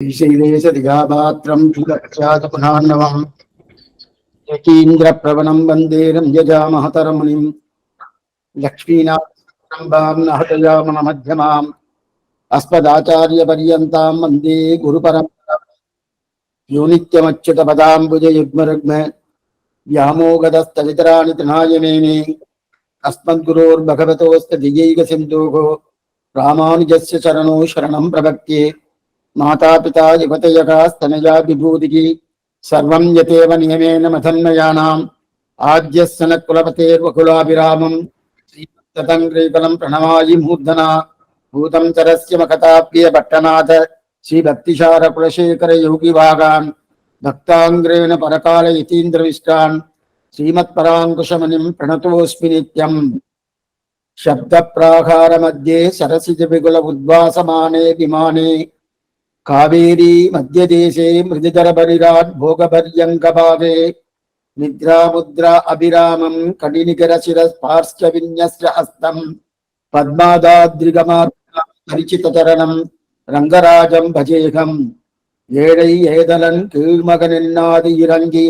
ईशैलेशदिगापात्रं पुनर्नवम् यतीन्द्रप्रवणं वन्दे रञ्जजामहतरमुनिं लक्ष्मीनाथसमारम्भां नहतयामनमध्यमाम् अस्मदाचार्यपर्यन्तां वन्दे गुरुपरम्पराम् यो नित्यमच्युतपदाम्बुजयुग्मरुग्म व्यामोगदस्तवितराणि तृणाय मेने अस्मद्गुरोर्भगवतोऽस्य दिगैकसिन्धोः रामानुजस्य चरणौ शरणं प्रपद्ये माता पिता युवतयकास्तनया विभूतिः सर्वं यतेव नियमेन मथन्मयानाम् आद्यस्य न कुलपतेर्वकुलाभिरामम् श्रीमत्तदङ्ग्रीफलं प्रणमायि मूर्धना भूतं चरस्य मखताप्रिय पट्टनाथ श्रीभक्तिसारकुलशेखर योगिवागान् भक्ताङ्ग्रेण परकाल यतीन्द्रविष्टान् श्रीमत्पराङ्कुशमुनिं प्रणतोऽस्मि नित्यम् शब्दप्राहारमध्ये सरसिजबिगुल उद्वासमाने विमाने कावेरी मध्यदेशे मृदुधरबलिराट् भोगपर्यङ्कभागे निद्रामुद्रा अभिरामं कडिनिकरशिरस्पार्श्वविन्यस्य हस्तम् पद्मादाद्रिगमार्चितचरणं रङ्गराजं भजेहम् ஏழை ஏதலன் கீழ்மகனென்னாது இறங்கி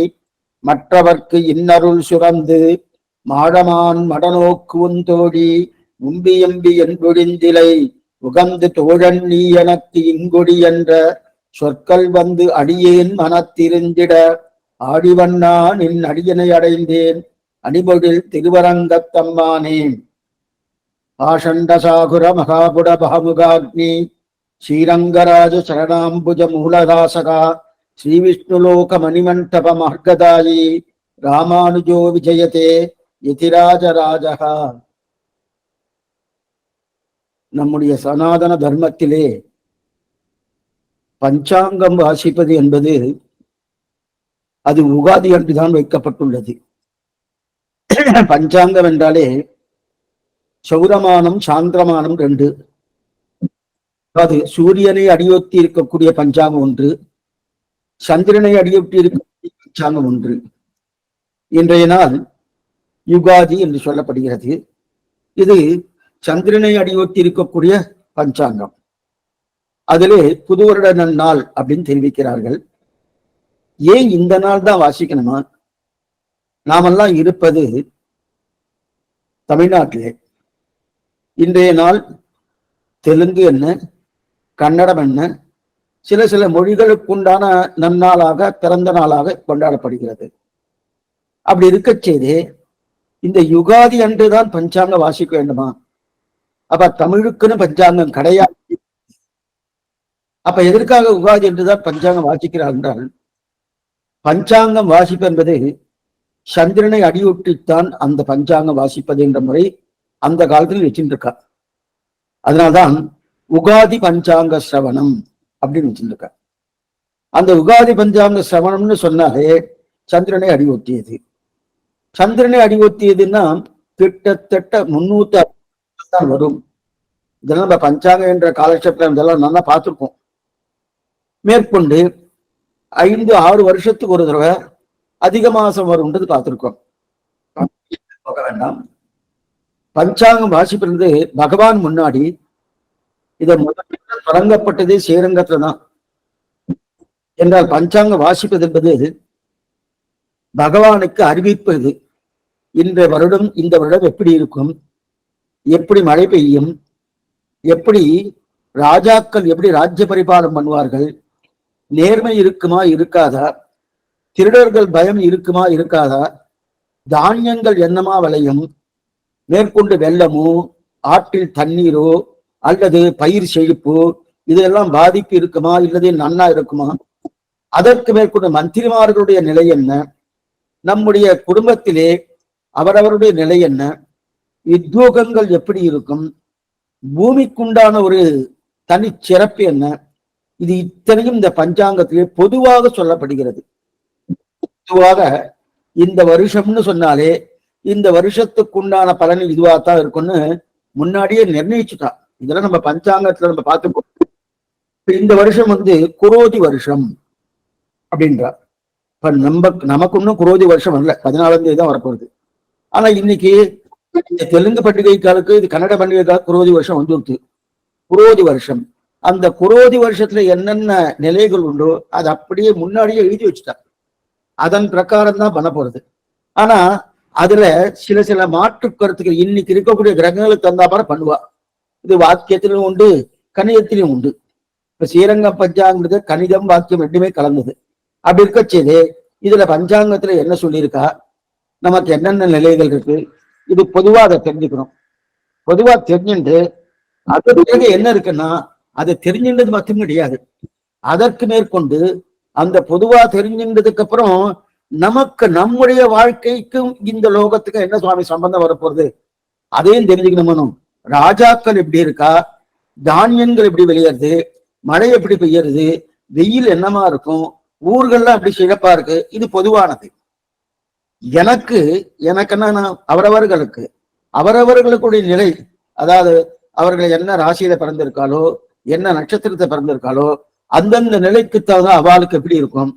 மற்றவர்க்கு இன்னருள் சுரந்து மாடமான் மடநோக்குவன் தோழி உம்பியம்பி என்பொழிந்திலை உகந்து தோழன் நீ எனக்கு இங்கொடி என்ற சொற்கள் வந்து அடியேன் மனத்திருந்திட ஆடிவண்ணா நின் அடியனை அடைந்தேன் அணிபொழில் திருவரங்கத்தம்மானே ஆஷண்டசாகுர மகாபுட பாமுகாக்னி ஸ்ரீரங்கராஜ சரணாம்புஜ மூலதாசகா ஸ்ரீவிஷ்ணுலோக மணிமண்டப மார்கதாயி ராமானுஜோ விஜயதே யதிராஜராஜகா. நம்முடைய சனாதன தர்மத்திலே பஞ்சாங்கம் வாசிப்பது என்பது அது உகாதி அன்றுதான் வைக்கப்பட்டுள்ளது. பஞ்சாங்கம் என்றாலே சௌரமானம் சாந்திரமானம் ரெண்டு. அது சூரியனை அடியொத்தி இருக்கக்கூடிய பஞ்சாங்கம் ஒன்று, சந்திரனை அடியொட்டி இருக்கக்கூடிய பஞ்சாங்கம் ஒன்று. இன்றைய நாள் யுகாதி என்று சொல்லப்படுகிறது. இது சந்திரனை அடியொத்தி இருக்கக்கூடிய பஞ்சாங்கம். அதிலே புது வருட நாள் அப்படின்னு தெரிவிக்கிறார்கள். ஏன் இந்த நாள் தான் வாசிக்கணுமா? நாமெல்லாம் இருப்பது தமிழ்நாட்டிலே. இன்றைய நாள் தெலுங்கு என்ன, கன்னடம் என்ன, சில சில மொழிகளுக்குண்டான நன்னாளாக பிறந்த நாளாக கொண்டாடப்படுகிறது. அப்படி இருக்க செய்து இந்த யுகாதி அன்றுதான் பஞ்சாங்க வாசிக்க வேண்டுமா? அப்ப தமிழுக்குன்னு பஞ்சாங்கம் கிடையாது. அப்ப எதற்காக உகாதி என்றுதான் பஞ்சாங்கம் வாசிக்கிறார் என்றால், பஞ்சாங்கம் வாசிப்பு என்பது சந்திரனை அடியொட்டித்தான் அந்த பஞ்சாங்கம் வாசிப்பது என்ற முறை அந்த காலத்தில் வச்சுருக்கா. அதனால்தான் உகாதி பஞ்சாங்க சிரவணம் அப்படின்னு வச்சுருக்கா. அந்த உகாதி பஞ்சாங்க சிரவணம்னு சொன்னாலே சந்திரனை அடியொட்டியது. சந்திரனை அடிவொத்தியதுன்னா கிட்டத்தட்ட 360 தான் வரும். இதெல்லாம் நம்ம பஞ்சாங்கம் என்ற காலட்சேபம் இதெல்லாம் நல்லா பார்த்துருக்கோம். மேற்கொண்டு 5-6 வருஷத்துக்கு ஒரு தடவை அதிக மாசம் வரும்ன்றது பார்த்துருக்கோம். போக வேண்டாம். பஞ்சாங்கம் வாசிப்பிருந்து பகவான் முன்னாடி இதை முதல்ல தொடங்கப்பட்டது ஸ்ரீரங்கத்துல தான். என்றால் பஞ்சாங்கம் வாசிப்பது என்பது பகவானுக்கு அறிவிப்பது. இந்த வருடம் எப்படி இருக்கும், எப்படி மழை பெய்யும், எப்படி ராஜாக்கள் எப்படி ராஜ்ய பரிபாலனம் பண்ணுவார்கள், நேர்மை இருக்குமா இருக்காதா, திருடர்கள் பயம் இருக்குமா இருக்காதா, தானியங்கள் என்னமா விளையும், மேற்கொண்டு வெள்ளமோ ஆற்றில் தண்ணீரோ அல்லது பயிர் செழிப்போ இதெல்லாம் பாதிப்பு இருக்குமா இல்லது நன்னா இருக்குமா, அதற்கு மேற்கொண்டு மந்திரிமார்களுடைய நிலை என்ன, நம்முடைய குடும்பத்திலே அவரவருடைய நிலை என்ன, உத்தியோகங்கள் எப்படி இருக்கும், பூமிக்குண்டான ஒரு தனி சிறப்பு என்ன, இது இத்தனையும் இந்த பஞ்சாங்கத்திலே பொதுவாக சொல்லப்படுகிறது. பொதுவாக இந்த வருஷம்னு சொன்னாலே இந்த வருஷத்துக்குண்டான பலன் இதுவாகத்தான் இருக்கும்னு முன்னாடியே நிர்ணயிச்சுட்டா. இதெல்லாம் நம்ம பஞ்சாங்கத்துல நம்ம பார்த்து இந்த வருஷம் குரோதி வருஷம் அப்படின்றா. இப்ப நமக்கு இன்னும் குரோதி வருஷம் வரல, 14ஆம் தேதி தான் வரப்போகுது. ஆனா இன்னைக்கு தெலுங்கு பண்டிகை காலுக்கு இது கன்னட பண்டிகை கால குரோதி வருஷம் வந்துருக்கு. குரோதி வருஷம் அந்த குரோதி வருஷத்துல என்னென்ன நிலைகள் உண்டோ அது அப்படியே முன்னாடியே எழுதி வச்சுட்டாங்க. அதன் பிரகாரம் தான் பண்ண போறது. ஆனா அதுல சில சில மாற்று கருத்துக்கள் இன்னைக்கு இருக்கக்கூடிய கிரகங்களுக்கு தந்தா மாதிரி பண்ணுவா. இது வாக்கியத்திலும் உண்டு, கணிதத்திலும் உண்டு. இப்ப ஸ்ரீரங்க பஞ்சாங்கிறது கணிதம் வாக்கியம் ரெண்டுமே கலந்தது. அப்படி இருக்க செய்து இதுல பஞ்சாங்கத்துல என்ன சொல்லியிருக்கா, நமக்கு என்னென்ன நிலைகள் இருக்கு, இது பொதுவா அதை தெரிஞ்சுக்கணும். பொதுவா தெரிஞ்சுட்டு அது பிறகு என்ன இருக்குன்னா, அது தெரிஞ்சின்றது மட்டும் கிடையாது, அதற்கு மேற்கொண்டு அந்த பொதுவா தெரிஞ்சின்றதுக்கு அப்புறம் நமக்கு நம்முடைய வாழ்க்கைக்கும் இந்த லோகத்துக்கும் என்ன சுவாமி சம்பந்தம் வரப்போறது அதையும் தெரிஞ்சுக்கணும். ராஜாக்கள் எப்படி இருக்கா, தானியங்கள் எப்படி வெளியேறது, மழை எப்படி பெய்யறது, வெயில் என்னமா இருக்கும், ஊர்கள்லாம் எப்படி சிறப்பா இருக்கு, இது பொதுவானது. எனக்கு என்ன அவரவர்களுக்கு அவரவர்களுடைய நிலை, அதாவது அவர்கள் என்ன ராசியில பிறந்திருக்காளோ, என்ன நட்சத்திரத்தை பிறந்திருக்காளோ, அந்தந்த நிலைக்கு தகுந்த அவளுக்கு எப்படி இருக்கும்.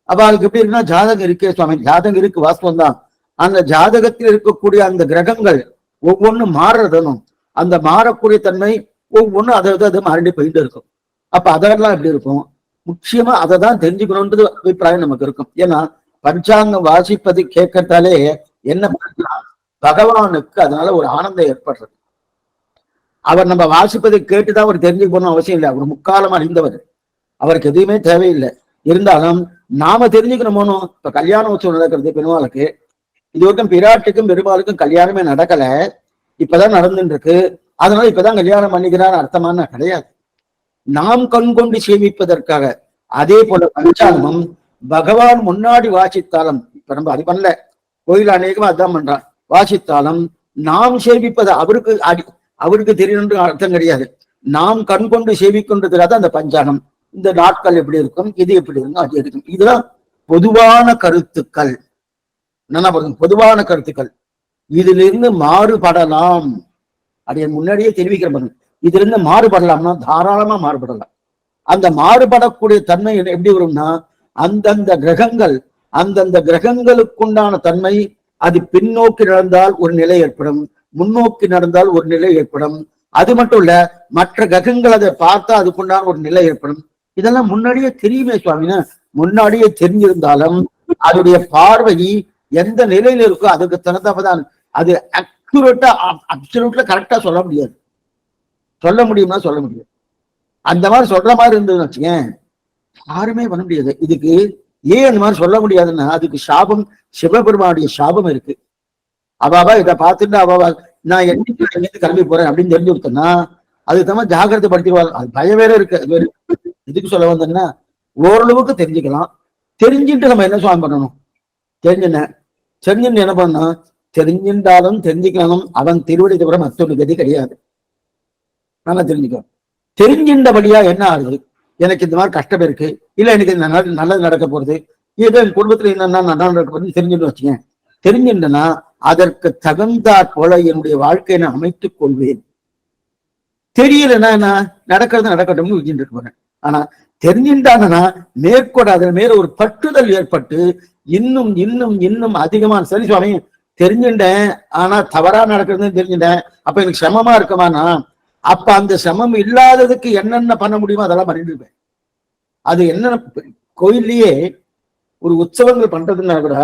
அவளுக்கு எப்படி இருக்குன்னா ஜாதகம் இருக்கே சுவாமி, ஜாதகம் இருக்கு வாஸ்தவம் தான். அந்த ஜாதகத்தில் இருக்கக்கூடிய அந்த கிரகங்கள் ஒவ்வொன்றும் மாறுறதும், அந்த மாறக்கூடிய தன்மை ஒவ்வொன்றும் அதை மாறிட்டு போயிட்டு இருக்கும். அப்ப அதெல்லாம் எப்படி இருக்கும், முக்கியமா அதை தான் தெரிஞ்சுக்கணும்ன்றது அபிப்பிராயம் நமக்கு இருக்கும். ஏன்னா பஞ்சாங்கம் வாசிப்பது கேட்கறதாலே என்ன பண்ணலாம், பகவானுக்கு அதனால ஒரு ஆனந்தம் ஏற்படுறது. அவர் நம்ம வாசிப்பதை கேட்டுதான் அவர் தெரிஞ்சுக்கணும் அவசியம் இல்லை, அவர் முக்காலம் அறிந்தவர், அவருக்கு எதுவுமே தேவையில்லை. இருந்தாலும் நாம தெரிஞ்சுக்கணுமோனோ. இப்ப கல்யாண உற்சவம் நடக்கிறது பெருமாளுக்கு, இது வரைக்கும் பிராட்டுக்கும் பெருமாளுக்கும் கல்யாணமே நடக்கல, இப்பதான் நடந்துட்டு இருக்கு, அதனால இப்பதான் கல்யாணம் பண்ணிக்கிறார் அர்த்தமான கிடையாது. நாம் கண்கொண்டு சேமிப்பதற்காக. அதே போல பஞ்சாங்கமும் பகவான் முன்னாடி வாசித்தாலும், இப்ப நம்ம அது பண்ணல, கோயில் அநேகமா அதான் பண்றான், வாசித்தாலும் நாம் சேவிப்பது அவருக்கு தெரியணுன்ற அர்த்தம் கிடையாது. நாம் கண்கொண்டு சேவிக்கின்றதுக்காக அந்த பஞ்சாங்கம், இந்த நாட்கள் எப்படி இருக்கும், இது எப்படி இருக்கும், அது இருக்கும். இதுதான் பொதுவான கருத்துக்கள். என்ன பொதுவான கருத்துக்கள். இதிலிருந்து மாறுபடலாம், அதை முன்னாடியே தெரிவிக்கிற, இதுல இருந்து மாறுபடலாம்னா தாராளமா மாறுபடலாம். அந்த மாறுபடக்கூடிய தன்மை எப்படி வரும்னா, அந்தந்த கிரகங்கள் அந்தந்த கிரகங்களுக்குண்டான தன்மை, அது பின்னோக்கி நடந்தால் ஒரு நிலை ஏற்படும், முன்னோக்கி நடந்தால் ஒரு நிலை ஏற்படும். அது மட்டும் இல்ல, மற்ற கிரகங்கள் அதை பார்த்தா அதுக்குண்டான ஒரு நிலை ஏற்படும். இதெல்லாம் முன்னாடியே தெரியுமே சுவாமினா, முன்னாடியே தெரிஞ்சிருந்தாலும் அதனுடைய பார்வை எந்த நிலையில இருக்கோ அதுக்கு தகுந்ததான். அது அப்சல்யூட்ல கரெக்டா சொல்ல முடியாது. சொல்ல முடியும்னா சொல்ல முடியாது. அந்த மாதிரி சொல்ற மாதிரி இருந்ததுன்னு வச்சுக்கேன், யாருமே பண்ண முடியாது. இதுக்கு ஏன் அந்த மாதிரி சொல்ல முடியாதுன்னா, அதுக்கு சாபம், சிவபெருமானுடைய சாபம் இருக்கு. அவாவா இதை பார்த்துட்டு அவாவா நான் என்னைக்கு கிளம்பி போறேன் அப்படின்னு தெரிஞ்சு கொடுத்தேன்னா அதுக்கு தான் ஜாகிரதை படுத்திடுவாங்க. அது பயம் வேற இருக்கு. அது இதுக்கு சொல்ல வந்தேன்னா, ஓரளவுக்கு தெரிஞ்சுக்கலாம். தெரிஞ்சுட்டு நம்ம என்ன சுவாமி பண்ணணும், தெரிஞ்சுன்னு என்ன பண்ணணும், தெரிஞ்சின்றாலும் தெரிஞ்சுக்கணும், அவன் திருவடி தவிர மற்றொரு கதி கிடையாது. நல்லா தெரிஞ்சுக்கணும். தெரிஞ்சின்றபடியா என்ன ஆகுது, எனக்கு இந்த மாதிரி கஷ்டம் இருக்கு, இல்ல எனக்கு நல்லது நடக்க போறது, ஏதோ என் குடும்பத்துல என்னன்னா நல்லா நடக்க போறது தெரிஞ்சுன்னு வச்சுக்கேன். தெரிஞ்சுட்டேன்னா அதற்கு தகுந்தாற் போல என்னுடைய வாழ்க்கையை நான் அமைத்துக் கொள்வேன். தெரியலன்னா நான் நடக்கிறது நடக்கட்டும்னு வச்சுட்டு இருக்க போறேன். ஆனா தெரிஞ்சுட்டாங்கன்னா மேற்கொண்டு அதன் மேல ஒரு பற்றுதல் ஏற்பட்டு இன்னும் இன்னும் இன்னும் அதிகமான, சரி சுவாமி தெரிஞ்சுட்டேன் ஆனா தவறா நடக்கிறதுன்னு தெரிஞ்சுட்டேன், அப்ப எனக்கு சிரமமா இருக்குமானா, அப்ப அந்த சிரமம் இல்லாததுக்கு என்னென்ன பண்ண முடியுமோ அதெல்லாம் பண்ணிட்டு இருப்பேன். அது என்ன, கோயில்லயே ஒரு உற்சவங்கள் பண்றதுன்னா கூட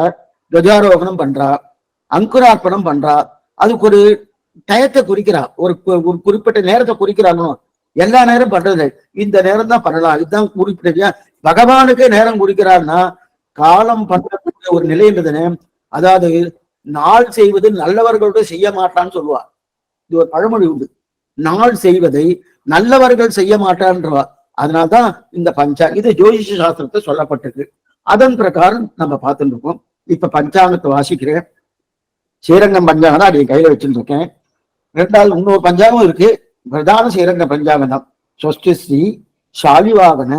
கஜாரோகணம் பண்றா, அங்குரார்ப்பணம் பண்றா, அதுக்கு ஒரு டயத்தை குறிக்கிறா, ஒரு குறிப்பிட்ட நேரத்தை குறிக்கிறாங்க. எல்லா நேரம் பண்றது இந்த நேரம் தான் பண்ணலாம், இதுதான் குறிப்பிட்ட பகவானுக்கே நேரம் குறிக்கிறார்னா காலம் பண்றதுக்கு ஒரு நிலைன்றதுனே. அதாவது நாள் செய்வது நல்லவர்களோட செய்ய மாட்டான்னு சொல்லுவா. இது ஒரு பழமொழி உண்டு, நாள் செய்வதை நல்லவர்கள் செய்ய மாட்டான்றவா. அதனால்தான் இந்த இது ஜோதிஷ சாஸ்திரத்தை சொல்லப்பட்டிருக்கு. அதன் பிரகாரம் நம்ம பார்த்துட்டு இருக்கோம். இப்ப பஞ்சாங்கத்தை வாசிக்கிறேன். ஸ்ரீரங்கம் பஞ்சாங்கம் தான் அப்படி கையில வச்சுட்டு இருக்கேன். ரெண்டாவது இன்னொரு பஞ்சாங்கம் இருக்கு, பிரதான ஸ்ரீரங்க பஞ்சாங்கம் தான். ஸ்வஸ்தி ஸ்ரீ சாலிவாகன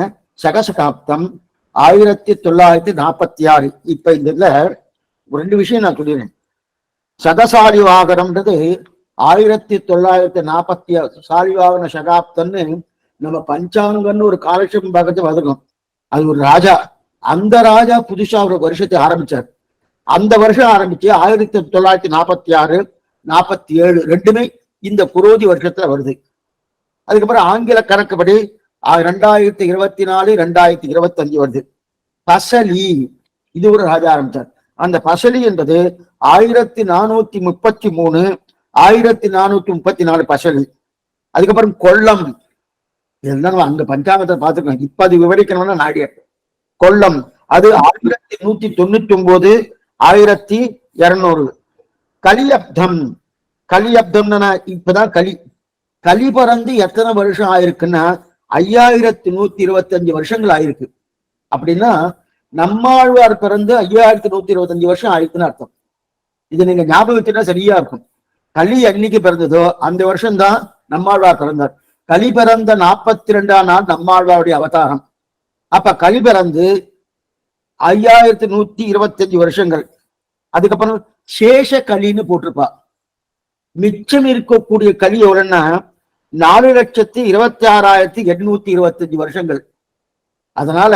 சகசகாப்தம் 1946. இப்ப இந்த இதுல ரெண்டு விஷயம் நான் சொல்லிடுறேன். சதசாலிவாகனம்ன்றது 1946 சாலிவாகன சகாப்தம்னு நம்ம பஞ்சாங்கன்னு ஒரு காலட்சேபம் பார்க்கறது வதக்கும். அது ஒரு ராஜா, அந்த ராஜா புதுசா ஒரு வருஷத்தை ஆரம்பிச்சார். அந்த வருஷம் ஆரம்பிச்சு 1946 47 ரெண்டுமே இந்த குரோதி வருஷத்துல வருது. அதுக்கப்புறம் ஆங்கில கணக்குப்படி 2024 2025 வருது. பசலி இது ஒரு ராஜா ஆரம்பிச்சார். அந்த பசலி என்பது 1433 1434 பசலி. அதுக்கப்புறம் கொல்லம், இதெல்லாம் அங்க பஞ்சாங்கத்தை பார்த்துக்கணும். இப்ப அது விவரிக்கணும்னா நாடிய கொல்லம் அது 1199 1200. கலியப்தம், கலியப்தம்னா இப்பதான் கலி பறந்து எத்தனை வருஷம் ஆயிருக்குன்னா 5125 வருஷங்கள் ஆயிருக்கு. அப்படின்னா நம்மாழ்வார் பிறந்து 5125 வருஷம் ஆயிருக்குன்னு அர்த்தம். இது நீங்க ஞாபகத்தினா சரியா இருக்கும். கலி என்னைக்கு பிறந்ததோ அந்த வருஷம்தான் நம்மாழ்வார் பிறந்தார். கலி பிறந்த 42ஆம் நாள் நம்மாழ்வாருடைய அவதாரம். அப்ப கலி பிறந்து 5125 வருஷங்கள். அதுக்கப்புறம் சேஷ கலின்னு போட்டிருப்பா. மிச்சம் இருக்கக்கூடிய கலி எவ்வளவுன்னா 4,26,825 வருஷங்கள். அதனால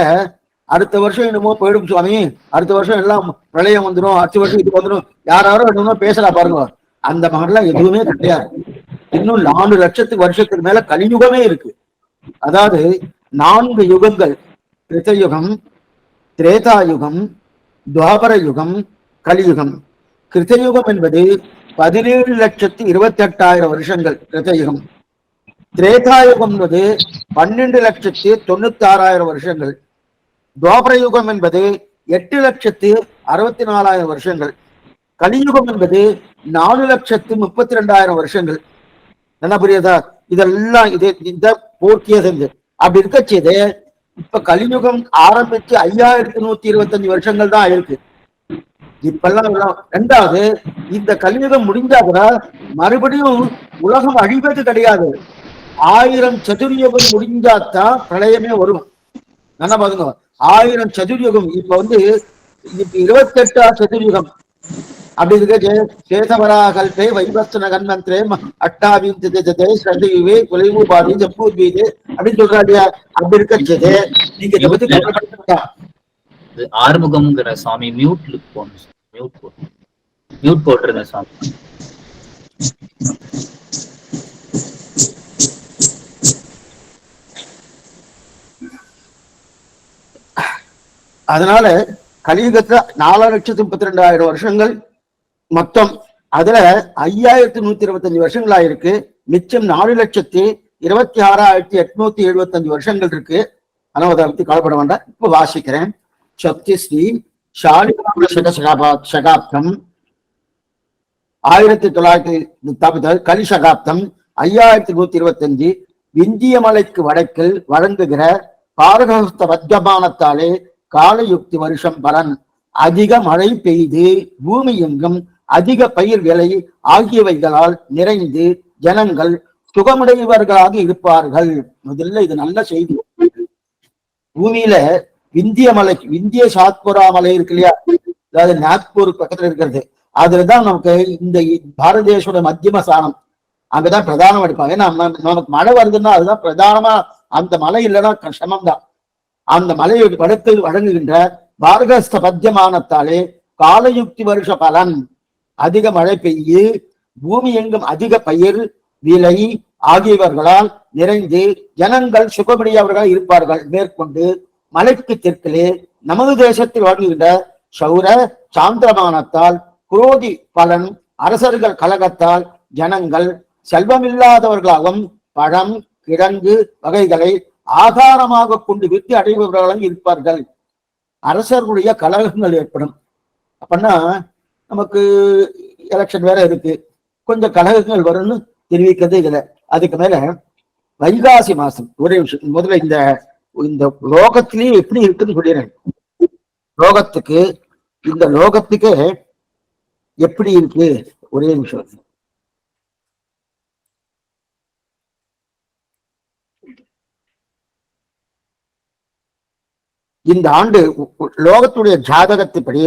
அடுத்த வருஷம் என்னமோ போயிடும் சுவாமி, அடுத்த வருஷம் எல்லாம் பிரளயம் வந்துடும், அடுத்த வருஷம் இது வந்துடும், யாராரும் என்னமோ பேசலா பாருங்க. அந்த மாதிரிலாம் எதுவுமே கிடையாது. இன்னும் 4 லட்சத்து வருஷத்துக்கு மேல கலியுகமே இருக்கு. அதாவது 4 யுகங்கள், கிருத்தயுகம், திரேதாயுகம், துவாபர யுகம், கலியுகம். கிருத்தயுகம் என்பது 17,28,000 வருஷங்கள் கிருத்தயுகம். திரேதாயுகம் என்பது 12,96,000 வருஷங்கள். துவாபர யுகம் என்பது 8,64,000 வருஷங்கள். கலியுகம் என்பது 4,32,000 வருஷங்கள். என்ன புரியுதா? இதெல்லாம் இத போர்த்தியது. அப்படி இருக்கச்சது இப்ப கலியுகம் ஆரம்பிச்சு 5,125 வருஷங்கள் தான் ஆயிருக்கு இப்பெல்லாம். ரெண்டாவது, இந்த கலியுகம் முடிஞ்சா கூட மறுபடியும் உலகம் அழிவது கிடையாது. 1000 சதுர்யுகம் முடிஞ்சாதான் பிரளயமே வரும். நல்லா பாருங்க, 1000 சதுர்யுகம். இப்ப 28 சதுர்யுகம் அப்படி இருக்கு. சேதவராகல்பே வைவஸ்தன கன்மந்திரே அட்டாவிந்தே ஸ்ரதையுவே குலைவு பாதி ஜப்பூத்வீது அப்படின்னு சொல்றாங்க. அப்படி இருக்கச்சது நீங்க இதை பத்தி ஆறுமுகம்ங்கிற சாமி மியூட்ல போகணும். மியூட் போட்டுருங்க சாமி. அதனால கலியுகத்துல 4,32,000 வருஷங்கள் மொத்தம். அதுல 5,125 வருஷங்கள் ஆயிருக்கு. மிச்சம் 4,26,875 வருஷங்கள் இருக்கு. ஆனா அதை பத்தி கவலைப்பட வேண்டாம். இப்ப வாசிக்கிறேன். சக்திஸ்ரீ ஷாலிகிராம சகாப்தம் 1900, கலி சகாப்தம் 5,125. விந்திய மலைக்கு வடக்கில் வழங்குகிற பாரகஸ்த வர்த்தமானத்தாலே காலயுக்தி வருஷம் பலன். அதிக மழை பெய்து பூமி எங்கும் அதிக பயிர் விலை ஆகியவைகளால் நிறைந்து ஜனங்கள் சுகமுடையவர்களாக இருப்பார்கள். முதல்ல இது நல்ல செய்தி. பூமியில விந்திய மலை, விந்திய சாத்புரா மலை இருக்கு இல்லையா, அதாவது நாக்பூர் பக்கத்துல இருக்கிறது. அதுலதான் நமக்கு இந்த பாரத தேசோட மத்தியம ஸ்தானம். அங்கதான் பிரதானம் எடுப்பாங்க. ஏன்னா நமக்கு மழை வருதுன்னா அதுதான் பிரதானமா. அந்த மலை இல்லைன்னா கஷ்டமம் தான். அந்த மலையை வடக்கில் வழங்குகின்ற பாரகஸ்த பத்தியமானத்தாலே காலயுக்தி வருஷ பலன். அதிக மழை பெய்யு பூமி எங்கும் அதிக பயிர் விலை ஆகியவர்களால் நிறைந்து ஜனங்கள் சுகமுடையவர்கள் இருப்பார்கள். மேற்கொண்டு மலைக்கு தெற்கிலே நமது தேசத்தில் வழங்குகின்ற சௌர சாந்திரமானத்தால் குரோதி பலன் அரசர்கள் கழகத்தால் ஜனங்கள் செல்வமில்லாதவர்களாகவும் பழம் கிழங்கு வகைகளை ஆதாரமாக கொண்டு விட்டு அடைபவர்களாக இருப்பார்கள். அரசர்களுடைய கலகங்கள் ஏற்படும். அப்படின்னா நமக்கு எலெக்ஷன் வேற இருக்கு, கொஞ்சம் கலகங்கள் வரும்னு தெரிவிக்கிறது இதுல. அதுக்கு மேல வைகாசி மாசம் ஒரே விஷயம். முதல்ல இந்த லோகத்திலேயே எப்படி இருக்குன்னு சொல்லிடுறேன். லோகத்துக்கு, இந்த லோகத்துக்கு எப்படி இருக்கு ஒரே நிமிஷம். இந்த ஆண்டு லோகத்துடைய ஜாதகத்துப்படி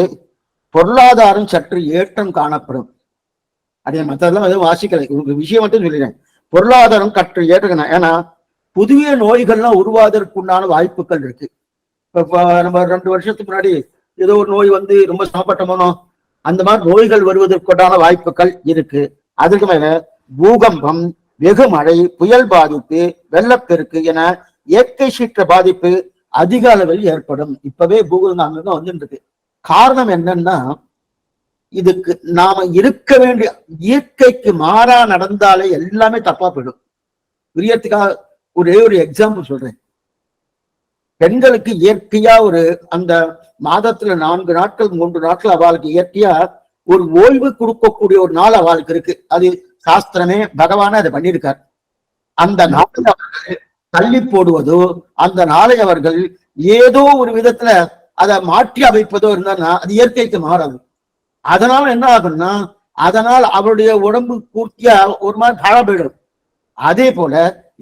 பொருளாதாரம் சற்று ஏற்றம் காணப்படும். அதே மற்றதெல்லாம் எதுவும் வாசிக்கலை, விஷயம் மட்டும் சொல்லிடுறேன். பொருளாதாரம் கற்று ஏற்றுக்கணும். ஏன்னா புதிய நோய்கள்லாம் உருவாவதற்குண்டான வாய்ப்புகள் இருக்கு. இப்ப நம்ம 2 வருஷத்துக்கு முன்னாடி ஏதோ ஒரு நோய் வந்து ரொம்ப சமப்பட்டமோ, அந்த மாதிரி நோய்கள் வருவதற்குண்டான வாய்ப்புகள் இருக்கு. அதுக்கு மேல பூகம்பம், வெகு மழை, புயல் பாதிப்பு, வெள்ளப்பெருக்கு என இயற்கை சீற்ற பாதிப்பு அதிக அளவில் ஏற்படும். இப்பவே பூகம்பம் அங்கங்க வந்துட்டு இருக்கு. காரணம் என்னன்னா, இதுக்கு நாம இருக்க வேண்டிய இயற்கைக்கு மாறா நடந்தாலே எல்லாமே தப்பா போயிடும். புரியறதுக்காக ஒரே ஒரு எக்ஸாம்பிள் சொல்றேன். பெண்களுக்கு இயற்கையா ஒரு அந்த மாதத்துல 4 நாட்கள் 3 நாட்கள் அவளுக்கு இயற்கையா ஒரு ஓய்வு கொடுக்கக்கூடிய ஒரு நாள் அவளுக்கு இருக்கு. அது சாஸ்திரமே பகவானே அதை பண்ணியிருக்கார். அந்த நாளை அவர்கள் தள்ளி போடுவதோ, அந்த நாளை அவர்கள் ஏதோ ஒரு விதத்துல அதை மாற்றி அமைப்பதோ இருந்தான்னா அது இயற்கைக்கு மாறாது. அதனால என்ன ஆகும்னா, அதனால் அவருடைய உடம்பு பூர்த்தியா ஒரு மாதிரி பாழா போயிடும். அதே போல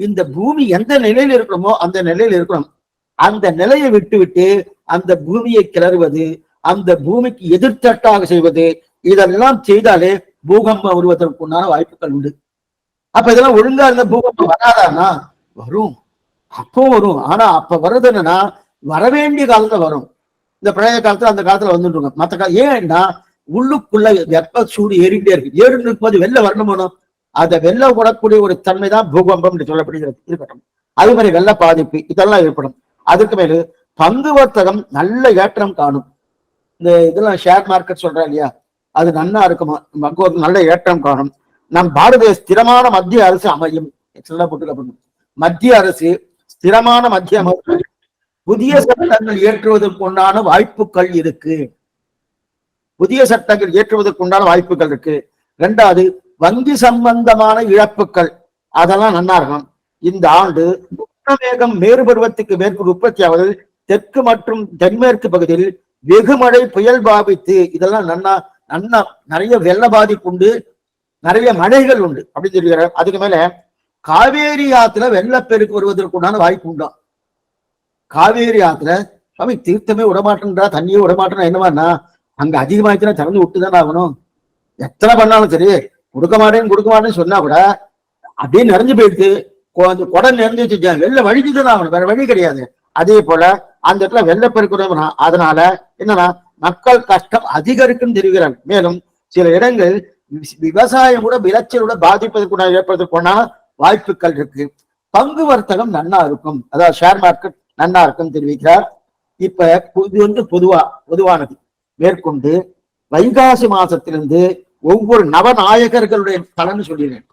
இந்த பூமி எந்த நிலையில இருக்கணுமோ அந்த நிலையில இருக்கணும். அந்த நிலையை விட்டு அந்த பூமியை கிளறுவது, அந்த பூமிக்கு எதிர்த்தட்டாக செய்வது, இதெல்லாம் செய்தாலே பூகம்பம் வருவதற்கு உண்டான வாய்ப்புகள் உண்டு. அப்ப இதெல்லாம் ஒழுங்கா இருந்த பூகம்பம் வராதானா? வரும், அப்போ வரும். ஆனா அப்ப வர்றது என்னன்னா, வரவேண்டிய காலத்துல வரும். இந்த பழைய காலத்துல அந்த காலத்துல வந்துட்டு மற்ற காலம் ஏன்னா உள்ளுக்குள்ள வெப்ப சூடு ஏறிட்டே இருக்கு. ஏறிட்டு இருக்கும்போது வெளில வரணுமோ, அதை வெள்ள விடக்கூடிய ஒரு தன்மை தான் பூகம்பம் என்று சொல்லப்படுகிறது. இருக்கட்டும். அதே மாதிரி வெள்ள பாதிப்பு இதெல்லாம் ஏற்படும். அதுக்கு மேல பங்கு வர்த்தகம் நல்ல ஏற்றம் காணும். இந்த இதெல்லாம் ஷேர் மார்க்கெட் சொல்றா இல்லையா, அது நன்னா இருக்குமா, நல்ல ஏற்றம் காணும். நம் பாரத ஸ்திரமான மத்திய அரசு அமையும். மத்திய அரசு ஸ்திரமான மத்திய அமைப்பு, புதிய சட்டங்கள் இயற்றுவதற்குண்டான வாய்ப்புகள் இருக்கு. புதிய சட்டங்கள் இயற்றுவதற்குண்டான வாய்ப்புகள் இருக்கு. 2வது, வங்கி சம்பந்தமான இழப்புகள் அதெல்லாம் நன்னா இருக்கும். இந்த ஆண்டு உஷ்ணவேகம் மேறு பருவத்துக்கு மேற்கு உற்பத்தியாவது தெற்கு மற்றும் தென்மேற்கு பகுதியில் வெகுமழை புயல் பாதித்து இதெல்லாம் நன்னா நன்னா நிறைய வெள்ள பாதிப்பு உண்டு, நிறைய மழைகள் உண்டு அப்படின்னு சொல்லிடுறாரு. அதுக்கு மேல காவேரி ஆத்துல வெள்ளப்பெருக்கு வருவதற்குண்டான வாய்ப்பு உண்டாம். காவேரி ஆத்துல சுவாமி தீர்த்தமே விடமாட்டேன்றா, தண்ணியே விடமாட்டேன்னா என்னவான்னா, அங்க அதிகமாச்சுன்னா திறந்து விட்டுதானே ஆகணும். எத்தனை பண்ணாலும் சரி, கொடுக்க மாட்டேன்னு சொன்னா கூட அப்படியே நிறைஞ்சு போயிடுது. அந்த குடம் நிறைஞ்சு வச்சு வெளில வழிச்சுதான் ஆகணும், வேற வழி கிடையாது. அதே போல அந்த இடத்துல வெள்ளப்பெருக்கு. அதனால என்னன்னா மக்கள் கஷ்டம் அதிகரிக்கும் தெரிவிக்கிறாங்க. மேலும் சில இடங்கள் விவசாயம் கூட விளைச்சலோட பாதிப்பதற்குள்ள ஏற்படுவதற்குண்டான வாய்ப்புகள் இருக்கு. பங்கு வர்த்தகம் நன்னா இருக்கும், அதாவது ஷேர் மார்க்கெட் நன்னா இருக்கும் தெரிவிக்கிறார். இப்ப இது பொதுவானது. மேற்கொண்டு வைகாசி மாசத்திலிருந்து ஒவ்வொரு நவநாயகர்களுடைய பலன் சொல்லிடுறேன்.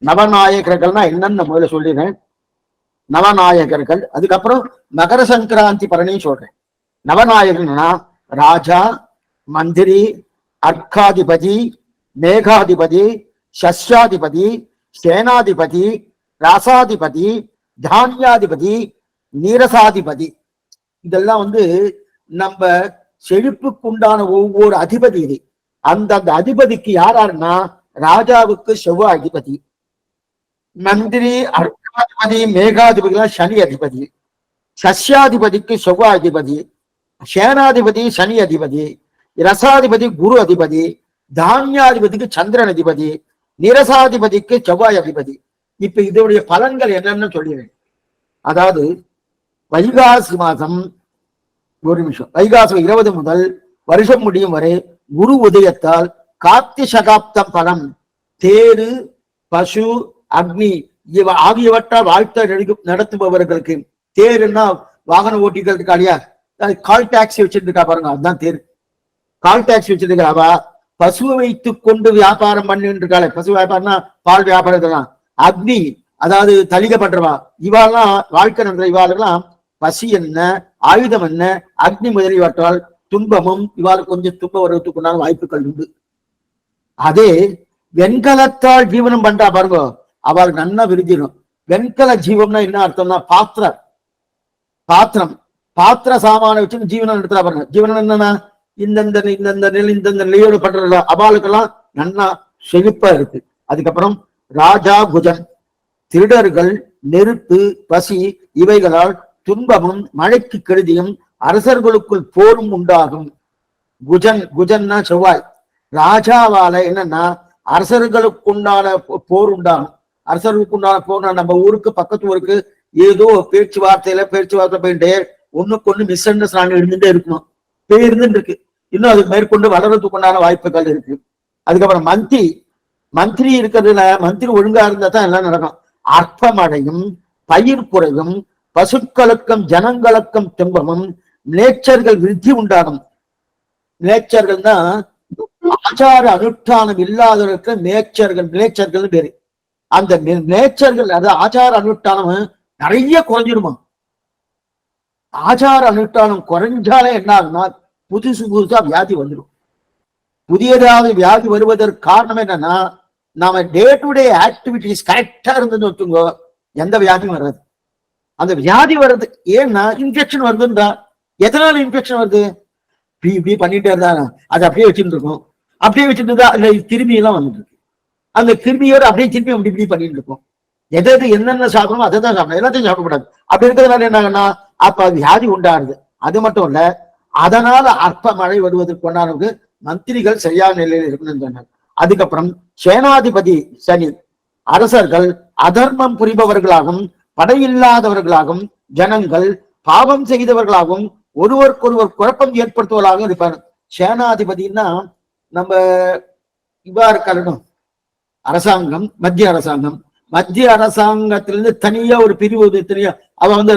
நவநாயகர்கள்னா என்னன்னு முதல்ல சொல்லிடுறேன். நவநாயகர்கள், அதுக்கப்புறம் மகர சங்கராந்தி பலனையும் சொல்றேன். நவநாயகர்கள்னா ராஜா, மந்திரி, அர்க்காதிபதி, மேகாதிபதி, சஸ்யாதிபதி, சேனாதிபதி, ராசாதிபதி, தானியாதிபதி, நீரசாதிபதி. இதெல்லாம் நம்ம செழிப்புக்குண்டான ஒவ்வொரு அதிபதி. இது அந்த அதிபதிக்கு யாருன்னா, ராஜாவுக்கு செவ்வாய் அதிபதி, மந்திரி அர்க்காதிபதி மேகாதிபதிலாம் சனி அதிபதி, சஸ்யாதிபதிக்கு செவ்வாய் அதிபதி, சேனாதிபதி சனி அதிபதி, ரசாதிபதி குரு அதிபதி, தானியாதிபதிக்கு சந்திரன் அதிபதி, நிரசாதிபதிக்கு செவ்வாய் அதிபதி. இப்ப இதோடைய பலன்கள் என்னன்னு சொல்லிடுறேன். அதாவது வைகாசி மாதம், ஒரு நிமிஷம், வைகாசி 20 முதல் வருஷம் முடியும் வரை குரு உதயத்தால் கார்த்தி சகாப்தம் பலம், தேரு, பசு, அக்னி ஆகியவற்றால் வாழ்த்த நடத்துபவர்களுக்கு, தேருன்னா வாகன ஓட்டிகளுக்கு அழியா, கால் டாக்ஸி வச்சிட்டு இருக்கா பாருங்க, அதுதான் தேர். கால் டாக்ஸி வச்சிருக்காவா, பசுவை வைத்துக் கொண்டு வியாபாரம் பண்ணிட்டு இருக்காளே, பசு வியாபாரம்னா பால் வியாபாரம் இதெல்லாம். அக்னி அதாவது தலிக பண்றவா, இவாள்லாம் வாழ்க்கை நடந்த இவாளெல்லாம் பசி என்ன, ஆயுதம் என்ன, அக்னி முதலியவற்றால் துன்பமும் இவாளுக்கு கொஞ்சம் துன்பம் வருவதற்குண்டான வாய்ப்புகள் உண்டு. அதே வெண்கலத்தால் ஜீவனம் பண்றா பாருங்க, அவளுக்கு நன்னா விருதிடும். வெண்கல ஜீவம்னா என்ன அர்த்தம்னா பாத்திரம் பாத்திர சாமான வச்சு ஜீவனம் எடுத்துறா பாருங்க. ஜீவனம் என்னன்னா இந்தந்த நிலையோடு பண்ற அவளுக்கெல்லாம் நன்னா செழிப்பா இருக்கு. அதுக்கப்புறம் ராஜா குஜன், திருடர்கள், நெருப்பு, பசி இவைகளால் துன்பமும் மழைக்கு கெடுதியும் அரசர்களுக்குள் போரும் உண்டாகும். குஜன்னா செவ்வாய். ராஜாவால என்னன்னா அரசர்களுக்குண்டான போர் உண்டாகும். அரசர்களுக்குண்டான போர், நம்ம ஊருக்கு பக்கத்து ஊருக்கு ஏதோ பேச்சுவார்த்தை போயிட்டே ஒண்ணுக்கு ஒண்ணு மிஸ் அண்டர்ஸ்டாண்டிங் இருந்துட்டே இருக்கணும், இருந்துட்டு இருக்கு. இன்னும் அதுக்கு மேற்கொண்டு வளர்றதுக்கு உண்டான வாய்ப்புகள் இருக்கு. அதுக்கப்புறம் மந்திரி இருக்கிறதுல, மந்திரி ஒழுங்கா இருந்தா தான் எல்லாம் நடக்கும். அற்பமடையும், பயிர் குறையும், பசுக்களுக்கும் ஜனங்களுக்கும் துன்பமும் நேச்சர்கள் விருத்தி உண்டாகும். நேச்சர்கள்னா ஆச்சார அனுஷ்டானம் இல்லாதவர்களுக்கு நேச்சர்கள் பேரு. அந்த நேச்சர்கள் அதாவது ஆச்சார அனுஷ்டானம் நிறைய குறைஞ்சிருமா. ஆச்சார அனுஷ்டானம் குறைஞ்சாலே என்ன ஆகுனா புதுசா வியாதி வந்துடும். புதியதாவது வியாதி வருவதற்கு காரணம் என்னன்னா, நாம டே டு டே ஆக்டிவிட்டிஸ் கரெக்டா இருந்ததுன்னு வச்சுக்கோ, எந்த வியாதியும் வராது. அந்த வியாதி வர்றது ஏன்னா இன்ஃபெக்ஷன் வருதுன்றா. எதனால இன்ஃபெக்ஷன் வருது? இப்படி பண்ணிட்டே இருந்தா அதை அப்படியே வச்சுட்டு இருக்கோம். அப்படியே வச்சுட்டு இருந்தா அதுல கிருமி எல்லாம் வந்துட்டு இருக்கு. அந்த கிருமியோட அப்படியே திரும்பி இப்படி பண்ணிட்டு இருக்கோம். எது என்னென்ன சாப்பிடணும் அதை தான் சாப்பிடணும், எல்லாத்தையும் சாப்பிடக்கூடாது. அப்படி இருக்கிறதுனால என்னாங்கன்னா அப்ப வியாதி உண்டாருது. அது மட்டும் இல்ல, அதனால அற்ப மழை வருவதற்கு கொண்டாடுறதுக்கு மந்திரிகள் சரியான நிலையில் இருக்கணும்னு சொன்னாங்க. அதுக்கப்புறம் சேனாதிபதி சனி அரசர்கள் அதர்மம் புரிபவர்களாகவும் படையில்லாதவர்களாகவும் ஜனங்கள் பாவம் செய்தவர்களாகவும் ஒருவருக்கொருவர் குழப்பம் ஏற்படுத்துவதாகவும் இருப்பார். சேனாதிபதினா நம்ம இவா இருக்கணும் அரசாங்கம், மத்திய அரசாங்கம். மத்திய அரசாங்கத்திலிருந்து தனியா ஒரு பிரிவு தனியா அவ வந்து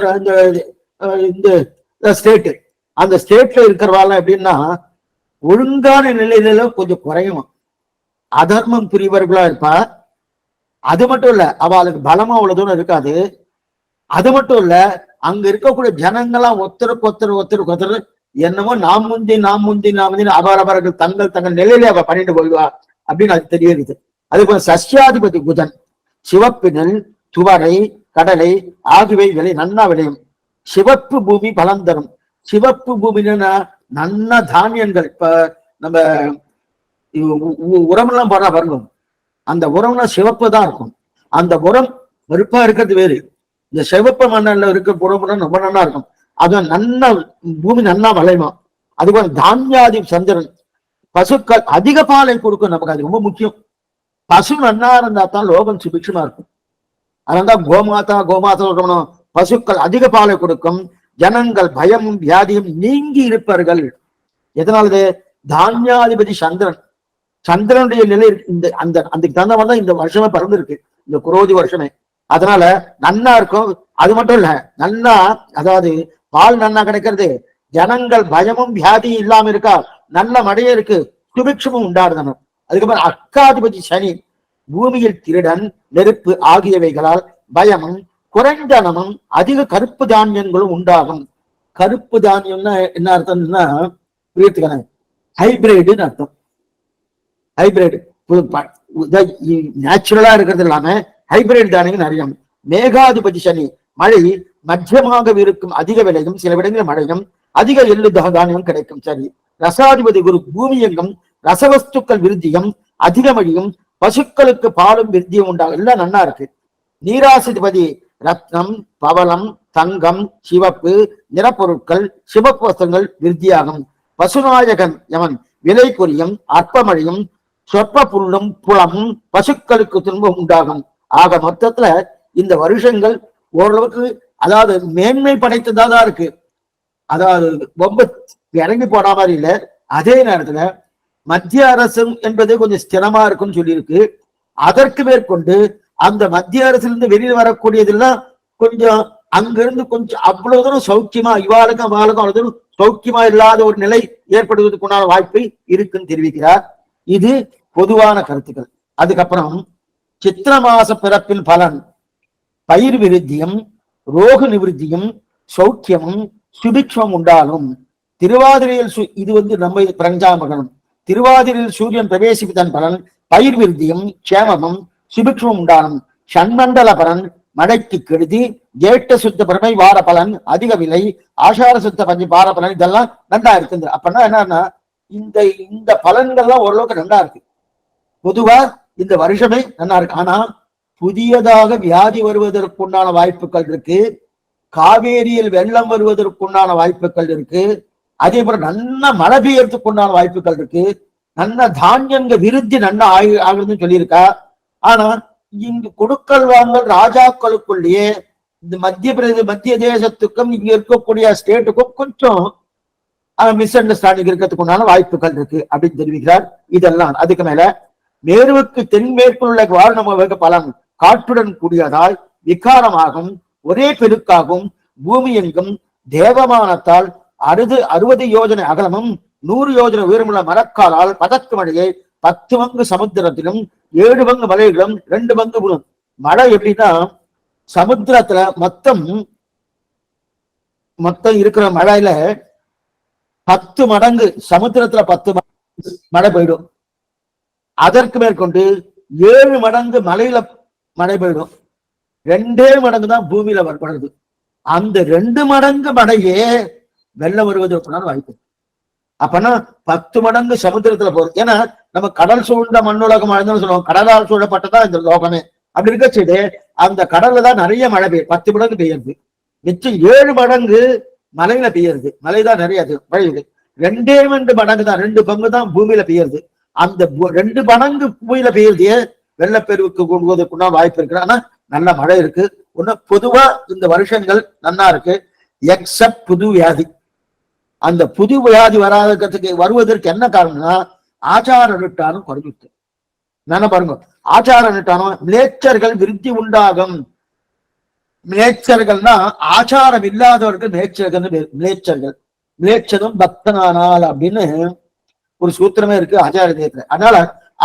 இந்த ஸ்டேட், அந்த ஸ்டேட்ல இருக்கிறவாள் எப்படின்னா ஒழுங்கான நிலையில கொஞ்சம் குறையும், அதர்மம் புரிவர்களா இருப்பா. அது மட்டும் இல்ல, அவளுக்கு பலமா அவ்வளவு தூரம் இருக்காது. அது மட்டும் இல்ல, அங்க இருக்கக்கூடிய ஜனங்கள்லாம் ஒருத்தருக்கு என்னமோ நாம் முந்தி அவரவர்கள் தங்கள் நிலையில அவ பண்ணிட்டு போயிடுவா அப்படின்னு அது தெரியுது. அதே போல சஸ்யாதிபதி புதன் சிவப்பினல் துவரை கடலை ஆகியவைகளை நன்னா விளையும். சிவப்பு பூமி பலம் தரும். சிவப்பு பூமின்னா நன்ன தானியங்கள். இப்ப நம்ம உரம் எல்லாம் போடுறா வரணும், அந்த உரம்னா சிவப்பு தான் இருக்கும். அந்த உரம் வெறுப்பா இருக்கிறது வேறு. இந்த சிவப்பு மண்ணில் இருக்க உரம் ரொம்ப நன்னா இருக்கும். அது நன்னா பூமி நன்னா விளையுமா. அதுபோல தானியாதி சந்திரன் பசுக்கள் அதிக பாலை கொடுக்கும். நமக்கு அது ரொம்ப முக்கியம். பசு நன்னா இருந்தா தான் லோகம் சுபிட்சமா இருக்கும். அதனால்தான் கோமாதா சொல்லணும். பசுக்கள் அதிக பாலை கொடுக்கும். ஜனங்கள் பயமும் வியாதியும் நீங்கி இருப்பார்கள். எதனாலது? தானியாதிபதி சந்திரனுடைய நிலை இந்த அந்த தந்தவன் தான் இந்த வருஷமே பிறந்திருக்கு, இந்த குரோதி வருஷமே. அதனால நன்னா இருக்கும். அது மட்டும் இல்ல, நன்னா அதாவது பால் நன்னா கிடைக்கிறது, ஜனங்கள் பயமும் வியாதியும் இல்லாம இருக்கா, நல்ல மழையே இருக்கு, சுபிக்ஷமும் உண்டாடுதணும். அதுக்கப்புறம் அக்காதிபதி சனி பூமியில் திருடன் நெருப்பு ஆகியவைகளால் பயமும் குறைந்தனமும் அதிக கருப்பு தானியங்களும் உண்டாகும். கருப்பு தானியம்னா என்ன அர்த்தம்னா ஹைபிரிட்னு அர்த்தம். ஹைபிரிட் நேச்சுரலா இருக்கிறது இல்லாம ஹைபிரிட் தானியங்கள் நிறைய. மேகாதிபதி சனி மழை மத்தியமாக இருக்கும், அதிக விலையும் சில இடங்களில் மழையும் அதிக எள்ளு தானியம் கிடைக்கும். சரி. ரசாதிபதி குரு பூமி எங்கும் ரசவஸ்துக்கள் விருத்தியும் அதிக மழையும் பசுக்களுக்கு பாலும் விருத்தியும் உண்டாகும். எல்லாம் நன்னா இருக்கு. நீராசிபதி ரத்னம் பவளம் தங்கம் சிவப்பு நிறப்பொருட்கள் சிவப்பு வஸ்திரங்கள் விருத்தியாகும். பசுநாயகன் யமன் விலை குறியும் அற்பமழையும் சொற்ப புலமும் பசுக்களுக்கு துன்பம் உண்டாகும். ஆக மொத்தத்துல இந்த வருஷங்கள் ஓரளவுக்கு அதாவது மேன்மை படைத்ததா தான் இருக்கு. அதாவது ரொம்ப இறங்கி போன மாதிரி இல்லை. அதே நேரத்துல மத்திய அரசு என்பது கொஞ்சம் ஸ்திரமா இருக்குன்னு சொல்லியிருக்கு. அதற்கு மேற்கொண்டு அந்த மத்திய அரசிலிருந்து வெளியில் வரக்கூடியதெல்லாம் கொஞ்சம் அங்கிருந்து கொஞ்சம் அவ்வளவு தூரம் சௌக்கியமா இவாளுக்கும் அவளுக்கும் அவ்வளவு தூரம் சௌக்கியமா இல்லாத ஒரு நிலை ஏற்படுவதற்குண்டான வாய்ப்பு இருக்குன்னு தெரிவிக்கிறார். இது பொதுவான கருத்துக்கள். அதுக்கப்புறம் சித்திர மாச பிறப்பின் பலன் பயிர் விருத்தியும் ரோக நிவர்த்தியும் சௌக்கியமும் சுபிக்ஷமும் உண்டாலும். திருவாதிரையில் இது நம்ம பிரஞ்சாமகனம். திருவாதிரையில் சூரியன் பிரவேசிப்பதன் பலன் பயிர் விருத்தியும் சேமமும் சுபிக்ஷமும் உண்டாலும். சண்மண்டல பலன் மழைக்கு கெடுதி, ஜேஷ்ட சுத்த பிரமை வார பலன் அதிக விலை, ஆஷார சுத்த பஞ்சு வார பலன், இதெல்லாம் நன்றா இருக்குது. அப்படின்னா என்னன்னா இந்த பலன்கள்லாம் ஓரளவுக்கு நன்றா இருக்கு. பொதுவா இந்த வருஷமே நல்லா இருக்கு. ஆனா புதியதாக வியாதி வருவதற்குண்டான வாய்ப்புகள் இருக்கு. காவேரியில் வெள்ளம் வருவதற்குண்டான வாய்ப்புகள் இருக்கு. அதே போல நல்ல மழை பெய்யறதுக்குண்டான வாய்ப்புகள் இருக்கு. நல்ல தானியங்க விருத்தி நன்னா ஆகுதுன்னு சொல்லியிருக்கா. ஆனா இங்கு கொடுக்கல் வாங்கல் ராஜாக்களுக்குள்ளேயே இந்த மத்திய தேசத்துக்கும் இங்க இருக்கக்கூடிய ஸ்டேட்டுக்கும் கொஞ்சம் மிஸ் அண்டர்ஸ்டாண்டிங் இருக்கிறதுக்குண்டான வாய்ப்புகள் இருக்கு அப்படின்னு தெரிவிக்கிறார். இதெல்லாம் அதுக்கு மேல மேருவுக்கு தென்மேற்குள் உள்ள வாரணமாக பலன் காற்றுடன் கூடியதால் விகாரமாகும், ஒரே பெருக்காகும், பூமி எங்கும் தேவமானத்தால் 60 யோஜனை அகலமும் 100 யோஜனை உயரமுள்ள மரக்காலால் பதக்கு மழையை 10 பங்கு சமுத்திரத்திலும் 7 பங்கு மலைகளும் 2 பங்கு விழும். மழை எப்படின்னா சமுத்திரத்துல மொத்தம் இருக்கிற மழையில 10 மடங்கு சமுத்திரத்துல 10 மடங்கு மழை பெய்டும். அதற்கு மேற்கொண்டு 7 மடங்கு மலையில மழை பெய்டும். 2 மடங்கு தான் பூமியில வருது. அந்த 2 மடங்கு மழையே வெள்ளம் வருவதற்கான வாய்ப்பு. அப்பனா 10 மடங்கு சமுத்திரத்துல போகுது. ஏன்னா நம்ம கடல் சூழ்ந்த மண்ணுலகம் வாழ்ந்தோம்னு சொல்லுவோம். கடலால் சூழப்பட்டதான் இந்த லோகமே. அப்படி இருக்க செய்து அந்த கடல்ல தான் நிறைய மழை பெய்யும். 10 மடங்கு பெய்யுது. மிச்சம் 7 மடங்கு மலையில பெய்யுது. மலைதான் நிறைய பெய்யுது. 2 மடங்கு தான் 2 பங்கு தான் பூமியில பெய்யுது. அந்த 2 மடங்கு பூமியில பெய்யுறதே வெள்ளப்பெருவுக்கு கொள்வதற்குன்னா வாய்ப்பு இருக்கு. ஆனா நல்ல மழை இருக்கு. ஒண்ணு பொதுவா இந்த வருஷங்கள் நல்லா இருக்கு. எக்ஸப்ட் புது வியாதி. அந்த புது வியாதி வருவதற்கு என்ன காரணம்னா ஆச்சார அனுஷ்டானம் குறைஞ்சிட்டு. நான் பாருங்க, ஆச்சார அனுஷ்டானம் மிளேச்சர்கள் விருத்தி உண்டாகும். மிளேச்சர்கள்னா ஆச்சாரம் இல்லாதவர்கள் மிளேச்சர்கள். மிளேச்சதும் பக்தனானால் அப்படின்னு ஒரு சூத்திரமே இருக்கு ஆச்சார தேயத்துல. அதனால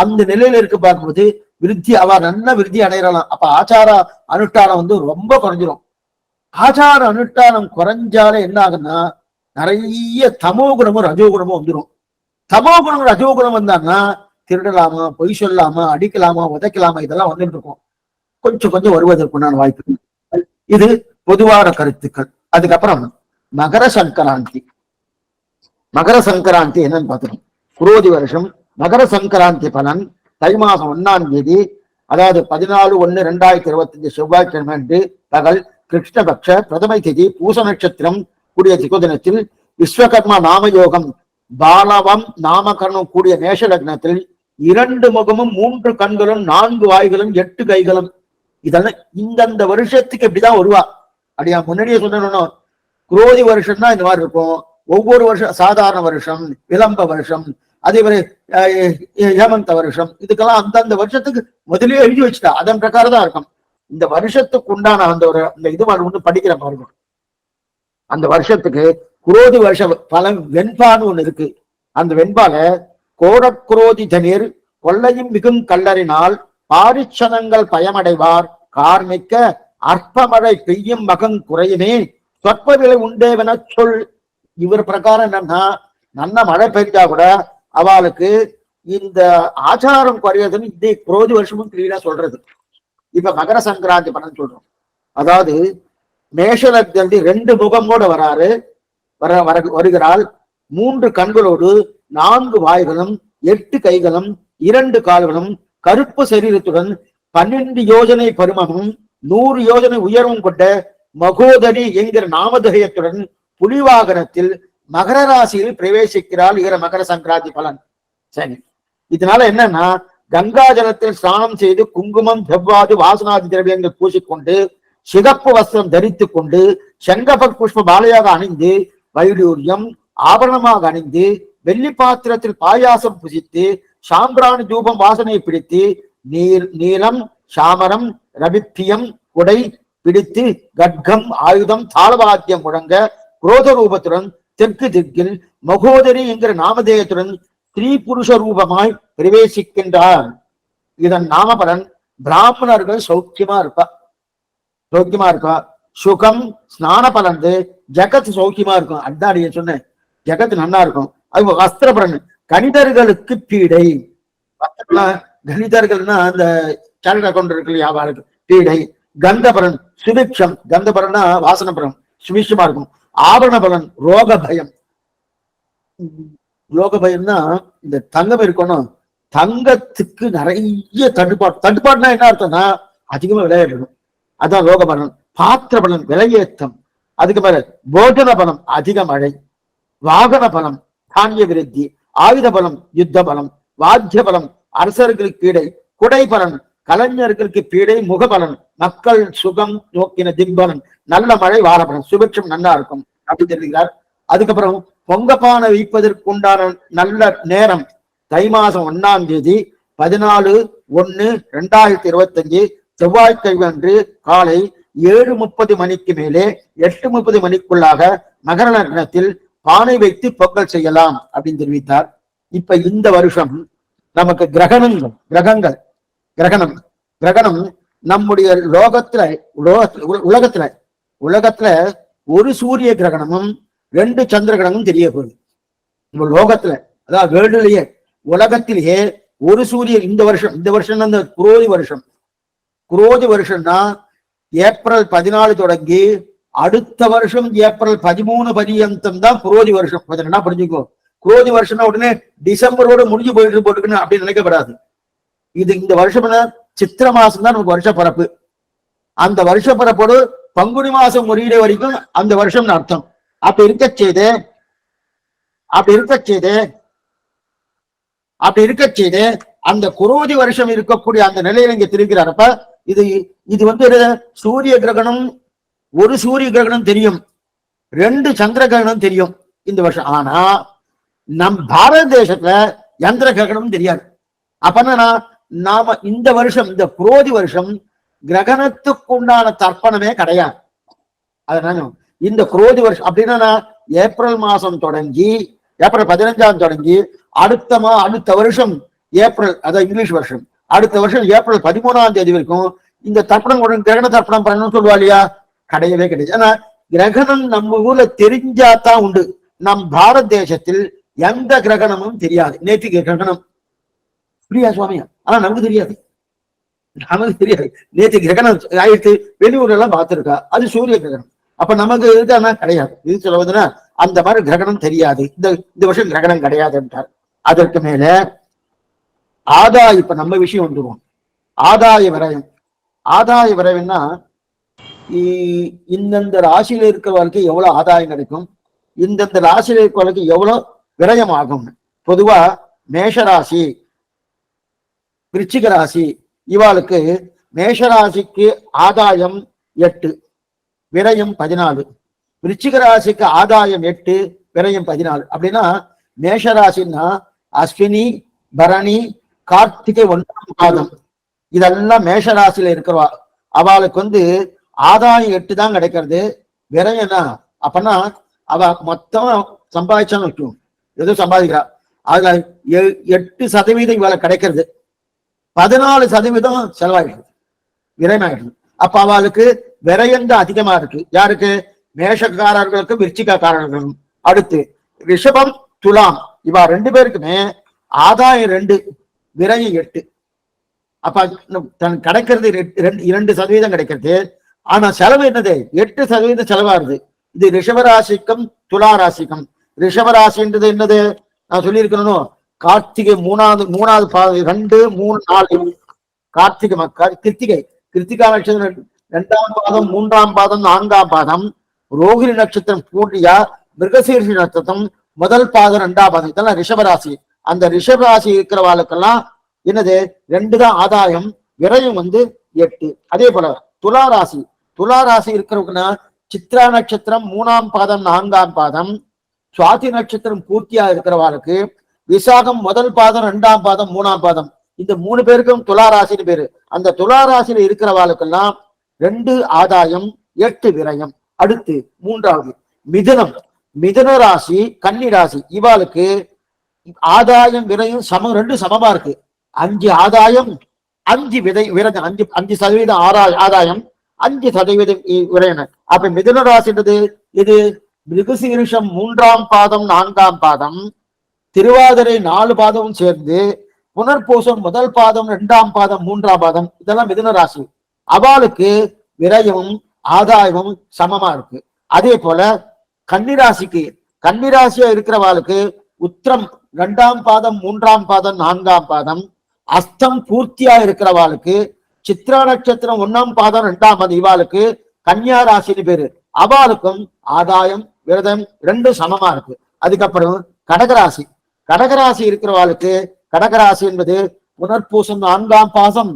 அந்த நிலையில இருக்கு பார்க்கும்போது விருத்தி அவ நல்ல விருத்தி அடையலாம். அப்ப ஆச்சார அனுஷ்டானம் ரொம்ப குறைஞ்சிரும். ஆச்சார அனுஷ்டானம் குறைஞ்சாலே என்ன ஆகுன்னா நிறைய தமோ குணமும் ரஜோ குணமும் வந்துடும். தமோ குணம் ரஜோ குணம் வந்தாங்கன்னா திருடலாமா, பொய் சொல்லாமா, அடிக்கலாமா, உதைக்கலாமா, இதெல்லாம் வந்துட்டு இருக்கும். கொஞ்சம் வருவதற்குண்டான வாய்ப்பு. இது பொதுவான கருத்துக்கள். அதுக்கப்புறம் மகர சங்கராந்தி. மகர சங்கராந்தி என்னன்னு பார்த்துக்கணும். குரோதி வருஷம் மகர சங்கராந்தி பலன் தை மாசம் 1ஆம் தேதி, அதாவது 14/1/2025 செவ்வாய்க்கிழமை அன்று பகல் கிருஷ்ணபக்ஷ பிரதமை திதி பூச நட்சத்திரம் கூடிய திகுதினத்தில் விஸ்வகர்மா நாமயோகம் பாலவம் நாமகரணம் கூடிய மேஷ லக்னத்தில் 2 முகமும் 3 கண்களும் 4 வாய்களும் 8 கைகளும். இதெல்லாம் இந்தந்த வருஷத்துக்கு இப்படிதான் வருவா. அப்படியா முன்னாடியே சொல்லணும். குரோதி வருஷம் தான் இந்த மாதிரி இருக்கும். ஒவ்வொரு வருஷம் சாதாரண வருஷம், விளம்ப வருஷம், அதே மாதிரி ஹேமந்த வருஷம், இதுக்கெல்லாம் அந்தந்த வருஷத்துக்கு முதலே எழுதி வச்சுட்டா. அதன் பிரகாரம் தான் இருக்கும். இந்த வருஷத்துக்கு உண்டான அந்த இது ஒண்ணு படிக்கிற பாருங்க. அந்த வருஷத்துக்கு குரோதி வருஷ பலன் வெண்பான்னு ஒண்ணு இருக்கு. அந்த வெண்பால கோடக்குரோதி தனிர் கொள்ளையும் மிகும் கல்லறினால் பாரிச்சனங்கள் பயமடைவார் கார்மிக்க அற்பமழை பெய்யும் மகன் குறையுமே சொற்ப விலை உண்டேவென சொல். இவர் பிரகாரம் என்னன்னா நல்ல மழை பெய்ஞ்சா கூட அவளுக்கு இந்த ஆச்சாரம் குறையதுன்னு இந்த குரோதி வருஷமும் கிளீனா சொல்றது. இப்ப மகர சங்கராந்தி பலன் சொல்றோம். அதாவது மேஷலக்னி 2 முகமோடு வருகிறாள். 3 கண்களோடு 4 வாய்களும் 8 கைகளும் 2 கால்களும் கருப்பு சரீரத்துடன் 12 யோஜனை பருமமும் 100 யோஜனை உயர்வும் கொண்ட மகோதரி என்கிற நாமதேயத்துடன் புலிவாகனத்தில் மகர ராசியில் பிரவேசிக்கிறாள். இவர மகர சங்கராந்தி பலன். சரி, இதனால என்னன்னா கங்கா ஜலத்தில் ஸ்நானம் செய்து குங்குமம், செவ்வாது, வாசனாதி திரவியங்கள் பூசிக்கொண்டு சிகப்பு வஸ்திரம் தரித்து கொண்டு செங்கபக் புஷ்ப மாலையாக அணிந்து வைடூரியம் ஆபரணமாக அணிந்து வெள்ளி பாத்திரத்தில் பாயாசம் புசித்து சாம்பிராணி தூபம் வாசனை பிடித்து நீலம் சாமரம் ரபித்தியம் குடை பிடித்து கட்கம் ஆயுதம் தாளவாத்தியம் முழங்க குரோத ரூபத்துடன் தெற்கு திக்கில் மகோதரி என்கிற நாமதேயத்துடன் ஸ்ரீ புருஷ ரூபமாய் பிரவேசிக்கின்றார். இதன் நாமபலன் பிராமணர்கள் சௌக்கியமா இருக்கா. சுகம் ஸ்நான பலந்து ஜகத் சௌக்கியமா இருக்கும். அதாடிய சொன்னேன், ஜகத் நல்லா இருக்கும். அது வஸ்திரபலன் கணிதர்களுக்கு பீடை. கணிதர்கள்னா அந்த சார்ட் அக்கௌண்ட் இருக்கு இல்லையா, பீடை. கந்தபலன் சுபிக்ஷம். கந்தபலன்னா வாசன பலன் சுபிக்ஷமா இருக்கும். ஆபரண பலன் ரோக பயம். ரோக பயம்னா இந்த தங்கம் இருக்கணும். தங்கத்துக்கு நிறைய தட்டுப்பாடுனா என்ன அர்த்தம்னா அதிகமா விளையாடணும். அதான் ரோக பலன். பாத்திர பலன் விலையேற்றம். அதுக்கு மேல போஜன பலம் அதிக மழை. வாகன பலம் தானிய விருத்தி. ஆயுத பலம் யுத்த பலம். வாத்திய பலம் அரசர்களுக்கு பீடை. குடை பலன் கலைஞர்களுக்கு பீடை. முகபலன் மக்கள் சுகம் நோக்கின திம்பலன். நல்ல மழை வாரபலன் சுபிட்சம் நல்லா இருக்கும் அப்படி தெரிவிக்கிறார். அதுக்கப்புறம் பொங்கப்பானை வைப்பதற்கு உண்டான நல்ல நேரம் தை மாசம் 1ஆம் தேதி 14/1/2025 செவ்வாய்க்கிழமை அன்று காலை 7:30 மணிக்கு மேலே 8:30 மணிக்குள்ளாக மகர லக்னத்தில் பானை வைத்து பொங்கல் செய்யலாம் அப்படின்னு தெரிவித்தார். இப்ப இந்த வருஷம் நமக்கு கிரகணம் நம்முடைய உலகத்துல ஒரு சூரிய கிரகணமும் 2 சந்திர கிரகணமும் தெரிய போகுது. நம்ம லோகத்துல அதாவது வேர்ல்டுலயே உலகத்திலேயே ஒரு சூரிய இந்த வருஷம் அந்த குரோதி வருஷம்னா ஏப்ரல் 14 தொடங்கி அடுத்த வருஷம் ஏப்ரல் 13 பரியந்தம் தான் குரோதி வருஷம். என்ன புரிஞ்சுக்கோ, குரோதி வருஷம்னா உடனே டிசம்பரோட முடிஞ்சு போட்டுக்கணும் அப்படின்னு நினைக்கப்படாது. இது இந்த வருஷம் சித்திர மாசம் தான் நமக்கு வருஷ பரப்பு. அந்த வருஷ பரப்போடு பங்குனி மாசம் முடிகிற வரைக்கும் அந்த வருஷம் அர்த்தம். அப்படி இருக்க செய்து அந்த குரோதி வருஷம் இருக்கக்கூடிய அந்த நிலையில இங்க திருக்கிறாரப்ப இது சூரிய கிரகணம், ஒரு சூரிய கிரகணம் தெரியும், 2 சந்திர கிரகணம் தெரியும் இந்த வருஷம். ஆனா நம் பாரத தேசத்துல யந்திர கிரகணம் தெரியாது. அப்ப நாம இந்த வருஷம் இந்த குரோதி வருஷம் கிரகணத்துக்கு உண்டான தர்ப்பணமே கிடையாது. அதனால இந்த குரோதி வருஷம் அப்படின்னா ஏப்ரல் மாசம் தொடங்கி ஏப்ரல் 15 தொடங்கி அடுத்த வருஷம் ஏப்ரல், அதாவது இங்கிலீஷ் வருஷம் அடுத்த வருஷம் ஏப்ரல் 13 வரைக்கும் இந்த தர்ப்பணம் கிரகண தர்ப்பணம் பண்ணணும்னு சொல்லுவா இல்லையா, கிடையவே கிடையாது. ஆனா கிரகணம் நம்ம ஊர்ல தெரிஞ்சாதான் உண்டு. நம் பாரத தேசத்தில் எந்த கிரகணமும் தெரியாது. நேற்று கிரகணம் புரியா சுவாமியா, ஆனா நமக்கு தெரியாது. நேற்று கிரகணம் ஆயிடுத்து, வெளியூர்ல எல்லாம் பார்த்திருக்கா, அது சூரிய கிரகணம். அப்ப நமக்கு இதுனா கிடையாது. இது சொல்லுவதுன்னா அந்த மாதிரி கிரகணம் தெரியாது. இந்த வருஷம் கிரகணம் கிடையாது என்றார். அதற்கு மேல இப்ப நம்ம விஷயம் வந்துருவோம். ஆதாய விரயம்னா இந்தந்த ராசியில இருக்கிறவர்களுக்கு எவ்வளவு ஆதாயம் கிடைக்கும், இந்தந்த ராசியில இருக்கிறவர்களுக்கு எவ்வளவு விரயம் ஆகும். பொதுவா மேஷராசி, விருச்சிக ராசி இவாளுக்கு மேஷராசிக்கு ஆதாயம் 8, விரயம் 14. விருச்சிக ராசிக்கு ஆதாயம் 8, விரயம் 14. அப்படின்னா மேஷராசின்னா அஸ்வினி, பரணி, கார்த்திகை 1ஆம் பாதம் இதெல்லாம் மேஷராசியில இருக்கிறவா. அவளுக்கு ஆதாயம் 8 தான் கிடைக்கிறது. விரயம்னா அப்பனா அவ மொத்தம் சம்பாதிச்சான்னு வச்சுக்கோம், ஏதோ சம்பாதிக்கிறா, அதுல 8% இவளை கிடைக்கிறது, 14% செலவாயிடுது, விரயமாயிடுது. அப்ப அவளுக்கு விரயம் தான் அதிகமா இருக்கு. யாருக்கு? மேஷக்காரர்களுக்கும் விருச்சிகக்காரர்களுக்கும். அடுத்து ரிஷபம், துலாம் இவா 2 பேருக்குமே ஆதாயம் 2, விரயம் 8. அப்ப தன் கிடைக்கிறது 2% கிடைக்கிறது. ஆனா செலவு என்னது? 8% செலவாகுது. இது ரிஷபராசிக்கும் துலா ராசிக்கும். ரிஷபராசின்றது என்னது நான் சொல்லியிருக்கணும், கார்த்திகை 3ஆவது பாதம் 2, 3, 4 கிருத்திகா நட்சத்திரம் 2ஆம் பாதம், 3ஆம் பாதம், 4ஆம் பாதம். ரோகிணி நட்சத்திரம் பூர்ணியா, மிருகசீர்ஷ நட்சத்திரம் 1 பாதம், 2ஆம் பாதம். இதெல்லாம் ரிஷபராசி. அந்த ரிஷபராசி இருக்கிறவாளுக்கெல்லாம் என்னது 2 தான் ஆதாயம், விரயம் 8. அதே போல துலா ராசி இருக்கிறவங்கன்னா சித்ரா நட்சத்திரம் 3ஆம் பாதம், 4ஆம் பாதம். சுவாதி நட்சத்திரம் பூர்த்தியா இருக்கிறவாளுக்கு விசாகம் 1 பாதம், 2ஆம் பாதம், 3ஆம் பாதம். இந்த 3 பேருக்கும் துலா ராசின்னு பேரு. அந்த துலா ராசியில இருக்கிறவாளுக்கெல்லாம் 2 ஆதாயம், 8 விரயம். அடுத்து 3வது மிதுன ராசி, கன்னி ராசி இவாளுக்கு ஆதாயம் விரயம் 2 சமமா இருக்கு. 5 ஆதாயம், 5 விரயம், 5% ஆதாயம், 5% விரயம். அப்ப மிதுன ராசின்றது இது மிருகசீரிஷம் 3ஆம் பாதம், 4ஆம் பாதம், திருவாதிரை 4 பாதமும் சேர்ந்து புனர்பூசம் 1 பாதம், 2ஆம் பாதம், 3ஆம் பாதம். இதெல்லாம் மிதுன ராசி. அவளுக்கு விரயமும் ஆதாயமும் சமமா இருக்கு. அதே போல கன்னிராசியா இருக்கிறவாளுக்கு உத்திரம் 2ஆம் பாதம், 3ஆம் பாதம், 4ஆம் பாதம். அஸ்தம் பூர்த்தியா இருக்கிறவாளுக்கு சித்ரா நட்சத்திரம் 1ஆம் பாதம், 2ஆம் பாதம் இவாளுக்கு கன்னியா ராசின்னு பேரு. அவளுக்கும் ஆதாயம் விரதம் 2 சமமா இருக்கு. அதுக்கப்புறம் கடகராசி இருக்கிறவாளுக்கு கடகராசி என்பது புனர்பூசம் 4ஆம் பாதம்,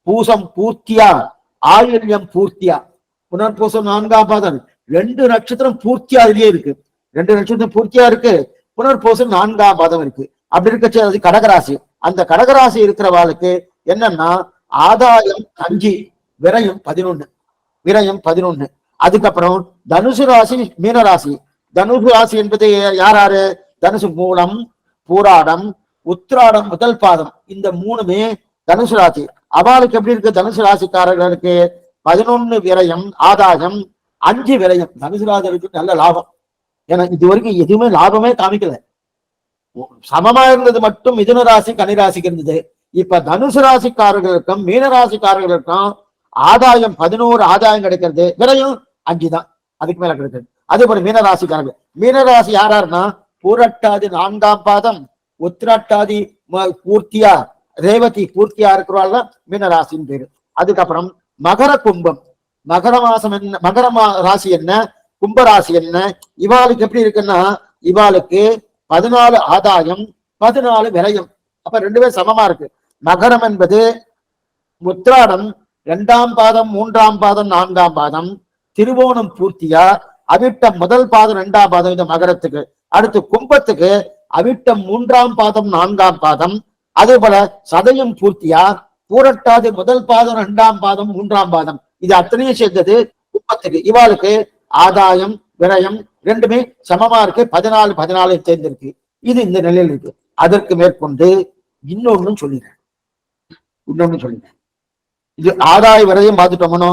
பூசம் பூர்த்தியா, ஆயுள்யம் பூர்த்தியா. புனர்பூசம் 4ஆம் பாதம் 2 நட்சத்திரம் பூர்த்தியா அதுலயே இருக்கு, 2 நட்சத்திரம் பூர்த்தியா இருக்கு. புனர்பூசம் 4ஆம் பாதம் இருக்கு. அப்படி இருக்க அது கடகராசி. அந்த கடகராசி இருக்கிறவாளுக்கு என்னன்னா ஆதாயம் 5, விரயம் 11. விரயம் 11. அதுக்கப்புறம் தனுசு ராசி, மீனராசி. தனுசு ராசி என்பது யாராரு? தனுசு மூலம், பூராடம், உத்திராடம் முதல் பாதம், இந்த மூணுமே தனுசு ராசி. அவளுக்கு எப்படி இருக்கு? தனுசு ராசிக்காரர்களுக்கு 11 விரயம் ஆதாயம், 5 விரயம். தனுசு ராசிக்கு நல்ல லாபம். ஏன்னா இது வரைக்கும் எதுவுமே லாபமே காமிக்கல. சமமா இருந்தது மட்டும் மிதுன ராசி கன்னிராசிக்கு இருந்தது. இப்ப தனுசு ராசிக்காரர்களுக்கும் மீனராசிக்காரர்களுக்கும் ஆதாயம் 11 ஆதாயம் கிடைக்கிறது, விரயம் 5 தான், அதுக்கு மேல கிடைக்கிறது. அதே போல மீனராசிக்காரர்கள், மீனராசி யாராருன்னா பூரட்டாதி 4ஆம் பாதம், உத்திரட்டாதி பூர்த்தியா, ரேவதி பூர்த்தியா இருக்கிறவாள் மீனராசின்னு பேரு. அதுக்கப்புறம் மகர கும்பம். மகர மாசம் என்ன, மகர ராசி என்ன, கும்பராசி என்ன? இவாளுக்கு எப்படி இருக்குன்னா இவாளுக்கு 14 ஆதாயம் 14 விரயம். அப்ப 2 பேரும் சமமா இருக்கு. மகரம் என்பது உத்திராடம் 2ஆம் பாதம், 3ஆம் பாதம், 4ஆம் பாதம், திருவோணம் பூர்த்தியா, அவிட்டம் முதல் பாதம் 2ஆம் பாதம், இந்த மகரத்துக்கு. அடுத்து கும்பத்துக்கு அவிட்டம் 3ஆம் பாதம் 4ஆம் பாதம், அதே போல சதயம் பூர்த்தியா, பூரட்டாதி முதல் பாதம் 2ஆம் பாதம் 3ஆம் பாதம், இது அத்தனையும் சேர்ந்தது கும்பத்துக்கு. இவாளுக்கு ஆதாயம் விரயம் 2மே சமமா இருக்கு, 14 சேர்ந்திருக்கு. இது இந்த நிலையில் இருக்கு. அதற்கு மேற்கொண்டு இன்னொன்னு சொல்லிடுறேன். இது ஆதாய விரயம் பார்த்துட்டோம்னோ,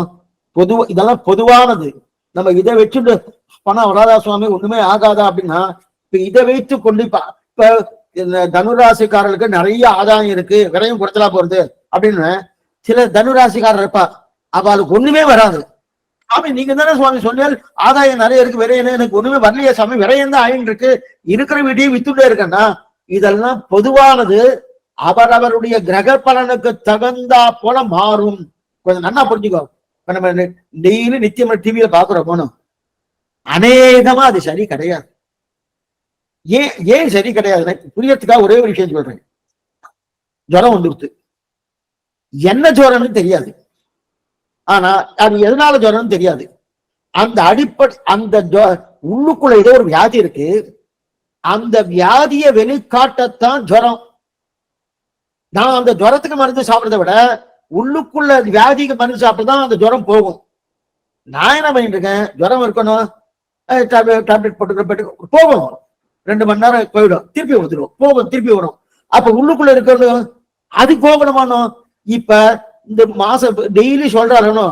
இதெல்லாம் பொதுவானது. நம்ம இதை வச்சுட்டு பணம் வராதா சுவாமி ஒண்ணுமே ஆகாதா அப்படின்னா, இப்ப இதை வைத்து கொண்டு இப்ப தனுராசிக்காரர்களுக்கு நிறைய ஆதாயம் இருக்கு, விரயம் குறைச்சலா போறது அப்படின்னு சில தனுராசிக்காரர் இருப்பா, அவளுக்கு ஒண்ணுமே வராது. சுவாமி நீங்க தானே சுவாமி சொன்னால் ஆதாயம் நிறைய இருக்கு, விரையம் எனக்கு ஒண்ணுமே வரலையே சாமி, விரையம் தான் ஆயின்னு இருக்கு, இருக்கிற வீட்டையும் வித்துட்டே இருக்கேன்னா, இதெல்லாம் பொதுவானது. அவரவருடைய கிரக பலனுக்கு தகுந்தா போல மாறும். கொஞ்சம் நல்லா புரிஞ்சுக்கோ. நம்ம டெய்லி நித்தியம் டிவியில பாக்குறோம் போனோம், அநேகமா அது சரி கிடையாது. ஏன் சரி கிடையாது புரியறதுக்காக ஒரே ஒரு விஷயம் சொல்றேன். ஜுரம் வந்துருச்சு, என்ன ஜுரம்னு தெரியாது, ஆனா அது எதனால ஜுரம்னு தெரியாது. அந்த அடிப்படை அந்த உள்ளுக்குள்ள ஏதோ ஒரு வியாதி இருக்கு, அந்த வியாதியை வெளிக்காட்டத்தான் ஜுரம். நான் அந்த ஜுரத்துக்கு மருந்து சாப்பிடுறதை விட உள்ளுக்குள்ள வியாதிக்கு மருந்து சாப்பிட்டுதான் அந்த ஜுரம் போகும். நான் என்ன பண்ணிட்டு இருக்கேன், ஜுரம் இருக்கணும், டேப்லெட் போட்டு போகும், 2 மணி நேரம் போயிடும், திருப்பி வந்துடும், போகும், திருப்பி வரும். அப்ப உள்ளுக்குள்ள இருக்கிறது அது போகணுமானோ. இப்ப இந்த மாசம் டெய்லி சொல்றாருனோ,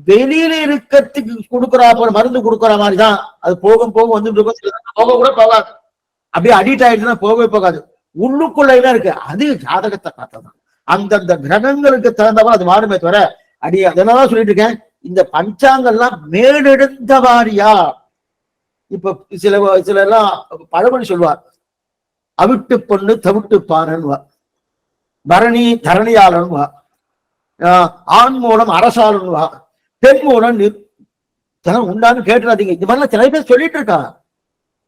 வெளியில இருக்கிறதுக்கு கொடுக்குறா போல மருந்து கொடுக்குற மாதிரிதான் அது போகும் வந்து போக கூட போகாது. அப்படியே அடிக்ட் ஆயிடுச்சுன்னா போகவே போகாது. உள்ளுக்குள்ள என்ன இருக்கு அது ஜாதகத்தை பார்த்ததான், அந்தந்த கிரகங்களுக்கு தகுந்தவா அது மாறுமே தவிர அடி. அதனால சொல்லிட்டு இருக்கேன், இந்த பஞ்சாங்கெல்லாம் மேலெடுத்த வாரியா. இப்ப சில எல்லாம் பழமொழி சொல்வார், அவிட்டு பொண்ணு தவிட்டு பாருன்னுவா, பரணி தரணியாளன்வா, ஆண் மூலம் அரசாளுன்வா, பெண் மூலம் உண்டான்னு கேட்டுறாதீங்க. இந்த மாதிரிலாம் சில பேர் சொல்லிட்டு இருக்கா,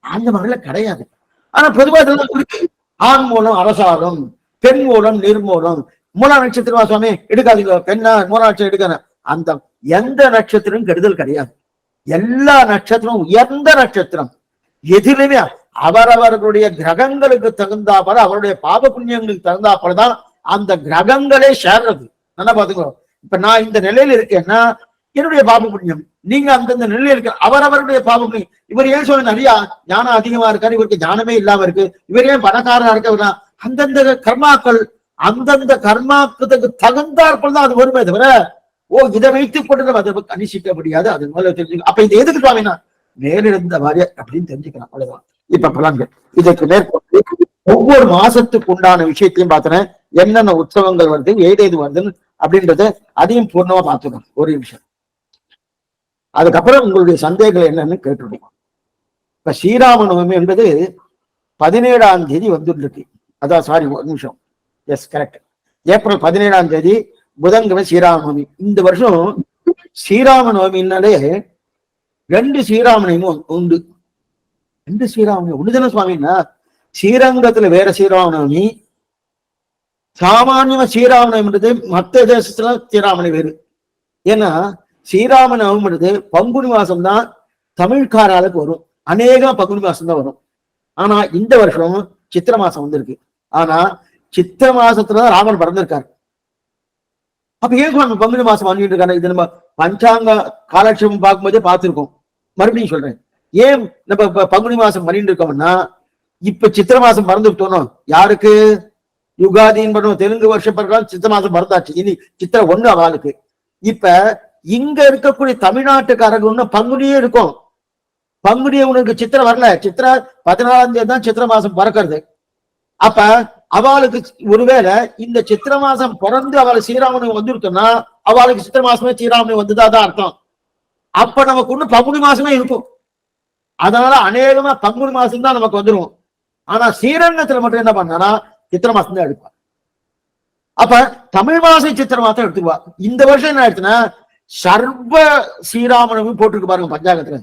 அந்த மாதிரிலாம் கிடையாது. ஆனா பொதுவாக இருக்கு, ஆண் மூலம் அரசாலும், பெண் மூலம் நிர்மூலம். மூலா நட்சத்திரமா சுவாமி எடுக்காதீங்க, பெண்ணா மூலா நட்சத்திரம் எடுக்கணும், அந்த எந்த நட்சத்திரம் கெடுதல் கிடையாது. எல்லா நட்சத்திரம் உயர்ந்த நட்சத்திரம். எதிலுமே அவரவர்களுடைய கிரகங்களுக்கு தகுந்தாப்பட, அவருடைய பாப புண்ணியங்களுக்கு தகுந்தாப்பதான் அந்த கிரகங்களே சேர்றது. நல்லா பாத்துக்கோ. இப்ப நான் இந்த நிலையில இருக்கேன்னா என்னுடைய பாப புண்ணியம், நீங்க அந்தந்த நிலையில இருக்க அவரவருடைய பாப புண்ணியம். இவர் ஏன் சொல்ல நிறைய ஞானம் அதிகமா இருக்காரு, இவருக்கு ஞானமே இல்லாம இருக்கு, இவர் ஏன் பணக்காரா இருக்க, அந்தந்த கர்மாக்கள் அந்தந்த கர்மாக்கு தகுந்தாற்போல் தான் அது வருமே தவிர, இதை வைத்துக் கொண்டு நம்ம அதை கணிசிக்க முடியாது. அது மேல தெரிஞ்சுக்க. அப்ப இது எதுக்கு சுவாமினா மேலிருந்த வாரிய அப்படின்னு தெரிஞ்சுக்கலாம், அவ்வளவுதான். இப்ப பலன்கள் இதற்கு மேற்கொண்டு ஒவ்வொரு மாசத்துக்கு உண்டான விஷயத்தையும் பார்த்தேன், என்னென்ன உற்சவங்கள் வருது, ஏதேது வருதுன்னு அப்படின்றத அதையும் பூர்ணமா பார்த்துக்கணும் ஒரு விஷயம். அதுக்கப்புறம் உங்களுடைய சந்தேகங்கள் என்னன்னு கேட்டுருவோம். இப்ப ஸ்ரீராம நவமி என்பது 17ஆம் தேதி வந்துருக்கு. அதான் சாரி ஒரு நிமிஷம், எஸ் கரெக்ட், ஏப்ரல் 17ஆம் தேதி புதன்கிழமை ஸ்ரீராம நவமி. இந்த வருஷம் ஸ்ரீராம நவமின்னாலே 2 ஸ்ரீராமனையும் உண்டு. 2 ஸ்ரீராமனி ஒண்ணுதானே சுவாமின்னா, ஸ்ரீரங்கத்துல வேற ஸ்ரீராமநவமி, சாமானியமா ஸ்ரீராமநவமின்றது மற்ற தேசத்துல ஸ்ரீராமனை வேறு. ஏன்னா ஸ்ரீராமநவமின்றது பங்குனி மாசம் தான் தமிழ்காராளுக்கு வரும், அநேகம் பங்குனி மாசம் தான் வரும். ஆனா இந்த வருஷம் சித்திர மாசம் வந்திருக்கு. ஆனா சித்திர மாசத்துலதான் ராமன் பிறந்திருக்காரு. அப்ப ஏன் நம்ம பங்குனி மாசம் பண்ணிட்டு இருக்காங்க? இது நம்ம பஞ்சாங்க காலட்சேபம் பார்க்கும்போதே பார்த்திருக்கோம். மறுபடியும் சொல்றேன், ஏன் நம்ம பங்குனி மாசம் பண்ணிட்டு இருக்கோம்னா, இப்ப சித்திரை மாசம் மறந்து விட்டோம். யாருக்கு? யுகாதின்னு பண்ணுவோம், தெலுங்கு வருஷம் பிறகு சித்திரை மாசம் மறந்தாச்சு. இனி சித்திரை 1 அவளுக்கு. இப்ப இங்க இருக்கக்கூடிய தமிழ்நாட்டுக்காரங்க இன்னும் பங்குனியே இருக்கும். பங்குனியே உனக்கு சித்திரை வரல. சித்திரை 14ஆம் தேதி தான் சித்திரை மாசம் பிறக்கிறது. அப்ப அவளுக்கு ஒருவேளை இந்த சித்திரை மாசம் பிறந்து அவளை ஸ்ரீராமனுக்கு வந்துருத்தோம்னா அவளுக்கு சித்திரை மாசமே ஸ்ரீராமனுக்கு வந்துதான் அர்த்தம். அப்ப நமக்கு ஒண்ணு பங்குனி மாசமே இருக்கும். அதனால அநேகமா பங்குனி மாசம் தான் நமக்கு வந்துடும். ஆனா ஸ்ரீரங்கத்துல மட்டும் என்ன பண்ணா சித்திரை மாசம் தான் எடுப்பா. அப்ப தமிழ் மாசம் சித்திரை மாசம் எடுத்துக்குவா. இந்த வருஷம் என்ன ஆயிடுச்சுன்னா சர்வ ஸ்ரீராமனும் போட்டிருக்கு பாருங்க பஞ்சாங்கத்துல.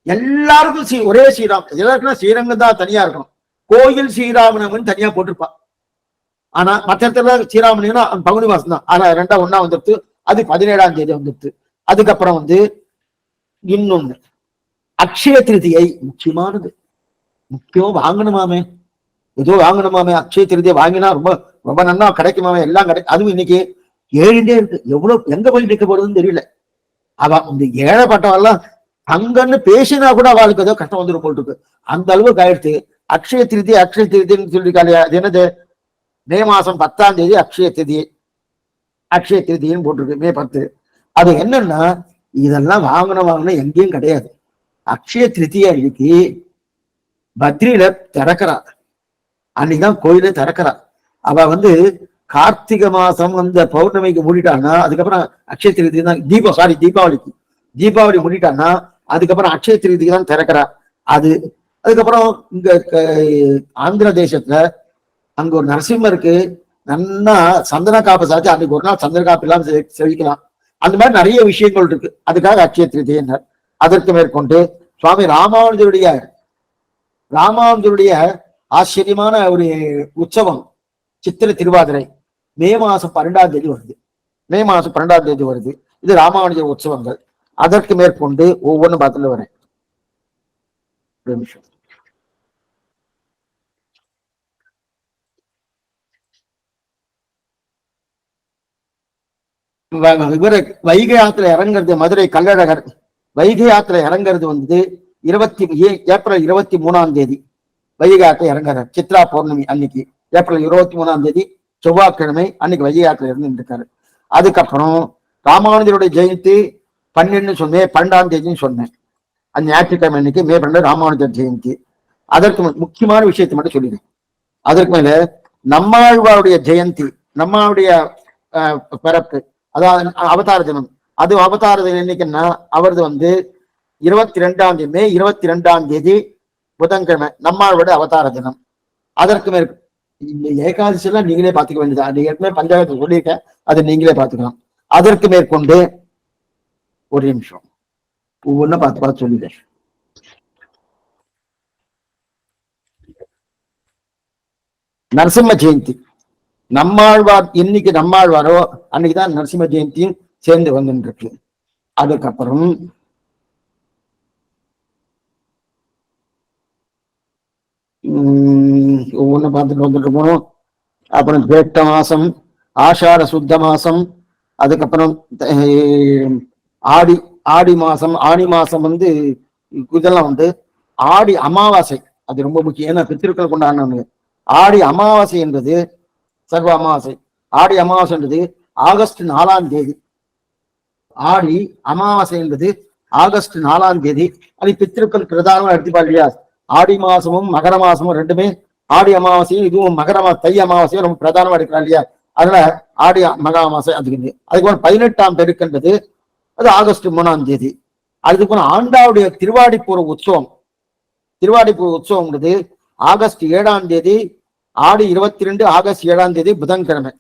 எல்லாருக்கும் ஒரே ஸ்ரீராம். எல்லாருக்குன்னா ஸ்ரீரங்கம் தான் தனியா இருக்கும். கோயில் ஸ்ரீராமனவன் தனியா போட்டிருப்பா. ஆனா மற்ற இடத்துல ஸ்ரீராமனா பங்குனி மாசம் தான். ஆனா 2 வந்துடுத்து. அது 17ஆம் தேதி வந்துடுத்து. அதுக்கப்புறம் இன்னொன்னு அக்ஷய திருதியை முக்கியமானது. முக்கியம் வாங்கணுமாமே, ஏதோ வாங்கணுமாமே. அக்ஷய திருதியை வாங்கினா ரொம்ப ரொம்ப நன்னா கிடைக்குமாமே, எல்லாம் கிடைக்கும். அதுவும் இன்னைக்கு ஏறிண்டே இருக்கு. எவ்வளவு எங்க போய் நிற்க போறதுன்னு தெரியல. அவ இந்த ஏழைப்பட்டவெல்லாம் அங்கன்னு பேசினா கூட அவளுக்கு ஏதோ கஷ்டம் வந்துடும் போட்டுருக்கு. அந்த அளவுக்கு ஆயிடுச்சு. அக்ஷய திருதி அக்ஷய திருதின்னு சொல்லிருக்காங்க. அது என்னது? மே மாசம் 10ஆம் தேதி அக்ஷய திருதி. அக்ஷய திருதின்னு போட்டிருக்கு, மே 10. அது என்னன்னா இதெல்லாம் வாங்கணும் எங்கேயும் கிடையாது. அக்ஷய திருதியை அன்னைக்கு பத்ரியில திறக்கிறா. அன்னைக்குதான் கோயிலே திறக்கிறா. அவ கார்த்திகை மாசம் பௌர்ணமிக்கு மூடிட்டான்னா அதுக்கப்புறம் அக்ஷய திருதி தான். தீபாவளி மூடிட்டான்னா அதுக்கப்புறம் அக்ஷய திருதிக்கு தான் திறக்கிறா. அதுக்கப்புறம் இங்க ஆந்திர தேசத்துல அங்க ஒரு நரசிம்மருக்கு நல்லா சந்தன காப்பு சாச்சு. அன்னைக்கு ஒரு நாள் சந்தன காப்பு எல்லாம் செவிக்கலாம். அந்த மாதிரி நிறைய விஷயங்கள் இருக்கு. அதுக்காக அக்ஷய திருதியினர். அதற்கு மேற்கொண்டு சுவாமி ராமானுஜருடைய ஆச்சரியமான ஒரு உற்சவம் சித்திரை திருவாதிரை மே மாசம் 12ஆம் தேதி வருது. மே மாசம் 12ஆம் தேதி வருது. இது ராமானுஜர் உற்சவங்கள். அதற்கு மேற்கொண்டு ஒவ்வொன்றும் பார்த்துட்டு வரேன். நிமிஷம். வைகை ஆத்துல இறங்குறது மதுரை கள்ளழகர் வைகை ஆத்துல இறங்குறது ஏப்ரல் 23ஆம் தேதி வைகை ஆத்துல இறங்குறார். சித்ரா பௌர்ணமி அன்னைக்கு ஏப்ரல் 23ஆம் தேதி செவ்வாய்க்கிழமை அன்னைக்கு வைகை ஆத்துல இருந்து இருக்காரு. அதுக்கப்புறம் ராமானுஜருடைய ஜெயந்தி 12ஆம் தேதின்னு சொன்னேன். அந்த ஞாயிற்றுக்கிழமை அன்னைக்கு மே 12 ராமானுஜர் ஜெயந்தி. அதற்கு முக்கியமான விஷயத்தை மட்டும் சொல்லிடுறேன். அதற்கு மேல நம்மாழ்வாருடைய ஜெயந்தி, நம்மளுடைய பிறப்பு, அதாவது அவதார தினம். அது அவதார தினம் என்னைக்குன்னா அவரது 22ஆம் தேதி மே 22ஆம் தேதி புதன்கிழமை நம்மாழ்வாருடைய அவதார தினம். அதற்கு மேல் இந்த ஏகாதசி எல்லாம் நீங்களே பார்த்துக்க வேண்டியது. அது ஏற்கனவே பஞ்சாயத்து சொல்லியிருக்கேன், அதை நீங்களே பார்த்துக்கலாம். அதற்கு மேற்கொண்டு ஒரு நிமிஷம் ஒவ்வொன்னா பார்த்து சொல்லிட்டேன். நரசிம்ம ஜெயந்தி நம்மாழ்வார் இன்னைக்கு நம்மாழ்வாரோ அன்னைக்குதான் நரசிம்ம ஜெயந்தியும் சேர்ந்து வந்துருக்கு. அதுக்கப்புறம் ஒவ்வொன்னு பார்த்துட்டு வந்துட்டு போனோம். அப்புறம் ஜேஷ்ட மாசம், ஆஷாட சுத்த மாசம், அதுக்கப்புறம் ஆடி மாசம், ஆணி மாசம் இதெல்லாம் ஆடி அமாவாசை. அது ரொம்ப முக்கியம். ஏன்னா பித்திருக்கள் கொண்டாடினவங்க. ஆடி அமாவாசை என்பது சர்வ அமாவாசை. ஆடி அமாவாசை என்பது ஆகஸ்ட் 4ஆம் தேதி. ஆடி அமாவாசை என்பது ஆகஸ்ட் 4ஆம் தேதி. அது பித்திருக்கள் பிரதானமா எடுத்துப்பா இல்லையா? ஆடி மாசமும் மகர மாசமும் ரெண்டுமே ஆடி அமாவாசையும் இதுவும் தை அமாவாசையும் ரொம்ப பிரதானமா எடுக்கிறான் இல்லையா? அதனால ஆடி மக அமாவாசை அதுக்கப்புறம் 18ஆம் பெருக்கின்றது அது ஆகஸ்ட் 3ஆம் தேதி. அதுக்கப்புறம் ஆண்டாவுடைய திருவாடிப்பூர உற்சவம். திருவாடிப்பூர உற்சவம்ன்றது ஆகஸ்ட் 7ஆம் தேதி. ஆடி 22 ஆகஸ்ட் 7ஆம் தேதி புதன்கிழமை.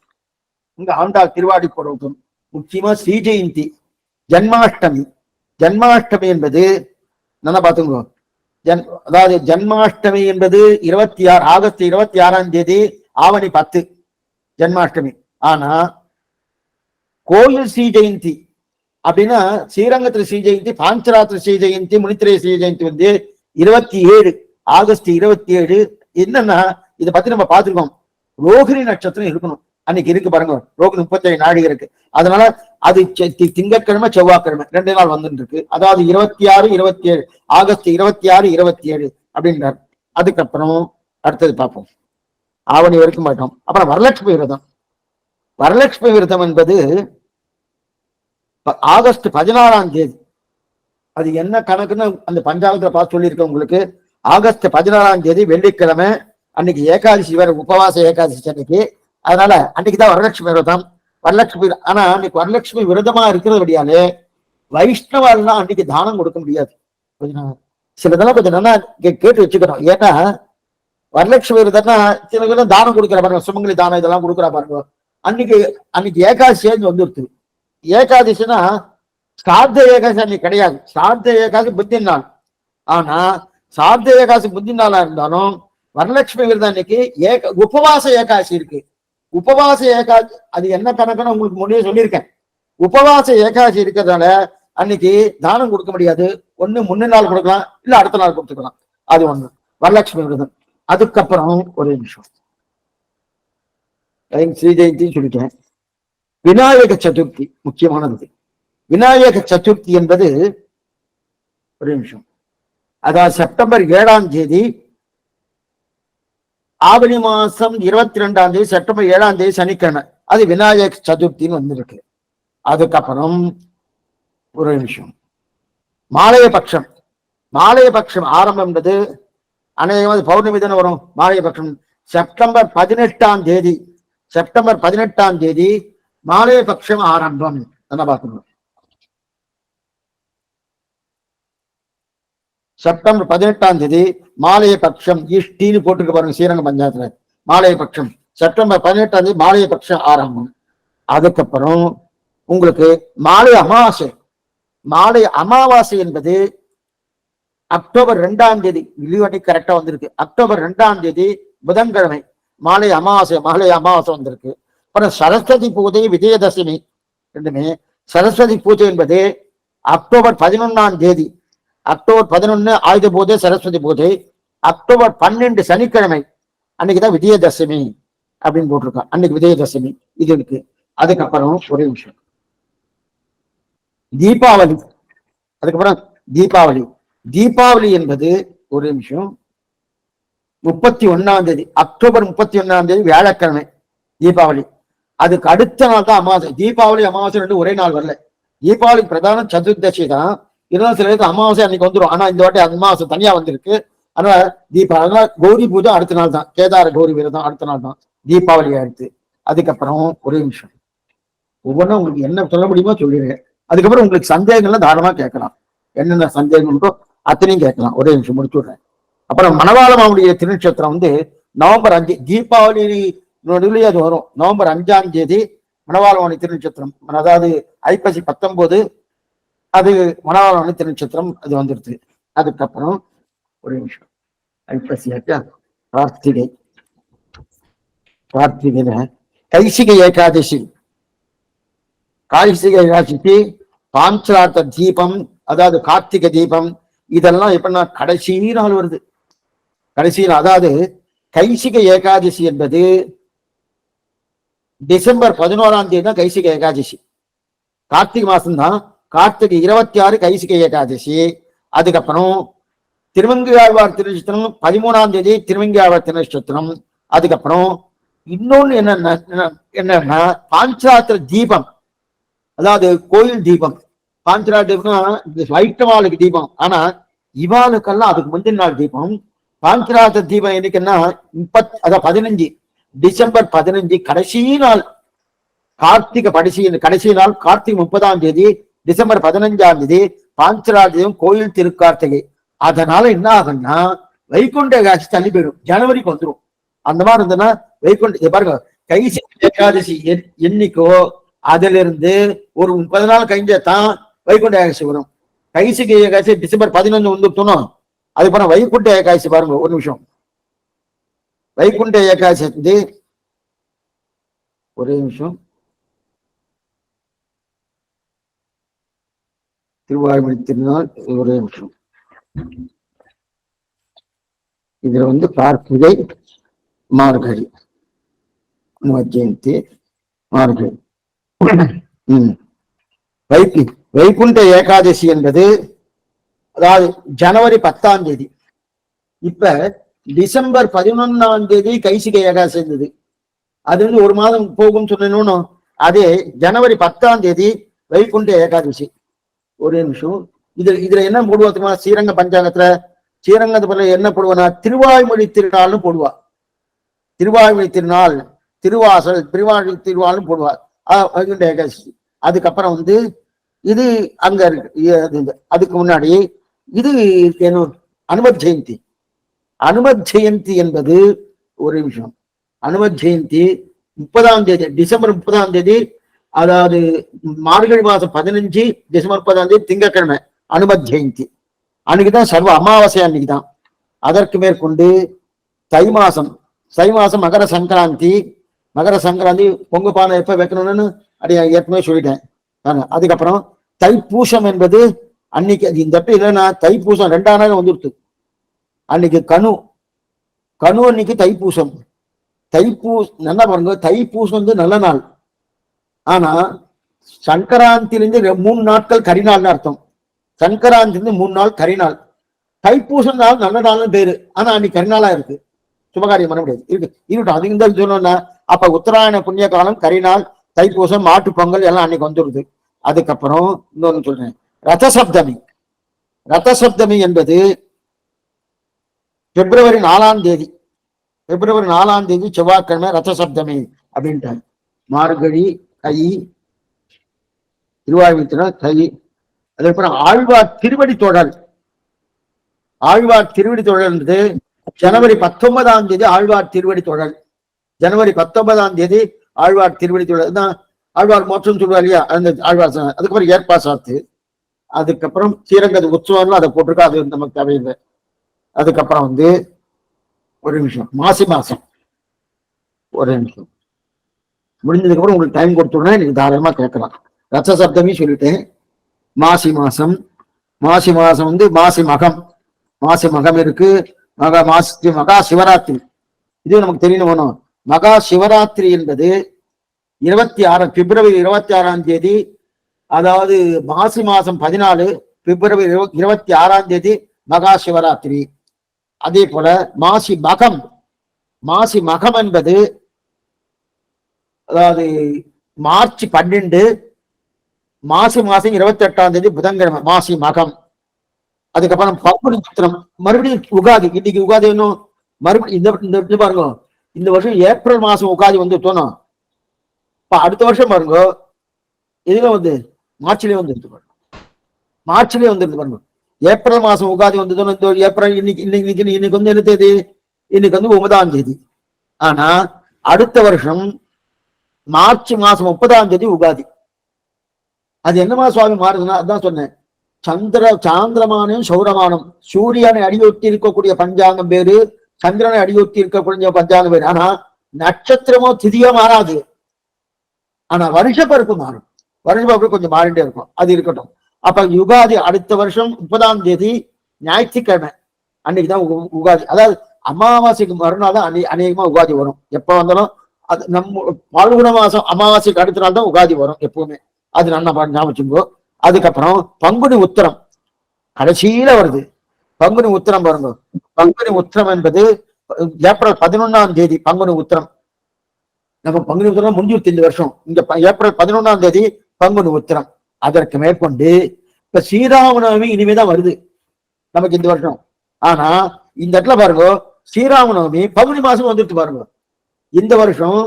இங்க ஆண்டாள் திருவாடிப்பூர உற்சவம். முக்கியமா ஸ்ரீ ஜெயந்தி, ஜன்மாஷ்டமி என்பது நல்லா பாத்துக்கோ. அதாவது ஜன்மாஷ்டமி என்பது 26 ஆகஸ்ட் 26ஆம் தேதி ஆவணி 10 ஜன்மாஷ்டமி. ஆனா கோயில் ஸ்ரீ ஜெயந்தி அப்படின்னா ஸ்ரீரங்கத்துல ஸ்ரீ ஜெயந்தி, பாஞ்சராத்திர ஸ்ரீ ஜெயந்தி, முனித்திரை ஸ்ரீ ஜெயந்தி 27 ஆகஸ்ட் 27. என்னன்னா இதை பத்தி நம்ம பார்த்துருக்கோம். ரோகிணி நட்சத்திரம் இருக்கணும். அன்னைக்கு இருக்கு பாருங்க, ரோகிணி 37 நாழிகை இருக்கு. அதனால அது திங்கட்கிழமை செவ்வாய்க்கிழமை 2 நாள் வந்துட்டு இருக்கு. அதாவது 26, 27, ஆகஸ்ட் 26, 27 அப்படின்றார். அதுக்கப்புறம் அடுத்தது பார்ப்போம். ஆவணி வரைக்கும் மாட்டோம். அப்புறம் வரலட்சுமி விரதம். வரலட்சுமி விரதம் என்பது ஆகஸ்ட் 16ஆம் தேதி. அது என்ன கணக்குன்னு அந்த பஞ்சாங்கத்துல பார்த்து சொல்லியிருக்கேன் உங்களுக்கு. ஆகஸ்ட் 16ஆம் தேதி வெள்ளிக்கிழமை, அன்னைக்கு ஏகாதசி வேற, உபவாச ஏகாதசி அன்னைக்கு. அதனால அன்னைக்குதான் வரலட்சுமி விரதம். வரலட்சுமி ஆனா அன்னைக்கு வரலட்சுமி விரதமா இருக்கிறபடியாலே வைஷ்ணவெல்லாம் அன்னைக்கு தானம் கொடுக்க முடியாது. சிலதெல்லாம் கொஞ்சம் நல்லா கேட்டு வச்சுக்கணும். ஏன்னா வரலட்சுமி விரதம்னா சில பேரும் தானம் கொடுக்குற பாருங்க, சுமங்கலி தானம் இதெல்லாம் கொடுக்குற பாருங்க. அன்னைக்கு ஏகாதசி வந்துருது. ஏகாதசினா சார்த்த ஏகாதசி அன்னைக்கு கிடையாது. சார்த்த ஏகாதசி புத்தி நாள். ஆனா சார்த்த ஏகாதசி புத்தி நாளா இருந்தாலும் வரலட்சுமி விரதம் அன்னைக்கு உபவாச ஏகாதசி இருக்கு. உபவாச ஏகாதசி அது என்ன கணக்குன்னு உங்களுக்கு முன்னே சொல்லியிருக்கேன். உபவாச ஏகாதசி இருக்கிறதால அன்னைக்கு தானம் கொடுக்க முடியாது. ஒண்ணு முன்ன நாள் கொடுக்கலாம், இல்ல அடுத்த நாள் கொடுத்துக்கலாம். அது ஒண்ணு வரலட்சுமி விரதம். அதுக்கப்புறம் ஒரு நிமிஷம், ஸ்ரீ ஜெயந்தின்னு சொல்லிட்டேன். விநாயக சதுர்த்தி முக்கியமானது. விநாயக சதுர்த்தி என்பது ஒரு நிமிஷம், அதாவது செப்டம்பர் 7ஆம் தேதி, ஆவணி மாசம் 22ஆம் தேதி, செப்டம்பர் 7ஆம் தேதி சனிக்கிழமை, அது விநாயக சதுர்த்தின்னு வந்திருக்கு. அதுக்கப்புறம் ஒரு நிமிஷம், மாலைய பட்சம். மாலைய பட்சம் ஆரம்பம் என்பது அநேகமாக பௌர்ணமி தானே வரும். மாலைய பட்சம் செப்டம்பர் 18ஆம் தேதி, செப்டம்பர் 18ஆம் தேதி மாலைய பட்சம் ஆரம்பம். என்ன பார்க்கணும், செப்டம்பர் 18ஆம் தேதி மாலைய பட்சம் இஷ்டின்னு போட்டுக்க பாருங்க ஸ்ரீரங்க பஞ்சாயத்துல. மாலைய பட்சம் செப்டம்பர் 18ஆம் தேதி மாலைய பட்சம் ஆரம்பம். அதுக்கப்புறம் உங்களுக்கு மாலை அமாவாசை. மாலை அமாவாசை என்பது அக்டோபர் 2ஆம் தேதி, இழிவட்டி கரெக்டா வந்திருக்கு. அக்டோபர் 2ஆம் தேதி புதன்கிழமை மாலை அமாவாசை. மாலை அமாவாசை வந்திருக்கு. அப்புறம் சரஸ்வதி பூஜை, விஜயதசமி ரெண்டுமே. சரஸ்வதி பூஜை என்பது அக்டோபர் 11ஆம் தேதி. அக்டோபர் 11 ஆயுத பூஜை, சரஸ்வதி பூஜை. அக்டோபர் 12 சனிக்கிழமை, அன்னைக்குதான் விஜயதசமி அப்படின்னு போட்டிருக்கான். அன்னைக்கு விஜயதசமி இது இருக்கு. அதுக்கப்புறம் ஒரே விஷயம், தீபாவளி. அதுக்கப்புறம் தீபாவளி. தீபாவளி என்பது ஒரு நிமிஷம் 31ஆம் தேதி, அக்டோபர் 31ஆம் தேதி வியாழக்கிழமை தீபாவளி. அதுக்கு அடுத்த நாள் தான் அமாவாசை. தீபாவளி அமாவாசை ரெண்டு ஒரே நாள் வரல. தீபாவளி பிரதான சதுர்தசி தான். இருந்தாலும் சில பேருக்கு அமாவாசை அன்னைக்கு வந்துடும். ஆனா இந்த வாட்டி அமாவாசை தனியா வந்திருக்கு. அதனால அதனால கௌரி பூஜை அடுத்த நாள் தான். கேதார கௌரி விரதம் அடுத்த நாள் தான், தீபாவளி அடுத்து. அதுக்கப்புறம் ஒரே நிமிஷம், ஒவ்வொன்றும் உங்களுக்கு என்ன சொல்ல முடியுமோ சொல்லிடுறேன். அதுக்கப்புறம் உங்களுக்கு சந்தேகங்கள்லாம் தாராளமா கேட்கலாம். என்னென்ன சந்தேகம் உண்டோ அத்தனையும் கேட்கலாம். ஒரே நிமிஷம் முடிச்சு விடுறேன். அப்புறம் மணவாள மாமுடைய திருநட்சத்திரம் நவம்பர் 5, தீபாவளி நடுவிலே அது வரும். நவம்பர் 5ஆம் தேதி மணவாள மாமுடைய திருநட்சத்திரம், அதாவது ஐப்பசி 19 அது மணவாள மாமுடைய திருநட்சத்திரம் அது வந்துருது. அதுக்கப்புறம் ஒரு நிமிஷம், ஐப்பசி கார்த்திகை. கார்த்திகையில கைசிகை ஏகாதசி. காய்சிகை ஏகாதசிக்கு பாஞ்சார்த்த தீபம், அதாவது கார்த்திகை தீபம், இதெல்லாம் எப்படின்னா கடைசி நாள் வருது. கடைசியில், அதாவது கைசிகை ஏகாதசி என்பது டிசம்பர் 11ஆம் தேதி தான் கைசிகை ஏகாதசி. கார்த்திகை மாசம்தான். கார்த்திகை 26 கைசிகை ஏகாதசி. அதுக்கப்புறம் திருவங்கியாழ்வார் திருநட்சத்திரம் 13ஆம் தேதி திருவங்கியாழ்வார் திருநட்சத்திரம். அதுக்கப்புறம் இன்னொன்னு என்னன்னா பாஞ்சாத்திர தீபம், அதாவது கோயில் தீபம். பாஞ்சரா தீபம்னா வைஷ்ணவாளுக்கு தீபம். ஆனா இவாளுக்கெல்லாம் அதுக்கு முந்தின நாள் தீபம். பாஞ்சராத்திர தீபம் என்னைக்குன்னா 15 டிசம்பர் 15 கடைசி நாள். கார்த்திகை கடைசி நாள் கார்த்திகை 30ஆம் தேதி, டிசம்பர் 15ஆம் தேதி பாஞ்சராத்திர தீபம், கோயில் திருக்கார்த்திகை. அதனால என்ன ஆகும்னா வைகுண்ட ஏகாதசி தள்ளி போயிடும், ஜனவரிக்கு வந்துடும். அந்த மாதிரி இருந்ததுன்னா வைகுண்ட பாருங்க, கைசிகை ஏகாதசி என்னைக்கோ அதுல இருந்து ஒரு 30 நாள் கழிஞ்சதான் வைகுண்ட ஏகாதசி வரும். கைசிகை ஏகாதசி டிசம்பர் 11 வந்துட்டோம். அதுக்கப்புறம் வைகுண்ட ஏகாதசி பாருங்க, ஒரு நிமிஷம். வைகுண்ட ஏகாதசி ஒரே நிமிஷம், திருவாய்மொழி திருநாள், ஒரே நிமிஷம். இதுல கார்த்திகை மார்கழி ஹனுமத் ஜெயந்தி மார்கழி. வைகுண்ட ஏகாதசி என்பது அதாவது ஜனவரி 10ஆம் தேதி. இப்ப டிசம்பர் 11ஆம் தேதி கைசிக ஏகாதசி இருந்தது. அது ஒரு மாதம் போகும் சொன்னோம். அதே ஜனவரி 10ஆம் தேதி வைகுண்ட ஏகாதசி. ஒரே நிமிஷம். இதுல என்ன போடுவா? ஸ்ரீரங்க பஞ்சாங்கத்துல ஸ்ரீரங்கத்துல என்ன போடுவானா, திருவாய்மொழி திருநாள்னு போடுவா. திருவாய்மொழி திருநாள், திருவாசல், திருவாழ்மொழி திருவாள்னு போடுவா வைகுண்ட ஏகாதசி. அதுக்கப்புறம் இது அங்க இருக்கு. அதுக்கு முன்னாடி இது அனுமத் ஜெயந்தி. அனுமத் ஜெயந்தி என்பது ஒரு விஷயம். அனுமத் ஜெயந்தி 30ஆம் தேதி, டிசம்பர் 30ஆம் தேதி, அதாவது மார்கழி மாசம் 15 டிசம்பர் 30ஆம் தேதி திங்கட்கிழமை அனுமத் ஜெயந்தி. அன்னைக்குதான் சர்வ அமாவாசை அன்னைக்குதான். அதற்கு மேற்கொண்டு தை மாசம் மகர சங்கராந்தி. மகர சங்கராந்தி பொங்கு பானை எப்ப வைக்கணும்னு ஏற்கனவே சொல்லிட்டேன். அதுக்கப்புறம் தைப்பூசம் என்பது அன்னைக்கு. இந்த இல்லைன்னா தைப்பூசம் 2ஆம் நாள் வந்துடுது. அன்னைக்கு கனு அன்னைக்கு தைப்பூசம். நல்லா பாருங்க, தைப்பூசம் நல்ல நாள். ஆனா சங்கராந்திலிருந்து 3 நாட்கள் கரிநாள்னு அர்த்தம். சங்கராந்திலிருந்து 3 நாள் கரிநாள். தைப்பூசம் நாள் நல்ல நாள்னு பேரு. ஆனா அன்னைக்கு கரிநாளா இருக்கு. சுபகாரியம் பண்ண முடியாது. இருக்கட்டும். அதுக்கு தான் சொன்னோம்னா அப்ப உத்தராயண புண்ணிய காலம் கரிநாள், தைப்பூசம், மாட்டு பொங்கல் எல்லாம் அன்னைக்கு வந்துடுது. அதுக்கப்புறம் இன்னொன்னு சொல்றேன், ரதசப்தமி. ரதசப்தமி என்பது பிப்ரவரி 4ஆம் தேதி. பிப்ரவரி 4ஆம் தேதி செவ்வாய்க்கிழமை ரதசப்தமி அப்படின்ட்டாங்க. மார்கழி, தை, திருவாய்மொழி தை. அதுக்கப்புறம் ஆழ்வார் திருவடி தொடர். ஆழ்வார் திருவடி தொடர் என்பது ஜனவரி 19ஆம் தேதி ஆழ்வார் திருவடி தொடர். ஜனவரி 19ஆம் தேதி ஆழ்வார் திருவடி தொடர் தான். ஆழ்வார் மோட்சம் சொல்லுவார் இல்லையா, அந்த ஆழ்வார். அதுக்கப்புறம் ஏற்பா சாத்து. அதுக்கப்புறம் ஸ்ரீரங்க உற்சவம்லாம் அதை போட்டிருக்கா. அது நமக்கு தேவையில்லை. அதுக்கப்புறம் ஒரு நிமிஷம், மாசி மாசம். ஒரு நிமிஷம் முடிஞ்சதுக்கு அப்புறம் உங்களுக்கு டைம் கொடுத்துடுறேன். நீங்க தாராளமா கேட்கலாம். ரத்த சப்தமி சொல்லிட்டேன். மாசி மாசம் மாசி மகம். மாசி மகம் இருக்கு. மகா சிவராத்திரி. இது நமக்கு தெரியணும். மகா சிவராத்திரி என்பது 26 பிப்ரவரி 26ஆம் தேதி. அதாவது மாசி மாசம் 14 பிப்ரவரி 26ஆம் தேதி மகா சிவராத்திரி. அதே போல மாசி மகம் என்பது அதாவது மார்ச் 12 மாசி மாசம் 28ஆம் தேதி புதன்கிழமை மாசி மகம். அதுக்கப்புறம் பங்குனி உத்திரம், மறுபடியும் உகாதி. இன்னைக்கு உகாதி இன்னும் மறுபடியும் இந்த பாருங்க, இந்த வருஷம் ஏப்ரல் மாசம் உகாதி தோணும். அடுத்த வருஷம் பாருங்க, இதுல மார்ச்லயே மார்ச்லயே பாருங்க. ஏப்ரல் மாசம் உகாதி இந்த ஏப்ரல் இன்னைக்கு என்ன தேதி? இன்னைக்கு 9ஆம் தேதி. ஆனா அடுத்த வருஷம் மார்ச் மாசம் 30ஆம் தேதி உகாதி. அது என்னமா சுவாமி மாறுதுன்னா, அதான் சொன்னேன், சாந்திரமானம் சௌரமானம். சூரியனை அடியொட்டி இருக்கக்கூடிய பஞ்சாங்கம் பேரு, சந்திரனை அடியொட்டி இருக்கக்கூடிய பஞ்சாங்கம் பேரு. ஆனா நட்சத்திரமோ திதியோ மாறாது. ஆனா வருஷப்பருப்பு மாறும். வருஷப்பருப்பு கொஞ்சம் மாறிட்டே இருக்கும். அது இருக்கட்டும். அப்ப யுகாதி அடுத்த வருஷம் 30ஆம் தேதி ஞாயிற்றுக்கிழமை அன்னைக்குதான் உகாதி. அதாவது அமாவாசைக்கு மறுநாள் தான் அநேகமா உகாதி வரும். எப்ப வந்தாலும் அது நம்ம பால்குண மாசம் அமாவாசைக்கு அடுத்த நாள் தான் உகாதி வரும் எப்பவுமே. அது நல்லா ஞாபகம். அதுக்கப்புறம் பங்குனி உத்திரம் கடைசியில வருது. பங்குனி உத்திரம் பாருங்க. பங்குனி உத்திரம் என்பது ஏப்ரல் 11ஆம் தேதி பங்குனி உத்திரம். நம்ம பங்குனி உத்திரம் முடிஞ்சிருச்சு இந்த வருஷம். இங்க ஏப்ரல் 11ஆம் தேதி பங்குனி உத்திரம். அதற்கு மேற்கொண்டு இப்ப ஸ்ரீராமநவமி இனிமேதான் வருது நமக்கு இந்த வருஷம். ஆனா இந்த இடத்துல பாருங்க, ஸ்ரீராமநவமி பங்குனி மாசம் வந்துட்டு பாருங்க. இந்த வருஷம்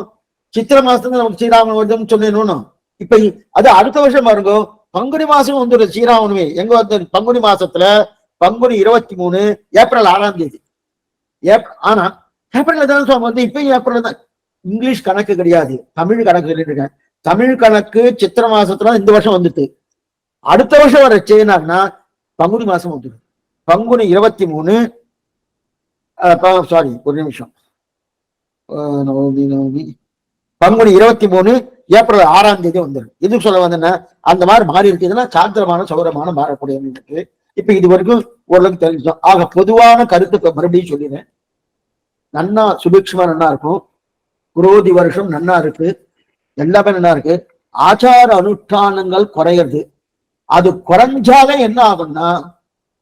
சித்திர மாசத்துல நமக்கு ஸ்ரீராமநவமி சொன்னேன். இப்ப அது அடுத்த வருஷம் பாருங்க, பங்குனி மாசம் வந்துடும் ஸ்ரீராமநவமி. எங்க வந்து பங்குனி மாசத்துல பங்குனி 23 ஏப்ரல் 6ஆம் தேதி. ஆனா ஏப்ரல் தான் இப்பயும் ஏப்ரல் தான். இங்கிலீஷ் கணக்கு கிடையாது, தமிழ் கணக்கு சொல்லிட்டு இருக்கேன். தமிழ் கணக்கு சித்திர மாசத்துல இந்த வருஷம் வந்துட்டு அடுத்த வருஷம் வர செய்யினார்னா பங்குனி மாசம் வந்துடும். பங்குனி 23 சாரி ஒரு நிமிஷம், பங்குனி 23 ஏப்ரல் 6ஆம் தேதி வந்துடும். எதுக்கு சொல்ல வந்தேன்னா, அந்த மாதிரி மாறி இருக்குதுன்னா சாந்திரமான சௌரமான மாறக்கூடிய இருக்கு. இப்ப இது வரைக்கும் ஓரளவுக்கு தெரிஞ்சோம். ஆக பொதுவான கருத்து மறுபடியும் சொல்லிடுறேன். நன்னா சுபிக்ஷமா நன்னா இருக்கும். குரோதி வருஷம் நன்னா இருக்கு, எல்லாமே நல்லா இருக்கு. ஆச்சார அனுஷ்டானங்கள் குறையிறது. அது குறைஞ்சாலே என்ன ஆகும்னா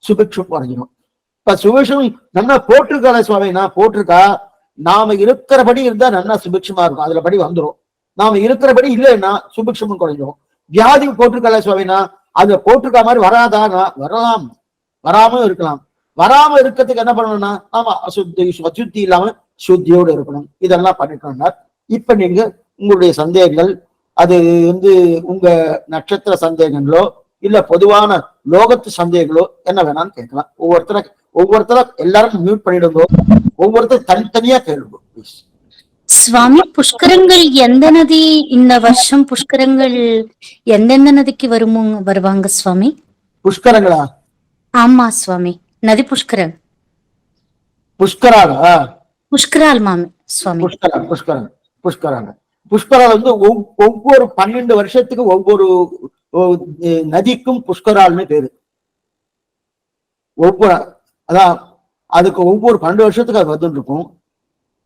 சுபிக்ஷம் குறைஞ்சிடும். இப்ப சுபிக்ஷம் நல்லா போட்டிருக்கால சுவாமினா போட்டிருக்கா, நாம இருக்கிறபடி இருந்தா நல்லா சுபிக்ஷமா இருக்கும், அதுல படி வந்துடும். நாம இருக்கிறபடி இல்லைன்னா சுபிக்ஷமும் குறைஞ்சிடும். வியாதி போட்டிருக்கால சுவாமினா அதுல போட்டிருக்க மாதிரி வராதானா வரலாம், வராம இருக்கலாம். வராம இருக்கிறதுக்கு என்ன பண்ணணும்னா ஆமா அசுத்தி இல்லாம சுத்தியோடு இருக்கணும். இதெல்லாம் பண்ணிட்டோம்னா இப்ப நீங்க உங்களுடைய சந்தேகங்கள் அது உங்க நட்சத்திர சந்தேகங்களோ இல்ல பொதுவான லோகத்து சந்தேகங்களோ என்ன வேணாலும் கேட்கலாம். ஒவ்வொருத்தர எல்லாரும் மியூட் பண்ணிடுங்க, ஒவ்வொருத்தர் தனித்தனியா கேளுங்க ப்ளீஸ். சுவாமி, புஷ்கரங்கள் எந்த நதி இந்த வருஷம் புஷ்கரங்கள் எந்தெந்த நதிக்கு வருவாங்க சுவாமி? புஷ்கரங்களா? ஆமா சுவாமி, நதி புஷ்கரன். புஷ்கராலா? புஷ்கரால் மாமி சுவாமி. புஷ்கராங்க. புஷ்கரால் ஒவ்வொரு 12 வருஷத்துக்கு ஒவ்வொரு நதிக்கும் புஷ்கரால்னு பேரு. ஒவ்வொரு அதான் அதுக்கு ஒவ்வொரு 12 வருஷத்துக்கு அது வந்துட்டு இருக்கும்.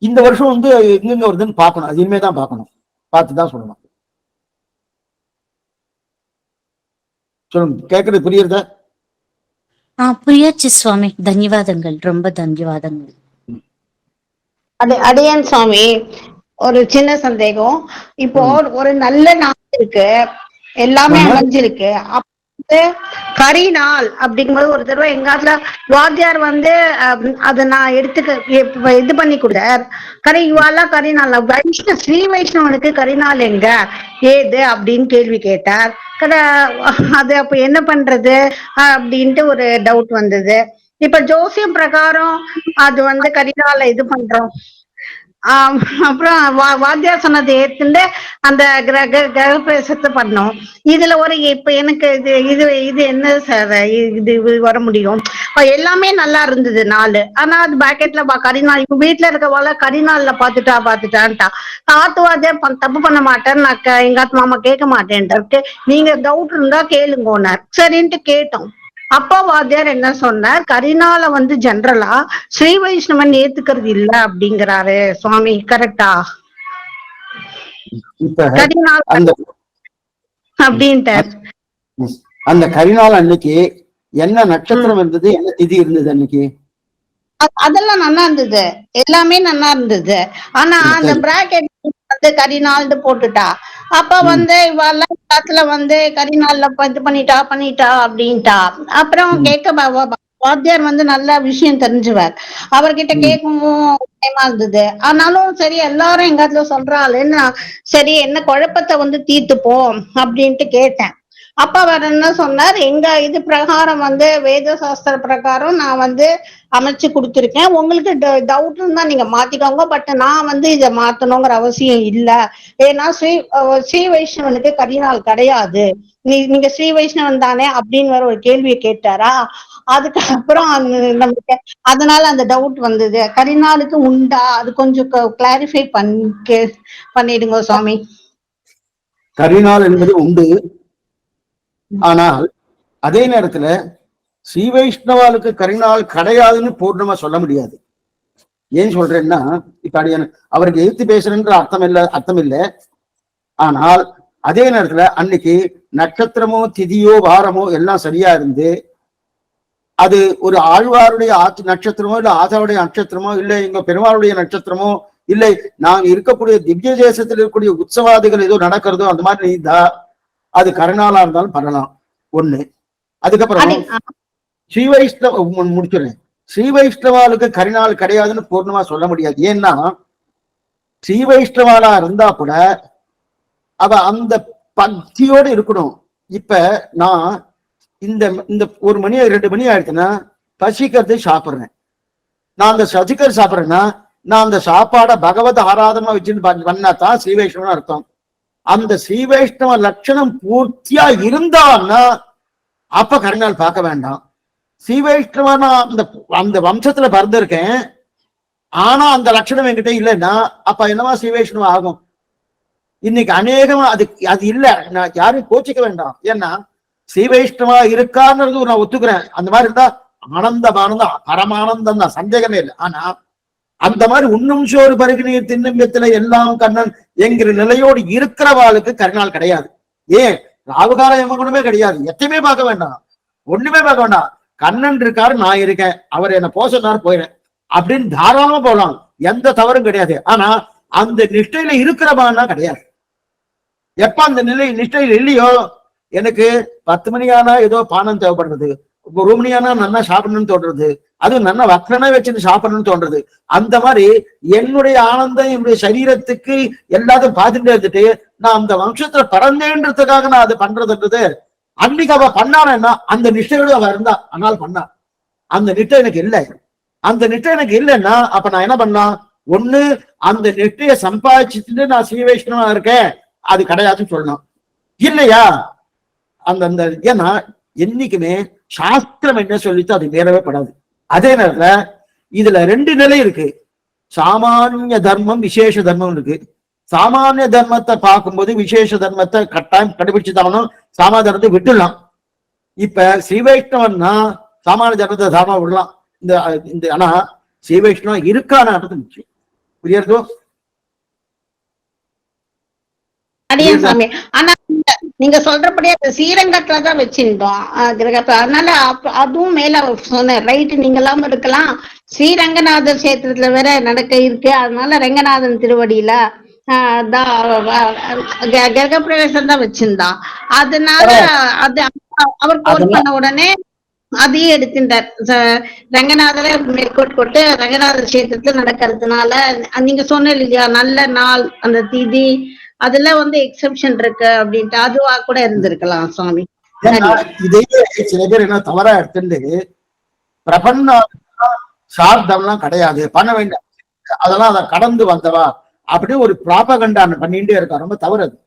இந்த வருஷம் எங்கெங்க வருதுன்னு பார்க்கணும், அது இனிமேதான் பார்க்கணும், பார்த்துதான் சொல்லணும். சொல்லுங்க, கேட்கறது புரியுறதா? புரியாச்சு சுவாமி, தன்யவாதங்கள், ரொம்ப தன்யவாதங்கள். அடியன் சுவாமி, ஒரு சின்ன சந்தேகம். இப்போ ஒரு நல்ல நாள் இருக்கு, எல்லாமே அமைஞ்சிருக்கு, கரிநாள் அப்படிங்கும்போது ஒரு தடவை எங்க ஆத்துல வாத்தியார் அதை நான் இது பண்ணி கொடுத்தார். கரிநாள் ஸ்ரீ வைஷ்ணவனுக்கு கரிநாள் எங்க ஏது அப்படின்னு கேள்வி கேட்டார். அது அப்ப என்ன பண்றது அப்படின்ட்டு ஒரு டவுட் வந்தது. இப்ப ஜோசியம் பிரகாரம் அது கரிநாள இது பண்றோம். அப்புறம் வாத்தியார் சொன்னதை ஏத்துண்டு அந்த கிரகப்பிரவேசத்தை பண்ணோம். இதுல இப்ப எனக்கு இது என்ன சார் இது வர முடியும்? எல்லாமே நல்லா இருந்தது நாள். ஆனா அது பாக்கெட்ல கரிநாள் இப்ப வீட்டுல இருக்கவால கரிநாள்ல பாத்துட்டான்ட்டா. ஆத்து வாத்தியார் தப்பு பண்ண மாட்டேன்னு நான் எங்க ஆத்து மாமா கேட்க மாட்டேன்ட்டு, நீங்க டவுட் இருந்தா கேளுங்கன்னார். சரின்ட்டு கேட்டோம். அப்பா வாத்தியார் என்ன சொன்னார், கரிநாள ஜெனரலா ஸ்ரீ வைஷ்ணவன் ஏத்துக்கிறது இல்ல அப்படிங்கிறாரு சுவாமி. கரெக்டா? கரிநாள் அப்படின்ட்டார். அந்த கரிநாள் அன்னைக்கு என்ன நட்சத்திரம் இருந்தது, என்ன திதி இருந்தது அன்னைக்கு? அதெல்லாம் நல்லா இருந்தது, எல்லாமே நல்லா இருந்தது. ஆனா அந்த பிராக்கெட் கரிநாள்னு போட்டுட்டா. அப்ப இவெல்லாம் கரிநாள்ல இது பண்ணிட்டா அப்படின்ட்டா. அப்புறம் கேட்க வாத்தியார் நல்ல விஷயம் தெரிஞ்சுவார், அவர்கிட்ட கேட்கவும் பயமா இருந்தது. ஆனாலும் சரி, எல்லாரும் எங்க சொல்றாள்னா சரி என்ன குழப்பத்தை தீர்த்துப்போம் அப்படின்ட்டு கேட்டேன். அப்பா வேற என்ன சொன்னார், எங்க இது பிரகாரம் வேத சாஸ்திர பிரகாரம் நான் அமைச்சு கொடுத்துருக்கேன், உங்களுக்கு டவுட்னு தான் நீங்க மாத்திக்கோங்க, பட் நான் இதை மாத்தணுங்கிற அவசியம் இல்ல. ஏன்னா ஸ்ரீ வைஷ்ணவனுக்கு கரிநாள் கிடையாது, நீங்க ஸ்ரீ வைஷ்ணவன் தானே அப்படின்னு வேற ஒரு கேள்வியை கேட்டாரா. அதுக்கப்புறம் நமக்கு அதனால அந்த டவுட் வந்தது, கரிநாளுக்கு உண்டா அது கொஞ்சம் கிளாரிஃபை பண்ணிடுங்க சுவாமி. கரிநாள் என்பது உண்டு, ஆனால் அதே நேரத்துல ஸ்ரீ வைஷ்ணவாளுக்கு கரிநாள் கிடையாதுன்னு பூர்ணமா சொல்ல முடியாது. ஏன் சொல்றேன்னா, இப்ப அவருக்கு எதிர்த்து பேசுறேன்ற அர்த்தம் இல்லை. ஆனால் அதே நேரத்துல அன்னைக்கு நட்சத்திரமோ திதியோ வாரமோ எல்லாம் சரியா இருந்து, அது ஒரு ஆழ்வாருடைய நட்சத்திரமோ இல்ல ஆதாருடைய நட்சத்திரமோ இல்லை எங்க பெருமாளுடைய நட்சத்திரமோ இல்லை நாங்க இருக்கக்கூடிய திவ்ய தேசத்தில் இருக்கக்கூடிய உற்சவாதிகள் ஏதோ நடக்கிறதோ அந்த மாதிரி இருந்தா அது கரிநாளா இருந்தாலும் பண்ணலாம். ஒண்ணு. அதுக்கப்புறம் ஸ்ரீ வைஷ்ணவ முடிச்சுறேன், ஸ்ரீ வைஷ்ணவாளுக்கு கரிநாள் கிடையாதுன்னு பூர்ணமா சொல்ல முடியாது. ஏன்னா ஸ்ரீ வைஷ்ணவாலா இருந்தா கூட அவ அந்த பக்தியோடு இருக்கணும். இப்ப நான் இந்த 1 மணி 2 மணி ஆயிடுச்சுன்னா பசிக்கிறது சாப்பிடுறேன், நான் அந்த சசிகர் சாப்பிடுறேன்னா நான் அந்த சாப்பாடை பகவத் ஆராதமா வச்சுன்னு பண்ணாதான் ஸ்ரீ வைஷ்ணவன் அர்த்தம். அந்த ஸ்ரீ வைஷ்ணவ லட்சணம் பூர்த்தியா இருந்தான்னா அப்ப கரிநாள் பார்க்க வேண்டாம். ஸ்ரீ வைஷ்ணவனா அந்த வம்சத்துல பிறந்திருக்கேன், ஆனா அந்த லட்சணம் என்கிட்ட இல்லைன்னா அப்ப என்னவா ஸ்ரீ வைஷ்ணவ ஆகும்? இன்னைக்கு அநேகமா அது இல்ல, நான் யாரும் கோச்சிக்க வேண்டாம். ஏன்னா ஸ்ரீ வைஷ்ணவா இருக்கான்றது நான் ஒத்துக்கிறேன், அந்த மாதிரி இருந்தா ஆனந்தம் பரமானந்தம் தான், சந்தேகமே இல்லை. ஆனா அந்த மாதிரி உண்ணும் சோறு பருகு நீர் தின்னும் வித்துல எல்லாம் கண்ணன் என்கிற நிலையோடு இருக்கிறவாளுக்கு கருநாள் கிடையாது. ஏன்? ராவுகால எமகுணமே கிடையாது. எத்தையுமே பார்க்க வேண்டாம், ஒண்ணுமே பார்க்க வேண்டாம். கண்ணன் இருக்காரு, நான் இருக்கேன், அவர் என்ன போக சொன்னாரு போயிறேன் அப்படின்னு தாராளமா போகலாம், எந்த தவறும் கிடையாது. ஆனா அந்த நிஷ்டையில இருக்கிறவான்னா கிடையாது. எப்ப அந்த நிஷ்டையில இல்லையோ, எனக்கு 10 மணி ஆனா ஏதோ பானம் தேவைப்படுறது, 1 மணி ஆனா நல்லா சாப்பிடணும்னு தோன்றது, அது நல்லா வக்கரனே வச்சுட்டு சாப்பிடணும்னு தோன்றது. அந்த மாதிரி என்னுடைய ஆனந்தம் என்னுடைய சரீரத்துக்கு எல்லாத்தையும் பார்த்துட்டே இருந்துட்டு நான் அந்த வம்சத்துல பிறந்தேன்றதுக்காக நான் அது பண்றதுன்றது, அன்னைக்கு அவ பண்ணானா அந்த நிஷ்டையோடு அவ இருந்தா ஆனால் பண்ணா. அந்த நிட்டை எனக்கு இல்லை. அந்த நிட்டை எனக்கு இல்லைன்னா அப்ப நான் என்ன பண்ணா, ஒண்ணு அந்த நெட்டைய சம்பாதிச்சுட்டு நான் ஸ்ரீ வைஷ்ணவா இருக்கேன், அது கிடையாதுன்னு சொல்லணும். இல்லையா அந்த ஏன்னா என்னைக்குமே சாஸ்திரம் என்ன சொல்லிட்டு அது நேரவே படாது. அதே நேரத்துல இதுல 2 நிலை இருக்கு. சாமானிய தர்மம், விசேஷ தர்மம் இருக்கு. சாமானிய தர்மத்தை பார்க்கும்போது விசேஷ தர்மத்தை கட்டாயம் கடைபிடிச்சுதாகணும், சாமானிய தர்மத்தை விட்டுடலாம். இப்ப ஸ்ரீ வைஷ்ணவன்னா சாமானிய தர்மத்தை தாராளமா விடலாம். இந்த ஆனா ஸ்ரீ வைஷ்ணவம் இருக்கான முக்கியம். புரியுறதோ? சாமி, ஆனா நீங்க சொல்றபடியே ஸ்ரீரங்கத்துலதான் வச்சிருந்தோம் கிரகத்துல, அதனால அதுவும் மேல சொன்ன ரைட், நீங்க இல்லாம இருக்கலாம். ஸ்ரீரங்கநாதர் கஷேத்திரத்துல வேற நடக்க இருக்கு, அதனால ரங்கநாதன் திருவடியில கிரக பிரவேசம் தான் வச்சிருந்தான். அதனால அது அவர் கோட் பண்ண உடனே அதையே எடுத்துட்டார். ரங்கநாதரை மேற்கோட் கொண்டு ரங்கநாதர் கஷேத்திரத்துல நடக்கிறதுனால நீங்க சொன்ன இல்லையா, நல்ல நாள் அந்த திதி அதுல எக்ஸெப்ஷன் இருக்கு அப்படின்ட்டு, அதுவா கூட இருந்திருக்கலாம் சுவாமி. இதையே சில பேர் என்ன தவறா எடுத்துட்டு பிரபன்னா சார்த்தம்லாம் கிடையாது, பண்ண வேண்டாம், அதெல்லாம் அதை கடந்து வந்தவா அப்படின்னு ஒரு பிராபகண்டான பண்ணிட்டே இருக்கா. ரொம்ப தவறு அது.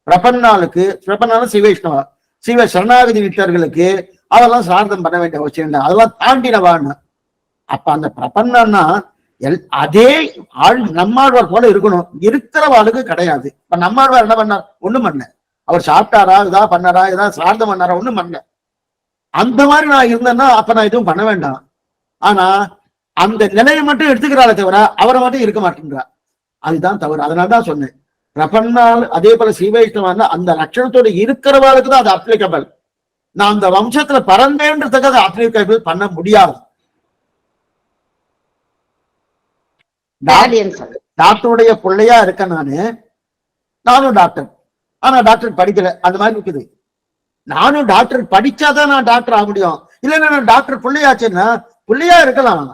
பிரபன்னாலும் சிவைஷ்ணவா, சிவ சரணாகதி நிட்டர்களுக்கு அதெல்லாம் சார்த்தம் பண்ண வேண்டிய அவசியம் இல்லை, அதெல்லாம் தாண்டினவான்னு. அப்ப அந்த பிரபன்னா அதே ஆள் நம்மாழ்வார் போல இருக்கணும், இருக்கிறவாளுக்கு கிடையாது. இப்ப நம்மாழ்வார் என்ன பண்ணார்? ஒண்ணும் பண்ண. அவர் சாப்பிட்டாரா, இதா பண்ணாரா, ஏதாவது சார்த்தம் பண்ணாரா? ஒண்ணும் பண்ண. அந்த மாதிரி நான் இருந்தேன்னா அப்ப நான் எதுவும் பண்ண வேண்டாம். ஆனா அந்த நிலையை மட்டும் எடுத்துக்கிறாளே தவிர அவரை மட்டும் இருக்க மாட்டேங்கிறா, அதுதான் தவறு. அதனாலதான் சொன்னேன், பிரபன்னால் அதே போல ஸ்ரீவைஷ்ணவா அந்த லட்சணத்தோட இருக்கிறவாளுக்கு தான் அது அப்ளிகபிள். நான் அந்த வம்சத்துல பறந்தேன்றதுக்கு அதை அப்ளிகபிள் பண்ண முடியாது. டாக்டருடைய பிள்ளையா இருக்க நானும் டாக்டர், ஆனா டாக்டர் படிக்கல, அந்த மாதிரி இருக்குது. நானும் டாக்டர் படிச்சாதான் நான் டாக்டர் ஆக முடியும். இல்லைன்னா நான் டாக்டர் பிள்ளையாச்சுன்னா பிள்ளையா இருக்கலாம்,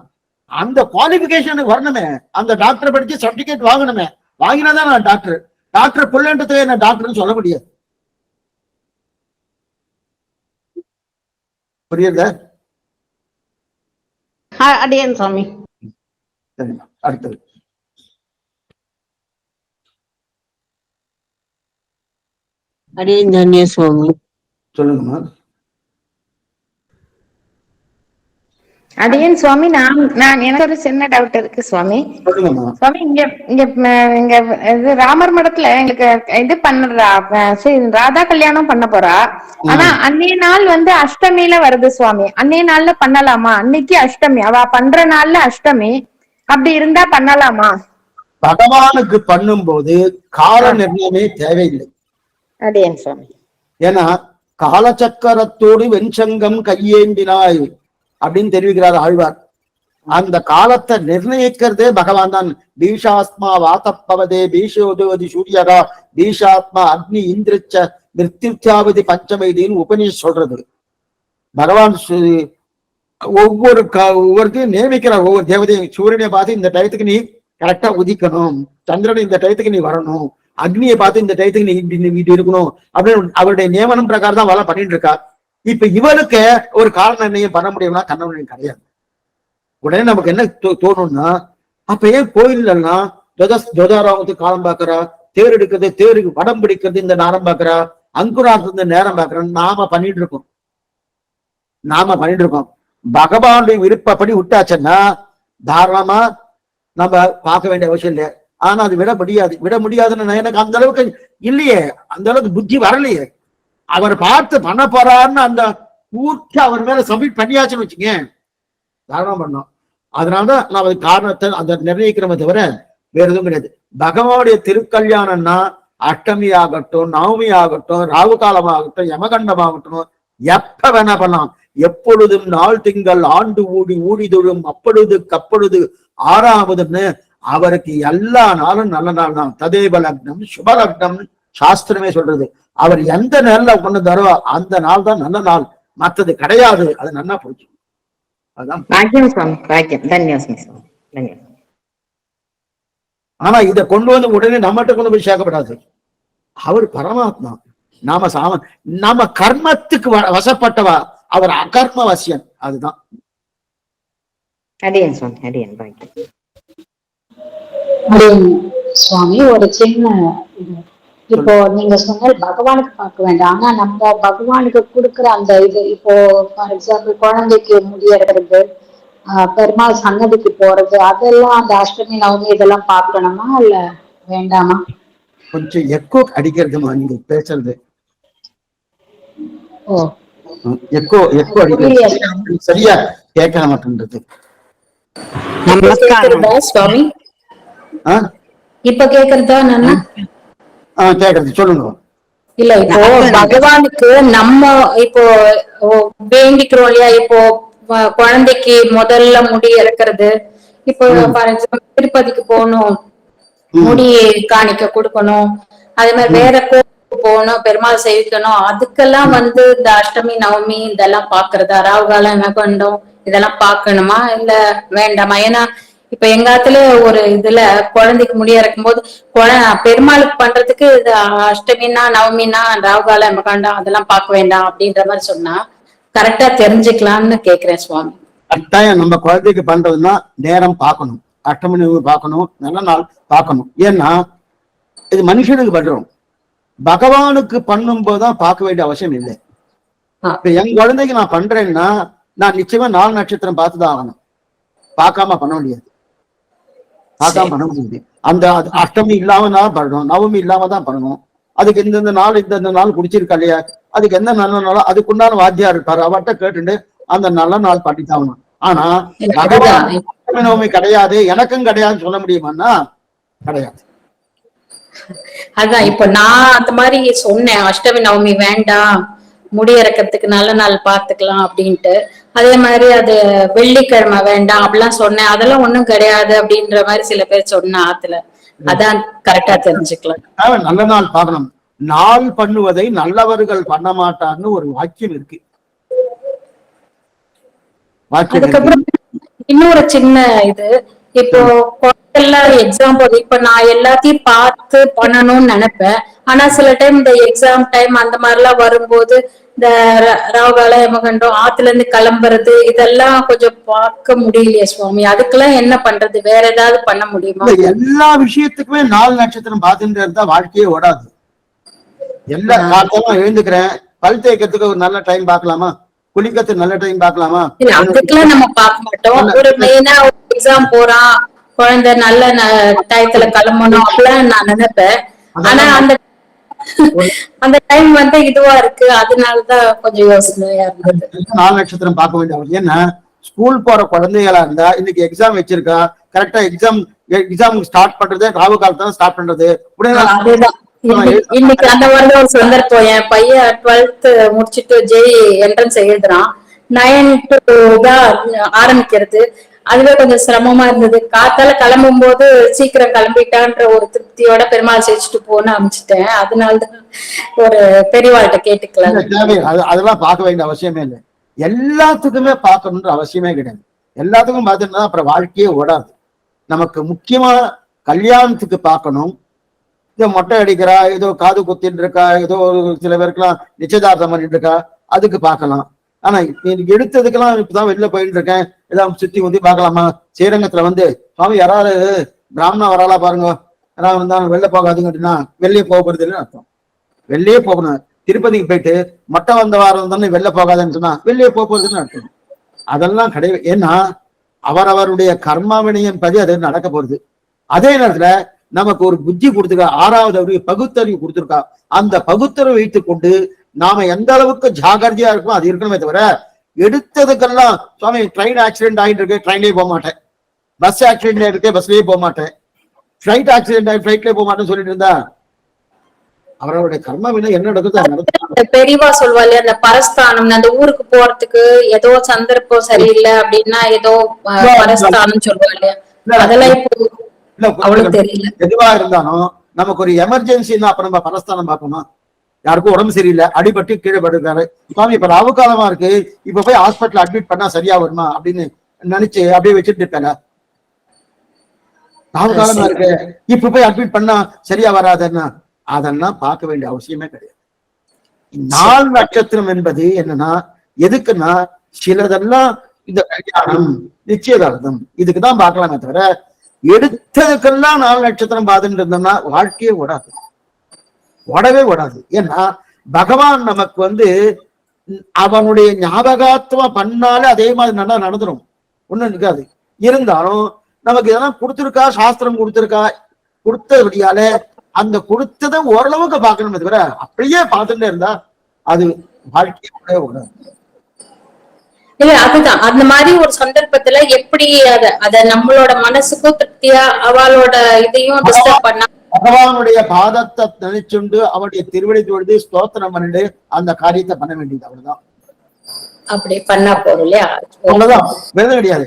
அந்த குவாலிபிகேஷனுக்கு வரணுமே, அந்த டாக்டர் படிச்சு சர்டிபிகேட் வாங்கணுமே, வாங்கினாதான் நான் டாக்டர். டாக்டர் பிள்ளைன்றதே நான் டாக்டர்னு சொல்ல முடியாது. புரியுதா? அடியேன் சாமி. அடுத்தது அடியேன் சுவாமி. சொல்லுங்கம்மா. அடியேன் சுவாமி, நான் எனக்கு ஒரு சின்ன டவுட் இருக்கு சுவாமி. சுவாமி, இங்க இது ராமர் மடத்துல எங்களுக்கு இது பண்ணுறா, ராதா கல்யாணம் பண்ண போறா. ஆனா அன்னைய நாள் அஷ்டமியில வருது சுவாமி. அன்னைய நாள்ல பண்ணலாமா? அன்னைக்கு அஷ்டமி, அவ பண்ற நாள்ல அஷ்டமி, அப்படி இருந்தா பண்ணலாமா? பகவானுக்கு பண்ணும்போது கால நிர்ணயமே தேவையில்லை. அடியேன் சுவாமி. ஏன்னா காலச்சக்கரத்தோடு வெண்சங்கம் கையேந்தினாய் அப்படின்னு தெரிவிக்கிறார் ஆழ்வார். அந்த காலத்தை நிர்ணயிக்கிறதே பகவான் தான். பீஷாத்மா வாத்தப்பவதே பீஷோதுவதி சூரியரா பீஷாத்மா அக்னி இந்திரிச்ச மிருத்யுத்யாவதி பஞ்சமைதின்னு உபநிஷம் சொல்றது. பகவான் ஒவ்வொருத்தையும் நியமிக்கிறார். ஒவ்வொரு தேவதையும் சூரியனை பார்த்து இந்த டயத்துக்கு நீ கரெக்டா உதிக்கணும், சந்திரனை இந்த டயத்துக்கு நீ வரணும், அக்னியை பார்த்து இந்த டயத்துக்கு நீ வீட்டு இருக்கணும் அப்படின்னு அவருடைய நியமனம் பிரகாரம் தான் அவளை பண்ணிட்டு இருக்கா. இப்ப இவளுக்கு ஒரு கால நிர்ணயம் பண்ண முடியும்னா கண்ணன் கிடையாது. உடனே நமக்கு என்ன தோணும்னா, அப்ப ஏன் கோயில்லாம் துவதாராமத்துக்கு காலம் பாக்குறா, தேர் எடுக்கிறது, தேருக்கு வடம் பிடிக்கிறது இந்த நேரம் பாக்குறா, அங்குராத்து நேரம் பாக்குறோம், நாம பண்ணிட்டு இருக்கோம். பகவானுடைய விருப்பப்படி விட்டாச்சுன்னா தாராளமா நம்ம பார்க்க வேண்டிய அவசியம் இல்லை. ஆனா அது விட முடியாதுன்னு எனக்கு அந்த அளவுக்கு இல்லையே, அந்த அளவுக்கு புத்தி வரலையே. அவர் பார்த்து பண்ண போறாருன்னு அந்த பூர்த்தி அவர் மேல சப்மிட் பண்ணியாச்சுன்னு வச்சுங்க, தாராளம் பண்ணோம். அதனாலதான் நான் அது காரணத்தை அந்த நிர்ணயிக்கிறோமே தவிர வேற எதுவும் கிடையாது. பகவானுடைய திருக்கல்யாணம்னா அஷ்டமி ஆகட்டும், நவமி ஆகட்டும், ராகு காலம் ஆகட்டும், யமகண்டம் ஆகட்டும், எப்ப வேணா பண்ணலாம். எப்பொழுதும் நாள் திங்கள் ஆண்டு ஊடி ஊடி தொழும் அப்பொழுது கப்பொழுது ஆறாவதுன்னு அவருக்கு எல்லா நாளும் நல்ல நாள் தான். ததேவ லக்னம் சுப லக்னம் சாஸ்திரமே சொல்றது. அவர் எந்த நாள்ல கொண்டு தரோ அந்த நாள் தான் நல்ல நாள், மற்றது கிடையாது. அது நல்லா போச்சு. அதுதான். ஆனா இதை கொண்டு வந்து உடனே நம்மகிட்ட கொண்டு போய் சேர்க்கப்படாது. அவர் பரமாத்மா, நாம கர்மத்துக்கு வசப்பட்டவா, அவர் அகர்ம வசியன். அதுதான். சுவாமி ஒரு சின்ன இப்போ நீங்க சொன்ன பகவானுக்கு பார்க்க வேண்டாம், ஆனா நம்ம பகவானுக்கு கொடுக்குற அந்த இது, இப்போ ஃபார் எக்ஸாம்பிள் குழந்தைக்கு முடியறது, பெருமாள் சன்னதிக்கு போறது, அதெல்லாம் அந்த அஷ்டமி நவமி இதெல்லாம் பார்க்கணுமா இல்ல வேண்டாமா? கொஞ்சம் எக்கோ அடிக்கிறதுமா நீங்க பேசுறது. எக்கோ அடிக்கிறது சரியா கேட்க மாட்டேன்றது. சுவாமி இப்ப கேக்குறதா? நானா கேக்குறது சொல்லுங்க. இல்ல இப்போ பகவானுக்கு நம்ம இப்போ வேண்டிக்கிறோம் இல்லையா, இப்போ குழந்தைக்கு முதல்ல முடி இறக்குறது, இப்போ ஃபார் எக்ஸாம்பிள் திருப்பதிக்கு போகணும், முடி காணிக்க கொடுக்கணும், அதே மாதிரி வேற கோவிலுக்கு போகணும், பெருமாள் சேவிக்கணும், அதுக்கெல்லாம் இந்த அஷ்டமி நவமி இதெல்லாம் பாக்குறதா, ராகுகாலம் யமகண்டம் இதெல்லாம் பாக்கணுமா இல்ல வேண்டாமா? ஏன்னா இப்ப எங்காத்துல ஒரு இதுல குழந்தைக்கு முடிய இறக்கும் போது பெருமாளுக்கு பண்றதுக்கு இது அஷ்டமினா நவமினா ராகுகாலம் யமகண்டம் அதெல்லாம் பார்க்க வேண்டாம் அப்படின்ற மாதிரி சொன்னா கரெக்டா தெரிஞ்சுக்கலாம்னு கேக்குறேன் சுவாமி. கட்டாயம் நம்ம குழந்தைக்கு பண்றதுன்னா நேரம் பார்க்கணும், அஷ்டமி பார்க்கணும், நல்ல நாள் பார்க்கணும். ஏன்னா இது மனுஷனுக்கு பண்றோம், பகவானுக்கு பண்ணும் போதுதான் பார்க்க வேண்டிய அவசியம் இல்லை. இப்ப என் குழந்தைக்கு நான் பண்றேன்னா நான் நிச்சயமா 4 நட்சத்திரம் பார்த்துதான் ஆகணும், பார்க்காம பண்ண முடியாது. பார்க்காம பண்ண முடியாது. அந்த அஷ்டமி இல்லாம தான் பண்ணணும், நவமி இல்லாம தான் பண்ணணும். அதுக்கு இந்தந்த நாள் குடிச்சிருக்கா இல்லையா, அதுக்கு எந்த நல்ல நாளோ அதுக்குண்டான வாத்தியார் இருப்பாரு, அவர்கிட்ட கேட்டுட்டு அந்த நல்ல நாள் பண்ணித்தாகணும். ஆனா அஷ்டமி நவமி கிடையாது, எனக்கும் கிடையாதுன்னு சொல்ல முடியுமான்னா கிடையாது. அதான் இப்ப நான் அந்த மாதிரி சொன்னேன், அஷ்டமி நவமி வேண்டாம், முடி இறக்கிறதுக்கு நல்ல நாள் பார்த்துக்கலாம் அப்படின்ட்டு. அதே மாதிரி அது வெள்ளிக்கிழமை வேண்டாம் அப்படிலாம் சொன்னேன், அதெல்லாம் ஒண்ணும் கிடையாது அப்படின்ற மாதிரி சில பேர் சொன்ன ஆத்துல. அதான் கரெக்டா தெரிஞ்சுக்கலாம். நல்ல நாள் பார்க்கணும். நாள் பண்ணுவதை நல்லவர்கள் பண்ண மாட்டான்னு ஒரு வாக்கியம் இருக்கு. அதுக்கப்புறம் இன்னொரு சின்ன இது, இப்போ எக்ஸாம் போது இப்ப நான் எல்லாத்தையும் பார்த்து பண்ணணும்னு நினைப்பேன். ஆனா சில டைம் இந்த எக்ஸாம் டைம் அந்த மாதிரி எல்லாம் வரும்போது இந்த ராகுகால யமகண்டம் ஆத்துல இருந்து கிளம்புறது இதெல்லாம் கொஞ்சம் பார்க்க முடியலையே சுவாமி, அதுக்கெல்லாம் என்ன பண்றது? வேற ஏதாவது பண்ண முடியுமா? எல்லா விஷயத்துக்குமே 4 நட்சத்திரம் பார்த்துட்டு இருந்தா வாழ்க்கையே ஓடாது. எல்லா காலத்தெல்லாம் எழுந்துக்கிறேன், பல் தேய்க்கிறதுக்கு ஒரு நல்ல டைம் பார்க்கலாமா, குளிக்கிறதுக்கு நல்ல டைம் பார்க்கலாமா? அதுக்கெல்லாம் நம்ம பார்க்க மாட்டோம். ஒரு மெயினா எக்ஸாம் போறான் குழந்தை நல்ல டயத்துல கிளம்பணும் அப்படிலாம் நான் நினைப்பேன். ஆனா அந்த டைம் இதுவா இருக்கு, அதனாலதான் கொஞ்சம் யோசனையா இருந்தது. 4 நட்சத்திரம் பார்க்க வேண்டிய. ஏன்னா ஸ்கூல் போற குழந்தைகளா இருந்தா இன்னைக்கு எக்ஸாம் வச்சிருக்கா, கரெக்டா எக்ஸாம் ஸ்டார்ட் பண்றது ராகு காலத்தான் ஸ்டார்ட் பண்றது. இன்னைக்கு அந்த மாதிரி ஒரு சந்தர்ப்பம், என் பையன் 12th முடிச்சுட்டு ஜெய் என்ட்ரன்ஸ் எழுதுறான், 9 to தான் ஆரம்பிக்கிறது. அதுவே கொஞ்சம் சிரமமா இருந்தது. காத்தால கிளம்பும் போது சீக்கிரம் கிளம்பிட்டான்ற ஒரு திருப்தியோட பெருமாள் சேர்த்துட்டு போன்னு அமைச்சிட்டேன். அதனாலதான் ஒரு பெரியவாழ்கிட்ட கேட்டுக்கலாம். அதெல்லாம் பார்க்க வேண்டிய அவசியமே இல்லை, எல்லாத்துக்குமே பார்க்கணுன்ற அவசியமே கிடையாது. எல்லாத்துக்கும் பார்த்துன்னா அப்புறம் வாழ்க்கையே ஓடாது. நமக்கு முக்கியமா கல்யாணத்துக்கு பார்க்கணும். இதோ மொட்டை அடிக்கிறா, ஏதோ காது குத்தின்னு இருக்கா, ஏதோ சில பேருக்குலாம் நிச்சயதார்த்தம் பண்ணிட்டு இருக்கா, அதுக்கு பார்க்கலாம். ஆனா எடுத்ததுக்கெல்லாம் இப்பதான் வெளில போயிட்டு இருக்கேன், ஏதாவது சுத்தி வந்து பார்க்கலாமா? ஸ்ரீரங்கத்துல சுவாமி யாராவது பிராமணா வராளா பாருங்க, யாராவது வந்தாலும் வெளில போகாதுங்க அப்படின்னா வெளியே போகிறதுன்னு அர்த்தம். வெளியே போகணும். திருப்பதிக்கு போயிட்டு மொட்டை வந்த வாரம் தானே வெளில போகாதுன்னு சொன்னா வெளியே போறதுன்னு அர்த்தம். அதெல்லாம் கிடையாது. ஏன்னா அவரவருடைய கர்மாவினையின் பதி அது நடக்க போறது. அதே நேரத்துல நமக்கு ஒரு புத்தி கொடுத்துருக்கா, 6வது பகுத்தறிவு கொடுத்துருக்கா. அந்த பகுத்தறிவு வைத்துக் கொண்டு நாம எந்த அளவுக்கு ஜாகிரதையா இருக்கோம் அது இருக்கணுமே தவிர எடுத்ததுக்கெல்லாம் சுவாமி ட்ரெயின் ஆக்சிடென்ட் ஆகிட்டு இருக்கு ட்ரெயினே போக மாட்டேன் பஸ் ஆக்சிடென்ட் ஆயிருக்கு, பஸ்லயே போக மாட்டேன், ஃபிளைட் ஆக்சிடென்ட் ஆகி ஃபிளைட்லயே போக மாட்டேன்னு சொல்லிட்டு இருந்தா அவர்களுடைய கர்ம வினை என்ன நடக்குது? பெரியவா சொல்வா இல்லையா, அந்த பரஸ்தானம், அந்த ஊருக்கு போறதுக்கு ஏதோ சந்தர்ப்பம் சரியில்லை அப்படின்னா ஏதோ பரஸ்தானம் சொல்வா இல்லையா, அதெல்லாம் இப்போ அவளுக்கு தெரியல. எதுவா இருந்தாலும் நமக்கு ஒரு எமர்ஜென்சின்னா அப்ப நம்ம பரஸ்தானம் பார்க்கணும். யாருக்கும் உடம்பு சரியில்லை, அடிபட்டு கீழே படுக்காரு, சுவாமி இப்ப ராவு காலமா இருக்கு, இப்ப போய் ஹாஸ்பிட்டல் அட்மிட் பண்ணா சரியா வருமா அப்படின்னு நினைச்சு அப்படியே வச்சுட்டு இருப்பேன். ராவு காலமா இருக்கு, இப்ப போய் அட்மிட் பண்ணா சரியா வராதுன்னா அதெல்லாம் பார்க்க வேண்டிய அவசியமே கிடையாது. நாள் நட்சத்திரம் என்பது என்னன்னா எதுக்குன்னா சிலதெல்லாம் இந்த கல்யாணம் நிச்சயதார்த்தம் இதுக்குதான் பார்க்கலாமே தவிர எடுத்ததுக்கெல்லாம் நாள் நட்சத்திரம் பார்த்துட்டு இருந்தோம்னா வாழ்க்கையே ஓடாது, ஓடவே ஓடாது. ஏன்னா பகவான் நமக்கு அவனுடைய ஞாபகார்த்தமா பண்ணாலே அதே மாதிரி நல்லா நடந்துரும், ஒண்ணும் இருக்காது. இருந்தாலும் நமக்கு இதெல்லாம் கொடுத்துருக்கா, சாஸ்திரம் கொடுத்துருக்கா, கொடுத்தபடியால அந்த கொடுத்ததை ஓரளவுக்கு பார்க்கணுமே தவிர அப்படியே பார்த்துட்டே இருந்தா அது வாழ்க்கையோட ஓடாது. இல்ல அதுதான் அந்த மாதிரி ஒரு சந்தர்ப்பத்துல எப்படி அத நம்மளோட மனசுக்கும் திருப்தியா அவளோட இதையும் டிஸ்டர்ப் பண்ணா பகவானுடைய பாதத்தை நினைச்சுண்டு அவனுடைய திருவடி தொழுது ஸ்தோத்திரம் பண்ணிட்டு அந்த காரியத்தை பண்ண வேண்டியது, அவ்வளவுதான். அப்படி பண்ணா போறோம் இல்லையா, அவ்வளவுதான், வேற கிடையாது.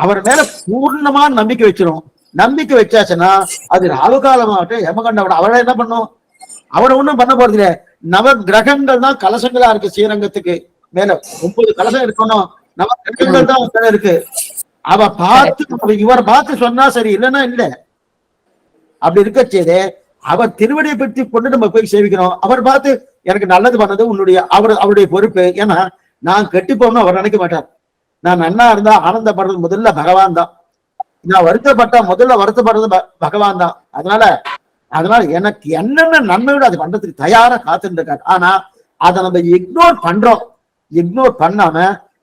அவர் மேல பூர்ணமா நம்பிக்கை வச்சிரும். நம்பிக்கை வச்சாச்சுன்னா அது ராகு காலமாகட்டும் யமகண்டவன் அவளை என்ன பண்ணும், அவனை ஒண்ணும் பண்ண போறது இல்ல. நவ கிரகங்கள் தான் கலசங்களா இருக்கு ஸ்ரீரங்கத்துக்கு மேல 9 கலசம் இருக்கணும், நவ கிரகங்கள் தான் மேல இருக்கு. அவ பார்த்து இவர் பார்த்து சொன்னா சரி, இல்லைன்னா இல்ல. அப்படி இருக்க செய்தே அவர் திருவடியை பற்றி கொண்டு நம்ம போய் சேவிக்கிறோம். அவர் பார்த்து எனக்கு நல்லது பண்ணது அவருடைய பொறுப்பு. ஏன்னா நான் கெட்டு போகணும் அவர் நினைக்க மாட்டார். நான் நன்னா இருந்தா ஆனந்தப்படுறது முதல்ல பகவான் தான். நான் வருத்தப்பட்டா முதல்ல வருத்தப்படுறது பகவான் தான். அதனால எனக்கு என்னென்ன நன்மையோட அது பண்றதுக்கு தயாரா காத்துட்டு இருக்காரு. ஆனா அதை நம்ம இக்னோர் பண்றோம். இக்னோர் பண்ணாம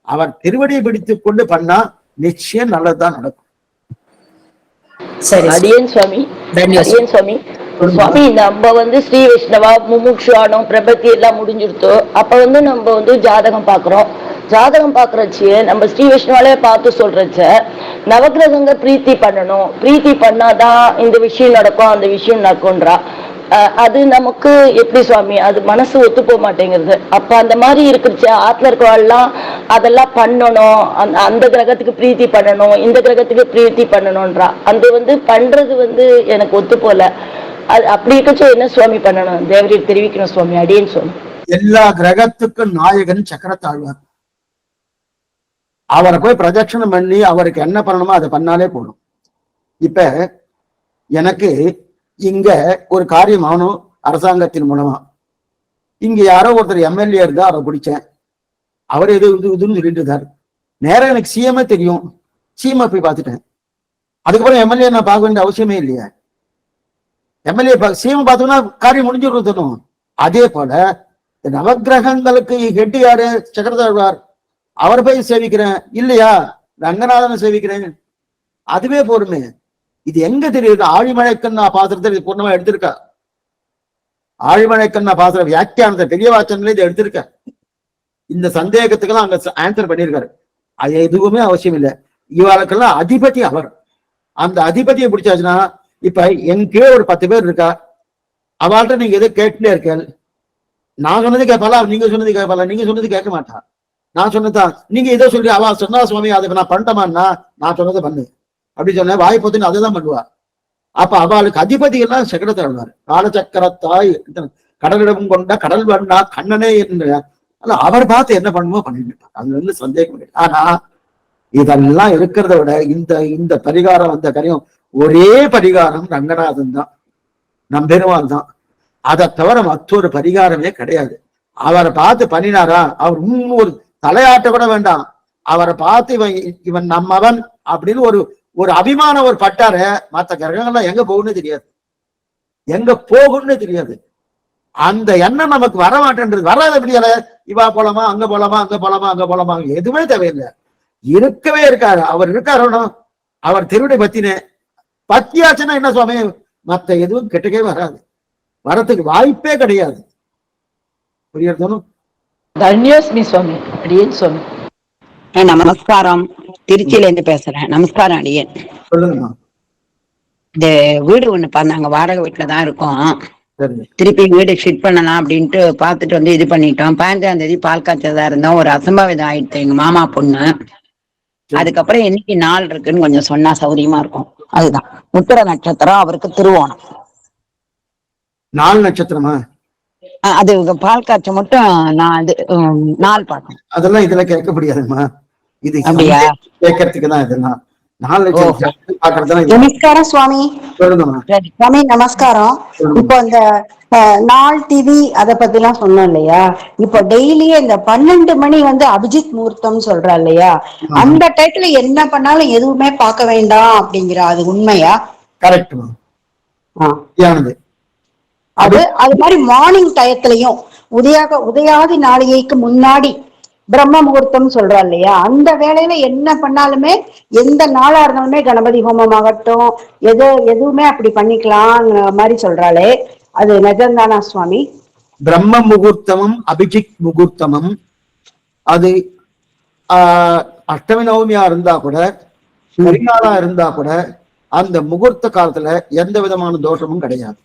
அவர் திருவடியை பிடித்து கொண்டு பண்ணா நிச்சயம் நல்லதுதான் நடக்கும். அடியன் சுவாமி, அடியன் சுவாமி. சுவாமி நம்ம ஸ்ரீ வைஷ்ணவா முமுட்சுவானம் பிரபத்தி எல்லாம் முடிஞ்சிருத்தோ அப்ப நம்ம ஜாதகம் பாக்குறோம். ஜாதகம் பாக்குறச்சே நம்ம ஸ்ரீ வைஷ்ணவாலே பார்த்து சொல்றச்ச நவகிரகங்க பிரீத்தி பண்ணணும், பிரீத்தி பண்ணாதான் இந்த விஷயம் நடக்கும் அந்த விஷயம் நடக்கும்ன்றா. அது நமக்கு எப்படி சுவாமி, அது மனசு ஒத்து போக மாட்டேங்கிறது. அப்ப அந்த மாதிரி இருக்கிறச்ச ஆத்ல இருக்கவாள்லாம் அதெல்லாம் பண்ணணும், அந்த கிரகத்துக்கு பிரீத்தி பண்ணணும், இந்த கிரகத்துக்கு பிரீத்தி பண்ணணும்ன்றா. அந்த பண்றது எனக்கு ஒத்து போல. அது அப்படி இருக்கச்ச என்ன சுவாமி பண்ணணும், தேவரீர் தெரிவிக்கணும் சுவாமி. அடியேன்னு சுவாமி. எல்லா கிரகத்துக்கும் நாயகன் சக்கரத்தாழ்வார். அவரை போய் பிரதட்சணம் பண்ணி அவருக்கு என்ன பண்ணணுமோ அதை பண்ணாலே போதும். இப்ப எனக்கு இங்க ஒரு காரியம் ஆகணும் அரசாங்கத்தின் மூலமா. இங்க யாரோ ஒருத்தர் எம்எல்ஏ இருந்தா அவரை பிடிச்சேன், அவர் இதுன்னு சொல்லிட்டு இருந்தார். நேரம் எனக்கு சிஎம்ஏ தெரியும், சிஎம்ஐ போய் பார்த்துட்டேன். அதுக்கப்புறம் எம்எல்ஏ நான் பார்க்க வேண்டிய அவசியமே இல்லையா. எம்எல்ஏ சிஎம் பார்த்தோம்னா காரியம் முடிஞ்சுருத்தணும். அதே போல நவகிரகங்களுக்கு ஹெட் யாரு, சக்கரத்தாழ்வார். அவர் போய் சேவிக்கிறேன் இல்லையா, ரங்கநாதனை சேவிக்கிறேன், அதுவே போருமே. இது எங்க தெரியுது, ஆழிமழைக்கண்ணா பாத்திரத்தை இது பூர்ணமா எடுத்திருக்கா. ஆழிமழைக்கண்ணா பாத்திர வியாக்கியானத்தை பெரிய வாச்சன்ல இதை எடுத்திருக்க. இந்த சந்தேகத்துக்கெல்லாம் அங்க ஆன்சர் பண்ணியிருக்காரு. அது எதுவுமே அவசியம் இல்லை. இவளுக்கெல்லாம் அதிபதி அவர். அந்த அதிபதியை பிடிச்சாச்சுன்னா இப்ப என் கீழே ஒரு 10 பேர் இருக்கா, அவள்கிட்ட நீங்க எதை கேட்டுட்டே இருக்கேன். நான் சொன்னது கேட்பாளா, நீங்க சொன்னது கேட்பாளா, நீங்க சொன்னது கேட்க மாட்டா. நான் சொன்னதான் நீங்க இதை சொல்லி அவ சொன்னா சுவாமி அதை நான் பண்ணிட்டோமான்னா நான் சொன்னதை பண்ணு அப்படி சொன்னேன். வாய் போத்துன்னு அதுதான் பண்ணுவா. அப்ப அவளுக்கு அதிபதி எல்லாம் சக்கரத்தாழ்வார். காலச்சக்கரத்தாய் கடலிடம் கொண்ட கடல் வண்ணா கண்ணனே என்ற அவர் பார்த்து என்ன பண்ணுமோ பண்ணிட்டு அது சந்தேகம் இல்லை. ஆனா இதெல்லாம் இருக்கிறத விட இந்த பரிகாரம் அந்த காரியம் ஒரே பரிகாரம் ரங்கநாதன் தான், நம்பெருமாள் தான். அதை தவிர மற்றொரு பரிகாரமே கிடையாது. அவரை பார்த்து பண்ணினாரா, அவர் ஒரு தலையாட்ட கூட வேண்டாம், அவரை பார்த்து இவன் நம்மவன் அப்படின்னு ஒரு அபிமானம் ஒரு பட்டார, மற்ற கிரகங்கள்லாம் எங்க போகும்னு தெரியாது, எங்க போகும்னு தெரியாது. அந்த எண்ணம் நமக்கு வர மாட்டேன்றது. வராத எப்படியால இவா போலாமா அங்க போலாமா அங்க போலாமா அங்க போலாமா எதுவுமே தேவையில்லை. இருக்கவே இருக்காரு. அவர் இருக்காரோ அவர் திருவிடை பத்தியாச்சுன்னா என்ன சுவாமி, மத்த எதுவும் கெட்டக்கே வராது, வரத்துக்கு வாய்ப்பே கிடையாது. புரியுறதும் தன்யோஸ்மி சுவாமி. அடியேன் சுவாமி. நமஸ்காரம். திருச்சியில இருந்து பேசுறேன். நமஸ்காரம் அடியேன். சொல்லுங்கம்மா. இந்த வீடு ஒண்ணு நாங்க வாடகை வீட்டுலதான் இருக்கோம். சரி. திருப்பி வீடு ஷிஃப்ட் பண்ணலாம் அப்படின்ட்டு பார்த்துட்டு வந்து இது பண்ணிட்டோம். 15ஆம் தேதி பால் காய்ச்சதா இருந்தோம். ஒரு அசம்பாவிதம் ஆயிடுச்சு எங்க மாமா பொண்ணு. அதுக்கப்புறம் என்னைக்கு நாள் இருக்குன்னு கொஞ்சம் சொன்னா சௌரியமா இருக்கும். அதுதான் உத்திர நட்சத்திரம், அவருக்கு திருவோணம். 4 நட்சத்திரமா? அது பால் காய்ச்ச மட்டும் நான் அது நாள் பார்க்கணும். அதெல்லாம் இதுல கேட்க முடியாதுமா. இது அப்படியா? கேட்கறதுக்கு தான் இதெல்லாம் 4 நட்சத்திரம். நமஸ்காரம் சுவாமி. சுவாமி நமஸ்காரம். இப்போ இந்த நாள் டிவி அத பத்தி எல்லாம் சொன்னோம் இல்லையா? இப்போ டெய்லியே இந்த 12 மணி அபிஜித் முகூர்த்தம் சொல்றா இல்லையா? அந்த டைத்துல என்ன பண்ணாலும் எதுவுமே பார்க்க வேண்டாம் அப்படிங்கிற, அது உண்மையா? கரெக்ட். அது மாதிரி மார்னிங் டயத்திலையும் உதயாதி நாளிகைக்கு முன்னாடி பிரம்ம முகூர்த்தம் சொல்றா இல்லையா? அந்த வேளையில என்ன பண்ணாலுமே, எந்த நாளா இருந்தாலுமே, கணபதி ஹோமம் ஆகட்டும், எதுவுமே அப்படி பண்ணிக்கலாம் மாதிரி சொல்றாளே, அது நிஜம்தானா சுவாமி? பிரம்ம முகூர்த்தமும் அபிஜித் முகூர்த்தமும் அது அஷ்டமி நவமியா இருந்தா கூட, கரிநாளா இருந்தா கூட, அந்த முகூர்த்த காலத்துல எந்த விதமான தோஷமும் கிடையாது.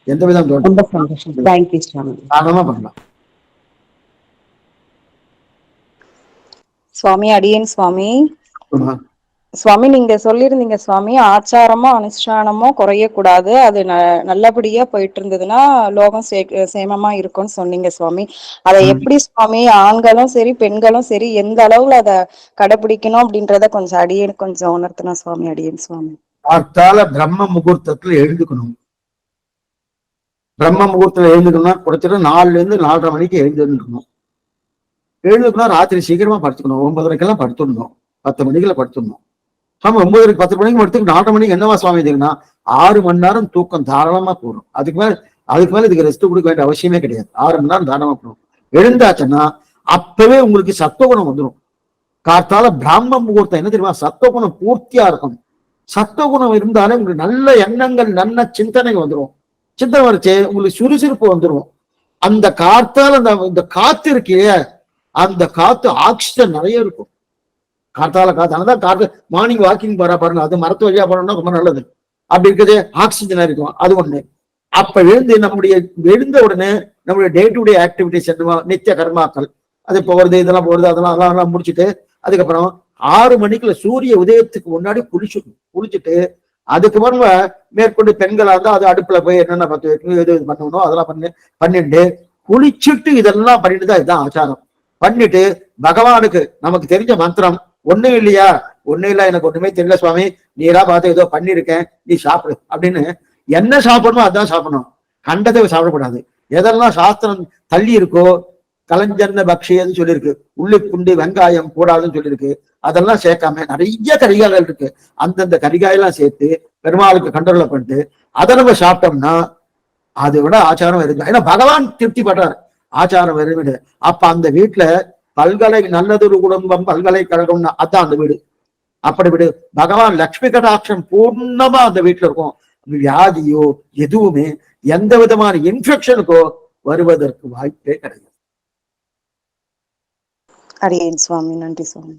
எந்த விதம் தோஷம் தாராளமா பண்ணலாம். சுவாமி அடியேன் சுவாமி. சுவாமி நீங்க சொல்லிருந்தீங்க சுவாமி, ஆச்சாரமோ அனுஷ்டானமோ குறையக்கூடாது, அது நல்லபடியா போயிட்டு இருந்ததுன்னா லோகம் சேமமா இருக்கும்னு சொன்னீங்க சுவாமி. அதை எப்படி சுவாமி ஆண்களும் சரி பெண்களும் சரி எந்த அளவுல அதை கடைபிடிக்கணும் அப்படின்றத கொஞ்சம் அடியேன் கொஞ்சம் உணர்த்தணும் சுவாமி. அடியேன் சுவாமி. பார்த்தால பிரம்ம முகூர்த்தத்துல எழுந்துக்கணும். பிரம்ம முகூர்த்தத்துல எழுந்துக்கணும்னா குறைச்சிட்டு 4ல இருந்து 4:30 மணிக்கு எழுந்துக்கணும். எழுந்துக்கணும் ராத்திரி சீக்கிரமா படுத்துக்கணும். 9:30க்கெல்லாம் படுத்துடணும். 10 மணிக்குள்ள படுத்துடணும். சுவாமி 9:30 10 மணிக்கு படுத்துக்கு 4:30 மணிக்கு என்னவா சுவாமி இதுக்குன்னா 6 மணி நேரம் தூக்கம் தாராளமா போடும். அதுக்கு மேல இதுக்கு ரெஸ்ட் கொடுக்க வேண்டிய அவசியமே கிடையாது. 6 மணி நேரம் தாராளமா போடும். எழுந்தாச்சுன்னா அப்பவே உங்களுக்கு சத்துவகுணம் வந்துடும். காத்தால பிராம முகூர்த்தம் என்ன தெரியுமா? சத்துவகுணம் பூர்த்தியா இருக்கும். சத்துவகுணம் இருந்தாலே உங்களுக்கு நல்ல எண்ணங்கள், நல்ல சிந்தனை வந்துடும். சிந்தனை வரைச்சே உங்களுக்கு சுறுசுறுப்பு வந்துடும். அந்த காத்தால இந்த காத்து இருக்கே, அந்த காத்து ஆக்சிஜன் நிறைய இருக்கும். காத்தால காத்து, அதான் காத்து மார்னிங் வாக்கிங் போறா பாருங்க, அது மரத்து வழியா போனோம்னா ரொம்ப நல்லது. அப்படி இருக்கிறதே ஆக்சிஜனா இருக்கும். அது ஒண்ணு. அப்ப எழுந்த உடனே நம்மளுடைய டே டு டே ஆக்டிவிட்டிஸ் நித்திய கர்மாக்கள், அது போறது இதெல்லாம் போறது அதெல்லாம் முடிச்சுட்டு, அதுக்கப்புறம் 6 மணிக்குள்ள சூரிய உதயத்துக்கு முன்னாடி குளிச்சுட்டு அதுக்கப்புறம் மேற்கொண்டு பெண்களா இருந்தா அது அடுப்புல போய் என்னென்ன பத்து வைக்கணும், எது பண்ணணும் அதெல்லாம் பண்ணிட்டு குளிச்சுட்டு இதெல்லாம் பண்ணிட்டு தான் இதுதான் ஆச்சாரம். பண்ணிட்டு பகவானுக்கு நமக்கு தெரிஞ்ச மந்திரம் ஒண்ணும் இல்லையா, ஒண்ணும் இல்ல எனக்கு ஒண்ணுமே தெரியல சுவாமி, நீரா பார்த்து ஏதோ பண்ணிருக்கேன், நீ சாப்பிடு அப்படின்னு என்ன சாப்பிடணும் அதான் சாப்பிடணும். கண்டதை சாப்பிடக்கூடாது. எதெல்லாம் சாஸ்திரம் தள்ளி இருக்கோ, கலைஞர்ன பக்ஷியன்னு சொல்லியிருக்கு, உள்ளி புண்டி வெங்காயம் கூடாதுன்னு சொல்லியிருக்கு, அதெல்லாம் சேர்க்காம நிறைய கரிகாய்கள் இருக்கு. அந்தந்த கரிகாயெல்லாம் சேர்த்து பெருமாளுக்கு கண்ட்ரோல் பண்ணிட்டு அதை நம்ம சாப்பிட்டோம்னா அதை விட ஆச்சாரம் இருக்கு. ஏன்னா பகவான் திருப்தி பண்றாரு ஆச்சாரம் வருது. அப்ப அந்த வீட்டுல நல்லதொரு குடும்பம் பல்கலைக்கழகம்னா அதான் அந்த வீடு. அப்படி விடு பகவான் லட்சுமி கடாட்சம் பூர்ணமா அந்த வீட்டுல இருக்கும். வியாதியோ எதுவுமே எந்த விதமான இன்ஃபெக்ஷனுக்கோ வருவதற்கு வாய்ப்பே கிடையாது. அடியேன் சுவாமி. நன்றி சுவாமி.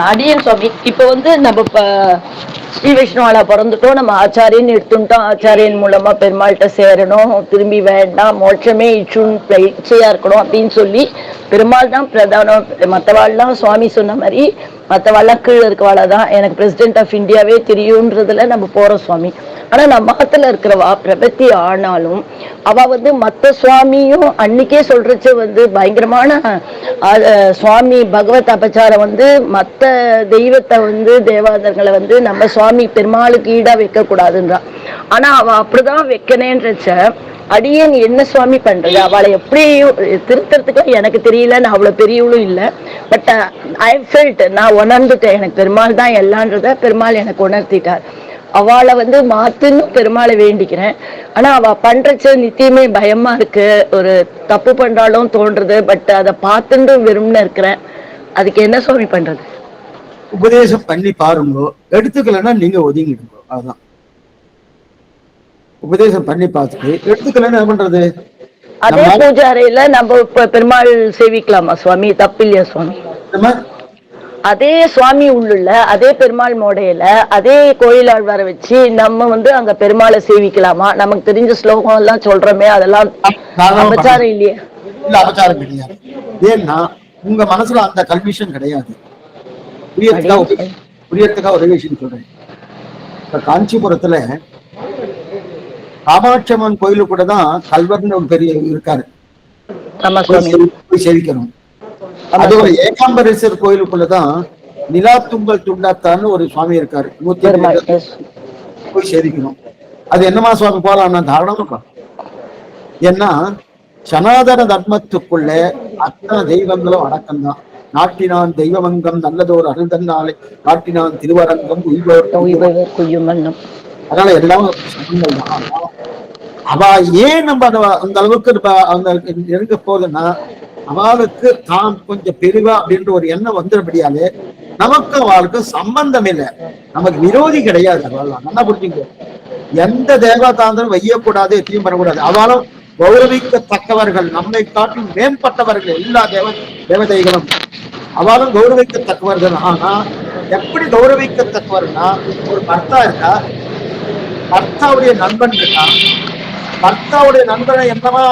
அடியன் சுவாமி, இப்ப நம்ம ஸ்ரீ வைஷ்ணவால பிறந்துட்டோம், நம்ம ஆச்சாரியன் எடுத்துட்டோம், ஆச்சாரியன் மூலமா பெருமாள்கிட்ட சேரணும், திரும்பி வேண்டாம், மோட்சமே இச்சையா இருக்கணும் அப்படின்னு சொல்லி பெருமாள் தான் பிரதானம். மற்றவாள்லாம் சுவாமி சொன்ன மாதிரி மற்றவாள்லாம் கீழே இருக்கவாள்தான் எனக்கு பிரசிடென்ட் ஆஃப் இந்தியாவே தெரியும்ன்றதுல நம்ம போறோம் சுவாமி. ஆனா நம்ம மகத்துல இருக்கிறவா பிரபத்தி ஆனாலும் அவ மத்த சுவாமியும் அன்னைக்கே சொல்றச்சு பயங்கரமான சுவாமி பகவத் அபச்சாரம் மத்த தெய்வத்தை தேவாதர்களை நம்ம சுவாமி பெருமாளுக்கு ஈடா வைக்க கூடாதுன்றா. ஆனா அவ அப்படிதான் வைக்கணேன்றச்ச அடியேன் என்ன சுவாமி பண்றது? அவளை எப்படி திருத்தறதுக்கு எனக்கு தெரியல, நான் அவ்வளவு பெரியவளும் இல்லை. பட் ஐ ஃபெல்ட், நான் உணர்ந்துட்டேன் எனக்கு பெருமாள் தான் எல்லான்றத பெருமாள் எனக்கு உணர்த்திட்டார். அவளை மாத்துன்னு பெருமாளை வேண்டிக்கிறேன். ஆனா அவ பண்றச்சு நித்தியமே பயமா இருக்கு, ஒரு தப்பு பண்றாலும் தோன்றது. பட் அதை பார்த்துட்டு வெறும்னு இருக்கிறேன். அதுக்கு என்ன சுவாமி பண்றது? உபதேசம் பண்ணி பாருங்கோ, எடுத்துக்கலன்னா நீங்க ஒதுங்கிடுங்கோ. அதுதான் உபதேசம் பண்ணி பார்த்துட்டு எடுத்துக்கலன்னு என்ன பண்றது? அதே பூஜை அறையில நம்ம இப்ப பெருமாள் சேவிக்கலாமா சுவாமி? தப்பு இல்லையா சுவாமி? அதே சுவாமி உள்ளுள்ள அதே பெருமாள் மோடையில அதே கோயிலாழ்வார வச்சு நம்ம அங்க பெருமாளை சேவிக்கலாமா? நமக்கு தெரிஞ்ச ஸ்லோகம் எல்லாம் சொல்றோமே, அதெல்லாம் அபச்சாரம் இல்லையா? இல்ல, அபச்சாரம் கிடையாது. ஏன்னா உங்க மனசுல அந்த கன்விஷன் கிடையாது. புரியறதுக்காக ஒரு விஷயம் சொல்றேன். இப்ப காஞ்சிபுரத்துல காமாட்சியம்மன் கோயிலு கூட தான் கல்வர்னு ஒரு பெரிய இருக்காரு, போய் சேவிக்கணும். அதே ஒரு ஏகாம்பரேஸ்வர் கோயிலுக்குள்ளதான் நிலாத்தும்பல் துண்டாத்தான்னு ஒரு சுவாமி இருக்காரு, 108 போய் சேவிக்கணும். அது என்னமா சுவாமி போலாம்? தாராளமா. ஏன்னா சனாதன தர்மத்துக்குள்ள அத்தனை தெய்வங்களும் அடக்கம்தான். நாட்டினான் தெய்வமங்கம் நல்லதோர் அருந்தன்னாலே காட்டினான் திருவரங்கம் உய்வோர். அதனால எல்லாம் அவ ஏன் நம்ம அந்த அளவுக்கு நெருங்க போகுதுன்னா, அவளுக்கு தான் கொஞ்சம் பெருவா அப்படின்ற ஒரு எண்ணம் வந்துடும்படியாலே நமக்கு அவளுக்கு சம்பந்தம் இல்லை, நமக்கு விரோதி கிடையாது. அவள் நல்லா புரிஞ்சுங்க. எந்த தேவதாந்தரம் வையக்கூடாது, எத்தையும் பண்ணக்கூடாது. அவளும் கௌரவிக்கத்தக்கவர்கள், நம்மை காட்டில் மேம்பட்டவர்கள் எல்லா தேவதைகளும் அவளும் கௌரவிக்கத்தக்கவர்கள். ஆனா எப்படி கௌரவிக்கத்தக்கவர்னா, ஒரு பர்த்தா இருக்கா, பர்த்தாவுடைய நண்பன் இருக்கா, பர்த்தாவுடைய நண்பனை என்னவா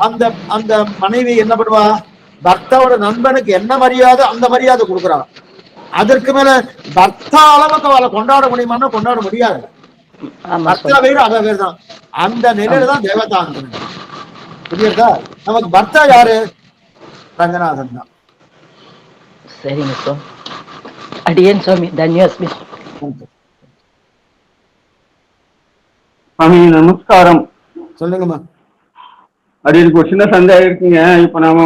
அந்த அந்த மனைவி என்ன பண்ணுவா, பர்த்தாவோட நண்பனுக்கு என்ன மரியாதை அந்த மரியாதை கொடுக்குறான். அதற்கு மேல பர்த்தா அளவுக்கு அவளை கொண்டாட முடியுமான்னா கொண்டாட முடியாது. பர்த்தா வேறு அவ வேறு தான். அந்த நிலையில தான் தேவதாந்தன். புரியுதா? நமக்கு பர்த்தா யாரு? ரங்கநாதன் தான். சரிங்க சுவாமி. அடியேன் சுவாமி. தன்யாஸ்மி. சுவாமி நமஸ்காரம். சொல்லுங்கம்மா. அடியனுக்கு ஒரு சின்ன சந்தேகம் இருக்குங்க. இப்ப நாம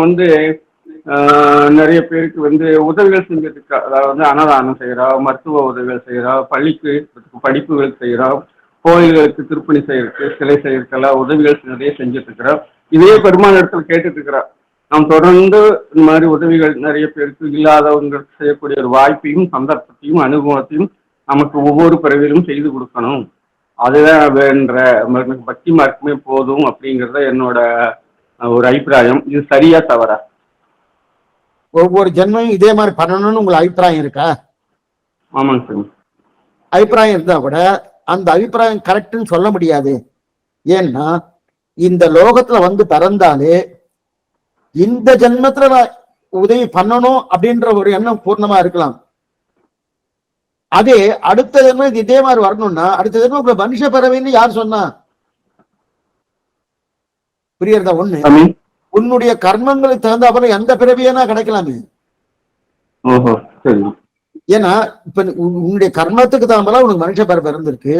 நிறைய பேருக்கு உதவிகள் செஞ்சிட்டு, அதாவது அன்னதானம் செய்யறோம், மருத்துவ உதவிகள் செய்யறோம், பள்ளிக்கு படிப்புகள் செய்யறோம், கோயில்களுக்கு திருப்பணி செய்யறதுக்கு, சிலை செய்யறதுக்கெல்லாம் உதவிகள் நிறைய செஞ்சுட்டு இருக்கிறோம். இதே பெருமாள் இடத்துல கேட்டுட்டு இருக்கிறோம். நாம் தொடர்ந்து இந்த மாதிரி உதவிகள் நிறைய பேருக்கு இல்லாதவங்களுக்கு செய்யக்கூடிய ஒரு வாய்ப்பையும் சந்தர்ப்பத்தையும் அனுபவத்தையும் நமக்கு ஒவ்வொரு பிறவிலும் செய்து கொடுக்கணும். அதுதான் வேண்ட பக்தி மார்க்குமே போதும் அப்படிங்கிறத என்னோட ஒரு அபிப்பிராயம். இது சரியா தவறா? ஒவ்வொரு ஜென்மையும் இதே மாதிரி பண்ணணும்னு உங்களுக்கு அபிப்பிராயம் இருக்கா? ஆமாங்க சார். அபிப்பிராயம் இருந்தா கூட அந்த அபிப்பிராயம் கரெக்ட்னு சொல்ல முடியாது. ஏன்னா இந்த லோகத்துல பிறந்தாலே இந்த ஜென்மத்துல நான் உதவி பண்ணணும் அப்படின்ற ஒரு எண்ணம் பூர்ணமா இருக்கலாம். அதே அடுத்த ஜென்மம் இதே மாதிரி வரணும்னா அடுத்த ஜென்மம் மனுஷ பிறவின்னு யார் சொன்னா? புரியுறதா? உன்னுடைய கர்மங்களுக்கு தகுந்த அப்புறம் எந்த பிறவியனா கிடைக்கலாமே. ஏன்னா இப்ப உன்னுடைய கர்மத்துக்கு தகுந்த உனக்கு மனுஷ பிறப்பு இருந்திருக்கு.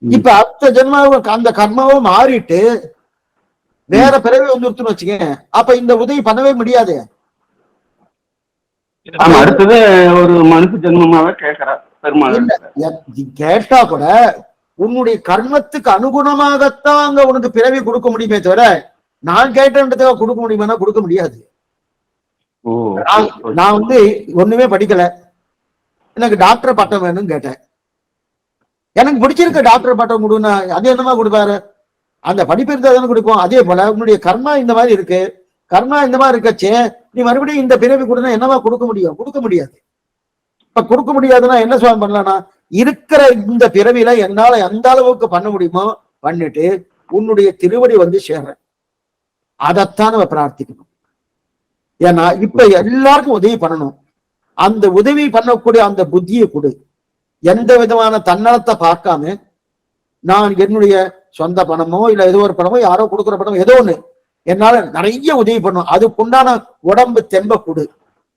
இப்ப அடுத்த ஜென்மாவும் அந்த கர்மாவும் மாறிட்டு வேற பிறவி வந்துருச்சுன்னு வச்சுக்க, அப்ப இந்த உதவி பண்ணவே முடியாது. அடுத்தது ஒரு மனுஷ ஜென்மமாவே கேட்டா கூட உன்னுடைய கர்மத்துக்கு அனுகுணமாகத்தான் அங்க உனக்கு பிறவி கொடுக்க முடியுமே தவிர நான் கேட்டதுக்காக கொடுக்க முடியுமா? கொடுக்க முடியாது. நான் ஒண்ணுமே படிக்கல, எனக்கு டாக்டர் பட்டம் வேணும்னு கேட்டேன். எனக்கு பிடிச்சிருக்க டாக்டர் பட்டம் கொடுன்னா அது என்னமா கொடுப்பாரு? அந்த படிப்பு இருந்தா தானே கொடுப்போம். அதே போல உன்னுடைய கர்மா இந்த மாதிரி இருக்கு, கர்மா இந்த மாதிரி இருக்கச்சே நீ மறுபடியும் இந்த பிறவி கொடுனா என்னவா கொடுக்க முடியும்? கொடுக்க முடியாது. இப்ப கொடுக்க முடியாதுன்னா என்ன சுவாமி பண்ணலாம்னா, இருக்கிற இந்த பிறவில என்னால எந்த அளவுக்கு பண்ண முடியுமோ பண்ணிட்டு உன்னுடைய திருவடி சேர்றேன். அதைத்தான் நம்ம பிரார்த்திக்கணும். ஏன்னா இப்ப எல்லாருக்கும் உதவி பண்ணணும். அந்த உதவி பண்ணக்கூடிய அந்த புத்தியை கொடு. எந்த விதமான தன்னலத்தை பார்க்காம நான் என்னுடைய சொந்த பணமோ இல்ல ஏதோ ஒரு பணமோ யாரோ கொடுக்குற பணமோ ஏதோ ஒண்ணு என்னால நிறைய உதவி பண்ணும். அதுக்குண்டான உடம்பு தெம்ப கொடு.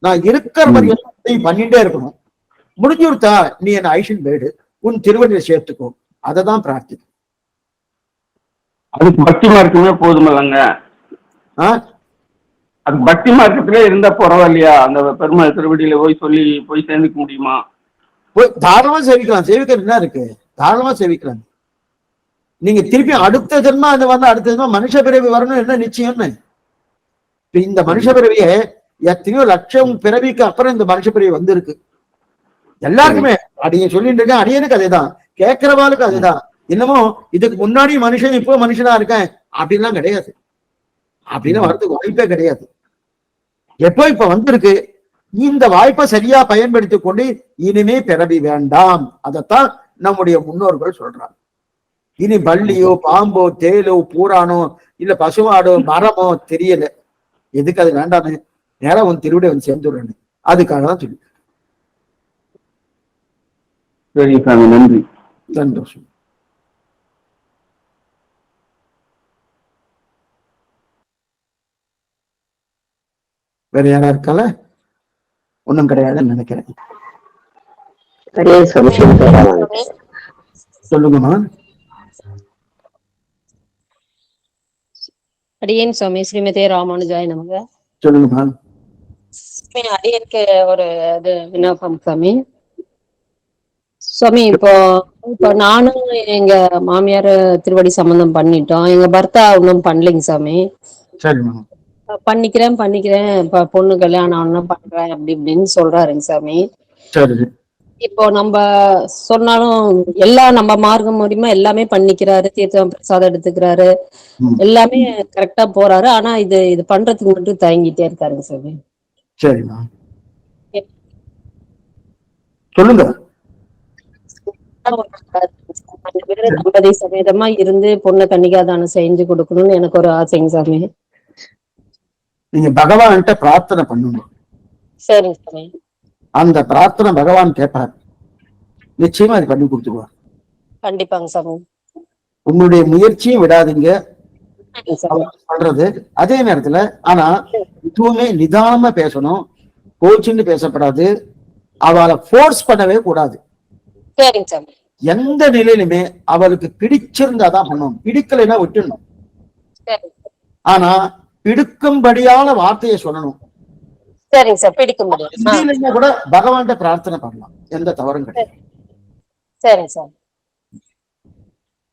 நான் இருக்கிற மாதிரி உதவி பண்ணிட்டே இருக்கணும். முடிஞ்சு கொடுத்தா நீ என்ன ஐஷன் பேடு உன் திருவடியை சேர்த்துக்கோ. அதை தான் பிரார்த்திக்கும். அதுக்கு பக்தி மார்க்கமே போதுமில்லங்க. அது பக்தி மார்க்கத்திலே இருந்தா பரவாயில்லையா? அந்த பெருமாள் திருவடியில போய் சேர்ந்துக்க முடியுமா? போய் தாராளமா சேவிக்கலாம். சேவிக்கிறது என்ன இருக்கு? தாராளமா சேவிக்கலாம். நீங்க திருப்பி அடுத்த ஜென்மா அடுத்த ஜென்மா மனுஷ பிறவி வரணும் என்ன நிச்சயம்னு? இந்த மனுஷ பிறவிய எத்தனையோ லட்சம் பிறவிக்கு அப்புறம் இந்த மனுஷ பிறவி வந்திருக்கு. எல்லாருக்குமே அடியன் சொல்லிட்டு இருக்கேன், அடியனுக்கு அதேதான், கேட்கிறவாளுக்கு அதுதான். என்னமோ இதுக்கு முன்னாடி மனுஷன் இப்போ மனுஷனா இருக்கேன் அப்படின்லாம் கிடையாது. அப்படின்னு வரதுக்கு வாய்ப்பே கிடையாது. எப்போ இப்ப வந்திருக்கு, இந்த வாய்ப்பை சரியா பயன்படுத்தி கொண்டு இனிமே பிறவி வேண்டாம். அதைத்தான் நம்முடைய முன்னோர்கள் சொல்றாங்க. இனி பள்ளியோ பாம்போ தேலோ பூரானோ இல்ல பசுமாடோ மரமோ தெரியல, எதுக்கு அது வேண்டாமே, நேரம் உன் திருவிடை வந்து சேர்ந்துடுறேன்னு, அதுக்காக தான் சொல்லி. சரி சாமி, நன்றி. சந்தோஷம். வேற யாரா இருக்கால? ஒண்ணும் கிடையாதுன்னு நினைக்கிறேன். சொல்லுங்கம்மா. அடியேன் சுவாமி, ஸ்ரீமதே ராமானுஜாய நமக. சொல்லுங்கம்மா. அடியனுக்கு ஒரு இது விண்ணப்பம் சாமி. சுவாமி, இப்போ நானும் எங்க மாமியார் திருவடி சம்பந்தம் பண்ணிட்டோம். எங்க பர்த்தா ஒன்னும் பண்ணலைங்க சாமி. சரிம்மா. பண்ணிக்கிறேன் இப்ப பொண்ணு கல்யாணம் ஒன்னும் பண்றேன் அப்படி இப்படின்னு சொல்றாருங்க சாமி. சரி. இப்போ நம்ம சொன்னாலும் எல்லாம் நம்ம மார்க்கம் மூலியமா எல்லாமே பண்ணிக்கிறாரு, தீர்த்தம் பிரசாதம் எடுத்துக்கிறாரு, எல்லாமே கரெக்டா போறாரு. ஆனா இது பண்றதுக்கு மட்டும் தயங்கிட்டே இருக்காருங்க சாமி. சரிம்மா, சொல்லுங்க. தம்பதி சமேதமா இருந்து பொண்ணு கன்னிகாதானம் செஞ்சு கொடுக்கணும்னு எனக்கு ஒரு ஆசைங்க சாமி. நீங்க பகவான்கிட்ட பிரார்த்தனை பண்ணுங்க. சரிங்க சாமி. அந்த பிரார்த்தனை பகவான் கேட்பார், நிச்சயமா அது பண்ணி கொடுத்துருவார். கண்டிப்பாங்க சாமி. உங்களுடைய முயற்சியும் விடாதீங்க பண்றது. அதே நேரத்துல ஆனா இதுவுமே நிதானமா பேசணும், கோச்சுன்னு பேசப்படாது, அவளை போர்ஸ் பண்ணவே கூடாது. சரிங்க சாமி. எந்த நிலையிலுமே அவளுக்கு பிடிச்சிருந்தாதான் பண்ணணும், பிடிக்கலைன்னா விட்டுணும். ஆனா பிடிக்கும்படியான வார்த்தையை சொல்லணும். சரிங்க சார், பிடிக்க முடியும் கூட பகவான்கிட்ட பிரார்த்தனை பண்ணலாம், எந்த தவறும் கிடையாது. சரிங்க சார்.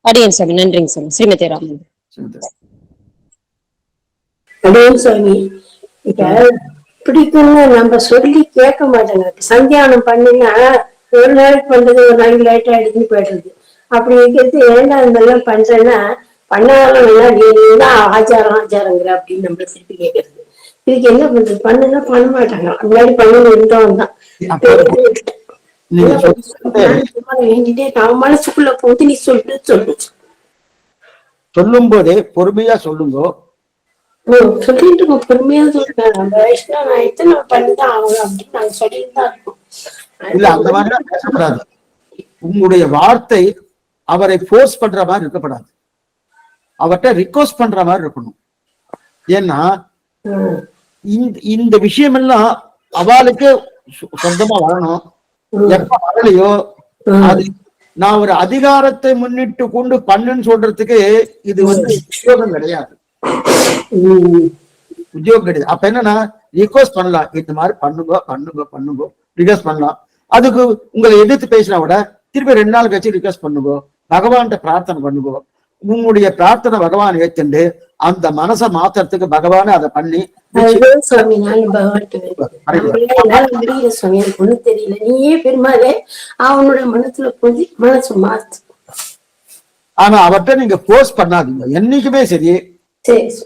அடியேன் சாமி, நன்றிங்க சாமி. ஸ்ரீமதி ராமன். அடியேன் சாமி, இப்ப பிடிக்கும்னு நம்ம சொல்லி கேட்க மாட்டேங்க. சந்தியானம் பண்ணினா ஒரு நாளைக்கு பண்றது, ஒரு நாளைக்கு லேட்டா அடிச்சுன்னு போயிடுறது. அப்படி இருக்கிறது ஏண்டா இதெல்லாம் பண்றேன்னா, பண்ணாலும் நீதான் ஆச்சாரங்கிற அப்படின்னு நம்மள திருப்பி கேட்கறது. இதுக்கு என்ன பண்றது? பண்ணுன்னா பண்ண மாட்டாங்க. முன்னாடி பண்ணணும் இருந்தவன் தான் வேண்டிட்டே நான் மனசுக்குள்ள போட்டு நீ சொல்லு சொல்லும் போதே பொறுமையா சொல்லுங்க. சொல்லிட்டு பொறுமையா சொல்றேன். நம்ம வயசுல நான் எத்தனை பண்ணிதான் ஆகணும் அப்படின்னு நாங்க சொல்லிட்டு தான் இருக்கோம். இல்ல, அந்த மாதிரிலாம் பேசப்படாது. உங்களுடைய வார்த்தை அவரை போர்ஸ் பண்ற மாதிரி இருக்கப்படாது, அவர்கிட்ட ரிக்வெஸ்ட் பண்ற மாதிரி இருக்கணும். ஏன்னா இந்த விஷயம் எல்லாம் அவளுக்கு சொந்தமா வரணும். எப்ப வரலையோ அது நான் ஒரு அதிகாரத்தை முன்னிட்டு கொண்டு பண்ணுன்னு சொல்றதுக்கு இது உத்தியோகம் கிடையாது, உத்தியோகம் கிடையாது. அப்ப என்னன்னா ரிக்வெஸ்ட் பண்ணலாம், இந்த மாதிரி பண்ணுங்க ரிக்வெஸ்ட் பண்ணலாம். அதுக்கு உங்களை எதிர்த்து பேசினா கூட திருப்பி 2 நாள் கழிச்சு ரிக்வெஸ்ட் பண்ணுங்க, பகவான்கிட்ட பிரார்த்தனை பண்ணுங்க. உங்களுடைய பிரார்த்தனை பகவான் ஏத்துண்டு அந்த மனசை மாத்துறதுக்கு பகவான் அதை பண்ணி சுவாமி. நான் பகவான் சுவாமி, எனக்கு ஒண்ணும் தெரியல, நீயே பெருமாளே அவனுடைய மனசுல போய் மனசு மாத்து. ஆனா அவர்கிட்ட நீங்க போர்ஸ் பண்ணாதீங்க என்னைக்குமே. சரி,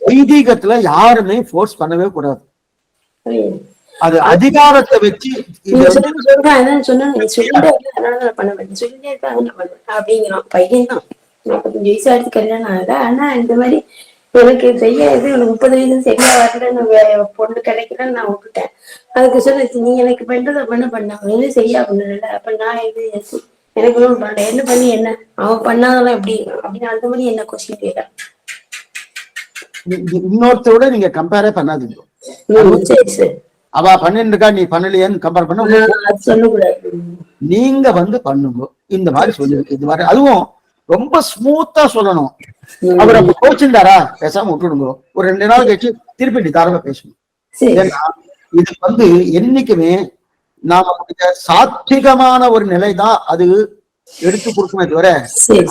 வைதீகத்துல யாருமே போர்ஸ் பண்ணவே கூடாது. அது அதிகாரத்தை வச்சு அப்படிங்கிறான். பையன் தான் 45 வயசு ஆயிடுச்சு, கல்யாணம் ஆகல. ஆனா இந்த மாதிரி எனக்கு செய்யாது, எனக்கு 30 வயசு சரியா வரல, பொண்ணு கிடைக்கலன்னு நான் விட்டுட்டேன். அதுக்கு சொன்ன நீ எனக்கு பண்றத பண்ண சரியா பண்ணல, அப்ப நான் இது எனக்கு ஒன்றும் பண்ணல, என்ன பண்ணி என்ன அவன் பண்ணாதெல்லாம் எப்படி அப்படின்னு அந்த மாதிரி என்ன கொஸ்டின் கேட்க. இன்னொருத்தரோட நீங்க கம்பேரே பண்ணாதீங்க. அவ பண்ணிட்டு இருக்கா, நீ பண்ணலையேன்னு கம்பேர் பண்ண சொல்லக்கூடாது. நீங்க பண்ணுங்க இந்த மாதிரி சொல்லுங்க. இது மாதிரி அதுவும் ரொம்ப ஸ்மூத்தா சொல்லணும். அவர் அப்ப கோச்சுண்டாரா, பேசாம விட்டுடுங்க. ஒரு 2 நாள் கழிச்சு திருப்பி தாராளமா பேசணும். ஏன்னா இது என்னைக்குமே நாம சாத்விகமான ஒரு நிலைதான் அது எடுத்து கொடுக்குமே தவிர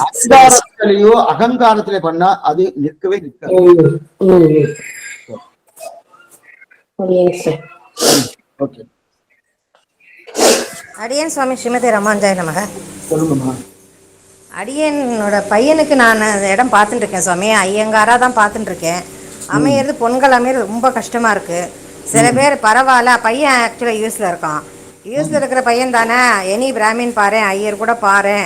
அதிகாரத்திலேயோ அகங்காரத்திலே பண்ணா அது நிற்கவே நிற்காது. ஓகே. அடியேன் சுவாமி ஸ்ரீமதி ரமாஞ்சாய நமக. சொல்லுங்கம்மா. அடியனோட பையனுக்கு நான் இடம் பார்த்துட்டு இருக்கேன் சுவாமி. ஐயங்காரா தான் பார்த்துட்டு இருக்கேன். அமையிறது பொண்கள் அமையிறது ரொம்ப கஷ்டமா இருக்கு. சில பேர் பரவாயில்ல, பையன் ஆக்சுவலாக யூஎஸ்ல இருக்கான். யூஎஸ்ல இருக்கிற பையன் தானே, எனி பிராமின் பாரு, ஐயர் கூட பாரு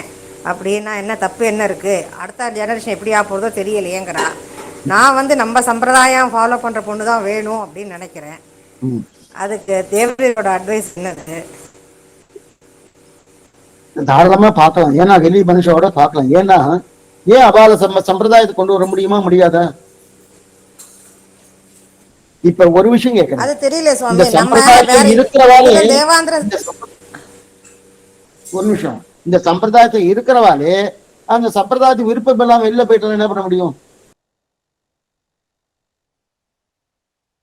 அப்படின்னா என்ன தப்பு என்ன இருக்கு, அடுத்த ஜெனரேஷன் எப்படியா போகிறதோ தெரியலையேங்கிறா. நான் வந்து நம்ம சம்பிரதாயம் ஃபாலோ பண்ற பொண்ணு தான் வேணும் அப்படின்னு நினைக்கிறேன். அதுக்கு தேவதையோட அட்வைஸ் என்னது? தாராளமா பார்க்கலாம். ஏன்னா வெளி மனுஷோட பார்க்கலாம். ஏன்னா ஏன் அபால சம்பிரதாயத்தை கொண்டு வர முடியுமா முடியாதா? இப்ப ஒரு விஷயம் கேட்கிறேன். அது தெரியல சுவாமி. இந்த சம்பிரதாயத்தை இருக்கிறவாலே ஒரு நிமிஷம், இந்த சம்பிரதாயத்தை இருக்கிறவாலே அந்த சம்பிரதாயத்துக்கு விருப்பம் இல்லாம வெளில போயிட்டு என்ன பண்ண முடியும்?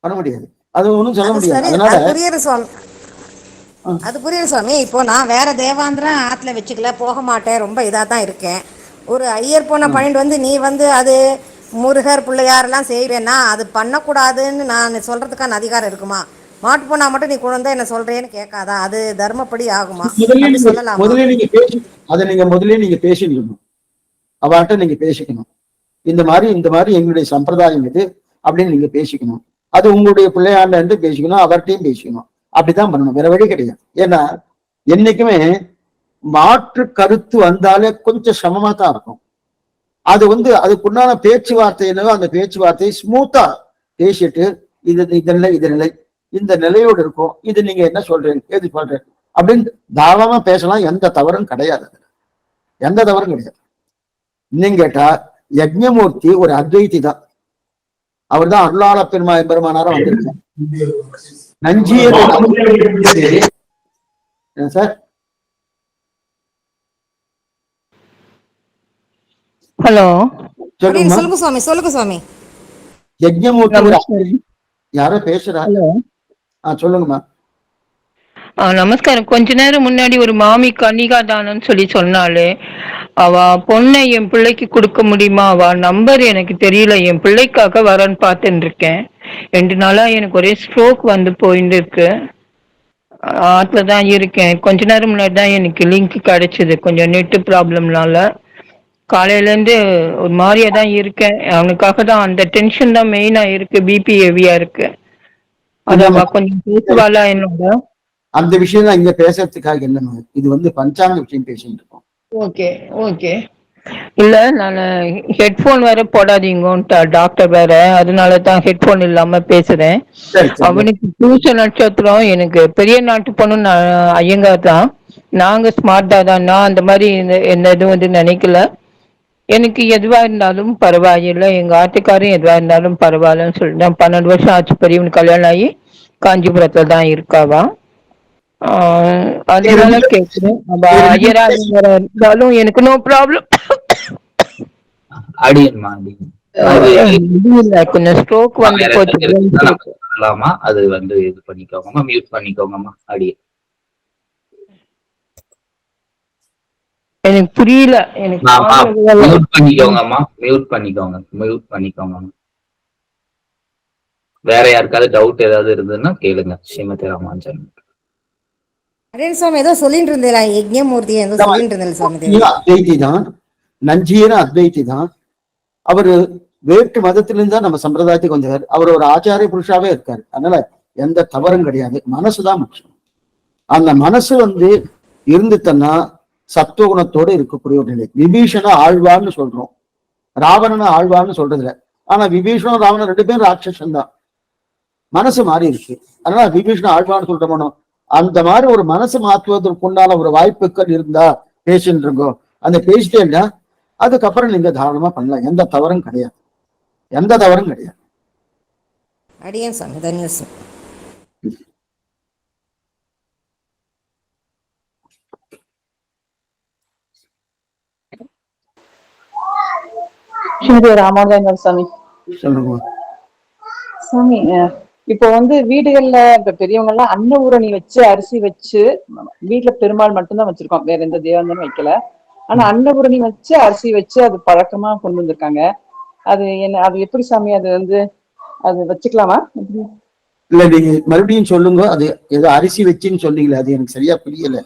பண்ண முடியாது. அது ஒண்ணும் சொல்ல முடியாது. அதனால அது புரியுது சுவாமி. இப்போ நான் வேற தேவாந்திரம் ஆத்துல வச்சுக்கல, போக மாட்டேன், ரொம்ப இதா தான் இருக்கேன். ஒரு ஐயர் போன பாயிண்ட் வந்து நீ வந்து அது முருகர் பிள்ளையாரெல்லாம் செய்வேன்னா அது பண்ணக்கூடாதுன்னு நான் சொல்றதுக்கான அதிகாரம் இருக்குமா? மாட்டு போனா மட்டும் நீ குழந்தை என்ன சொல்றேன்னு கேட்காதா? அது தர்மப்படி ஆகுமா? முதல்ல நீங்க பேசி அதை நீங்க முதல்ல நீங்க பேசிக்கணும். அவட்ட நீங்க பேசிக்கணும். இந்த மாதிரி எங்களுடைய சம்பிரதாயம் இது அப்படின்னு நீங்க பேசிக்கணும். அது உங்களுடைய பிள்ளையாண்ட இருந்து பேசிக்கணும், அவர்கிட்டையும் பேசிக்கணும். அப்படித்தான் பண்ணணும், வேற வழி கிடையாது. ஏன்னா என்னைக்குமே மாற்று கருத்து வந்தாலே கொஞ்சம் சிரமமா தான் இருக்கும். அது வந்து அதுக்குண்டான பேச்சுவார்த்தை என்னவோ அந்த பேச்சுவார்த்தையை ஸ்மூத்தா பேசிட்டு இது நிலை இந்த நிலையோடு இருக்கும், இது நீங்க என்ன சொல்றீங்க ஏது சொல்றேன் அப்படின்னு தாராளமா பேசலாம். எந்த தவறும் கிடையாது, எந்த தவறும் கிடையாது. இன்னும் கேட்டா யஜ்ஞமூர்த்தி ஒரு அத்வைத்தி தான். அவர் தான் அருளாள பெருமானாரா வந்திருக்கார். நஞ்சியர் சார். ஹலோ, சொல்லுங்க சுவாமி, சொல்லுங்க சுவாமி. யஜ்ஞமூர்த்தி யாரோ பேசுறா. சொல்லுங்கம்மா. நமஸ்காரம். கொஞ்ச நேரம் முன்னாடி ஒரு மாமி கன்னிகா தானம்னு சொல்லி சொன்னாலே, அவ பொண்ணை என் பிள்ளைக்கு கொடுக்க முடியுமா? அவ நம்பர் எனக்கு தெரியல, என் பிள்ளைக்காக வரன்னு பார்த்துட்டு இருக்கேன். 2 நாளா எனக்கு ஒரே ஸ்ட்ரோக் வந்து போயிட்டு இருக்கு. ஆத்துல தான் இருக்கேன். கொஞ்ச நேரம் முன்னாடி தான் எனக்கு லிங்க் கிடைச்சது. கொஞ்சம் நெட்டு ப்ராப்ளம்னால காலையில இருந்து ஒரு மாதிரியா தான் இருக்கேன். அவனுக்காக தான், அந்த டென்ஷன் தான் மெயினா இருக்கு. பிபி ஹெவியா இருக்கு. அதான் கொஞ்சம் பேசுவாளா என்னோட? அந்த விஷயம் தான் இங்க பேசுறதுக்காக என்னன்னு, இது வந்து பஞ்சாங்க விஷயம் பேசிட்டு இருக்கோம். Okay okay. இல்ல, நான் ஹெட்போன் வேற போடாதீங்கன்ட்டா டாக்டர் வேற, அதனால தான் ஹெட்போன் இல்லாம பேசுறேன். அவனுக்கு பூச நட்சத்திரம். எனக்கு பெரிய நாட்டு பொண்ணு ஐயங்கார் தான். நாங்க ஸ்மார்ட்டா தான். நான் அந்த மாதிரி எந்த இதுவும் வந்து நினைக்கல. எனக்கு எதுவா இருந்தாலும் பரவாயில்லை, எங்க ஆட்டுக்காரும் எதுவா இருந்தாலும் பரவாயில்லன்னு சொல்லிட்டு 12 வருஷம் ஆச்சு பெரியவனுக்கு கல்யாணம் ஆகி. காஞ்சிபுரத்துல தான் இருக்காவா. அதனால கேக்குறேன். ஐயரா இருந்தாலும் எனக்கு நோ ப்ராப்ளம். கொஞ்சம் ஸ்ட்ரோக் வந்து போச்சு. அது வந்து இது பண்ணிக்கோங்கம்மா, மியூட் பண்ணிக்கோங்கம்மா. எனக்கு புரியல. எனக்கு மியூட் பண்ணிக்கோங்கம்மா, மியூட் பண்ணிக்கோங்கம்மா. வேற யாருக்காவது டவுட் ஏதாவது இருந்ததுன்னா கேளுங்க. ஸ்ரீமதி ராமாஞ்சன். சுவாமி ஏதோ சொல்லிட்டு இருந்தேன், யஜ்ஞமூர்த்தி ஏதோ சொல்லிட்டு இருந்தேன் சுவாமி. அத்வைத்தி தான், நஞ்சியரும் அத்வைத்தி தான். அவரு வேற்று மதத்திலிருந்து தான் நம்ம சம்பிரதாயத்துக்கு வந்தார். அவர் ஒரு ஆச்சாரிய புருஷாவே இருக்காரு. அதனால எந்த தவறும் கிடையாது. மனசுதான் முக்கியம். அந்த மனசு வந்து இருந்துட்டன்னா சத்துவகுணத்தோடு இருக்கக்கூடிய ஒரு நிலை. விபீஷண ஆழ்வான்னு சொல்றோம், ராவணனை ஆழ்வான்னு சொல்றதுல. ஆனா விபீஷணம் ராவணன் 2 பேரும் ராட்சசன் தான். மனசு மாறி இருக்கு. அதனால விபீஷண ஆழ்வான்னு சொல்றோமோ, அந்த மாதிரி ஒரு மனசு மாற்றுவதற்கு உண்டான ஒரு வாய்ப்புகள் இருந்தா பேசிட்டு இருக்கோ. அந்த பேசிட்டே இருந்தா அதுக்கப்புறம் நீங்க தாராளமா பண்ணலாம். எந்த தவறும் கிடையாது, எந்த தவறும் கிடையாது. அடியேன் சாமி, தன்யவாதம். ராமானுஜன் சாமி. சொல்லுங்க சாமி, இப்போ வந்து வீடுகள்ல இப்ப பெரியவங்க எல்லாம் அன்ன ஊரணி வச்சு அரிசி வச்சு, வீட்டுல பெருமாள் மட்டும்தான் வச்சிருக்கோம், வேற எந்த தேவந்தனும் வைக்கல. ஆனா அன்ன ஊரணி வச்சு அரிசி வச்சு அது பழக்கமா கொண்டு வந்திருக்காங்க. அது என்ன, அது எப்படி சாமி? அது வந்து அது வச்சுக்கலாமா? இல்ல, நீங்க மறுபடியும் சொல்லுங்க. அது ஏதோ அரிசி வச்சுன்னு சொன்னீங்களே, அது எனக்கு சரியா புரியல.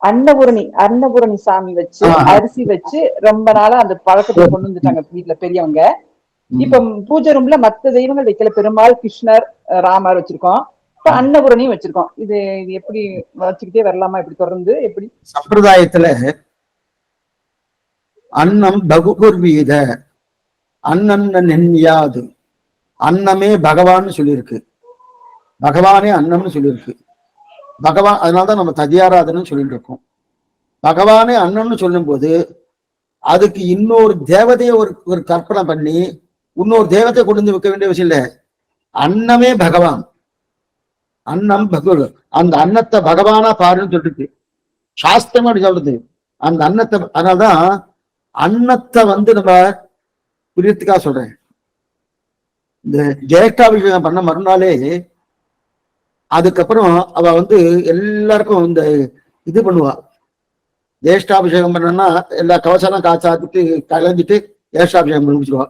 அன்னபூரணி சாமி வச்சு அரிசி வச்சு ரொம்ப நாளா அந்த பழக்கத்தை கொண்டு வந்துட்டாங்க வீட்டுல பெரியவங்க. இப்ப பூஜை ரூம்ல மத்த தெய்வங்கள் வைக்கல, பெருமாள், கிருஷ்ணர், ராமர் வச்சிருக்கோம். இப்ப அன்னபூரணியும் வச்சிருக்கோம். இது எப்படி வச்சுக்கிட்டே வரலாமா? இப்படி தொடர்ந்து எப்படி சம்பிரதாயத்துல அன்னம் பகுகுர்வீத அன்னன்ன நென்யாது, அன்னமே பகவான்னு சொல்லியிருக்கு, பகவானே அன்னம்னு சொல்லியிருக்கு. பகவான், அதனாலதான் நம்ம ததியாராதனை சொல்லிட்டு இருக்கோம். பகவானே அன்னம்னு சொல்லும் போது அதுக்கு இன்னொரு தேவதையை ஒரு கற்பனை பண்ணி இன்னொரு தேவத்தை கொண்டு வந்து வைக்க வேண்டிய விஷயம் இல்லை. அன்னமே பகவான், அன்னம் பகவான். அந்த அன்னத்தை பகவானா பாருன்னு சொல்லிருக்கு சாஸ்திரம் அப்படி சொல்றது. அந்த அன்னத்தை, அதனால்தான் அன்னத்தை நம்ம புரியத்துக்காக சொல்றேன். இந்த ஜெயஷ்டாபிஷேகம் பண்ண மறுநாளே அதுக்கப்புறம் அவ எல்லாருக்கும் இந்த இது பண்ணுவா. ஜேஷ்டாபிஷேகம் பண்ணனா எல்லா கவசம் காய்ச்சாத்திட்டு கலஞ்சிட்டு ஜேஷ்டாபிஷேகம் பண்ணி முடிச்சிருவா.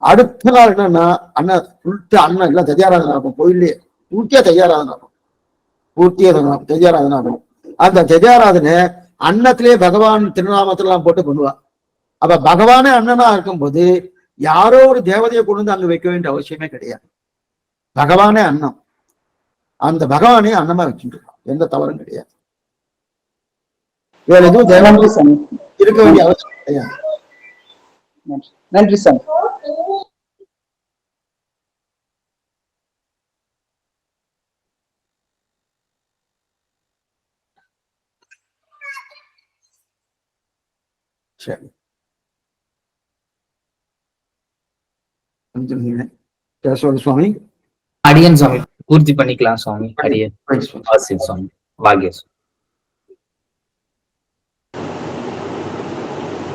அடுத்த நாள் என்னன்னா அண்ணன் அண்ணன் எல்லாம் தயாராதனை ஆகும், கோயிலே பூர்த்தியா தயாராதனை ஆகும், தயாராதனை ஆகும். அந்த தயாராதனை அன்னத்திலே பகவான் திருநாமத்திலாம் போட்டு பண்ணுவா. அப்ப பகவானே அண்ணனா இருக்கும்போது யாரோ ஒரு தேவதையை கொண்டு வந்து அங்க வைக்க வேண்டிய அவசியமே கிடையாது. பகவானே அன்னம், அந்த பகவானே அன்னமா வச்சுட்டு எந்த தவறும் கிடையாது. வேற எதுவும் தேவம் இருக்க வேண்டிய அவசியம் கிடையாது. நன்றி சாமி. சரி, சுவாமி. அடியன் சுவாமி பூர்த்தி பண்ணிக்கலாம் சுவாமி. அடியன் சுவாமி பாக்யம்.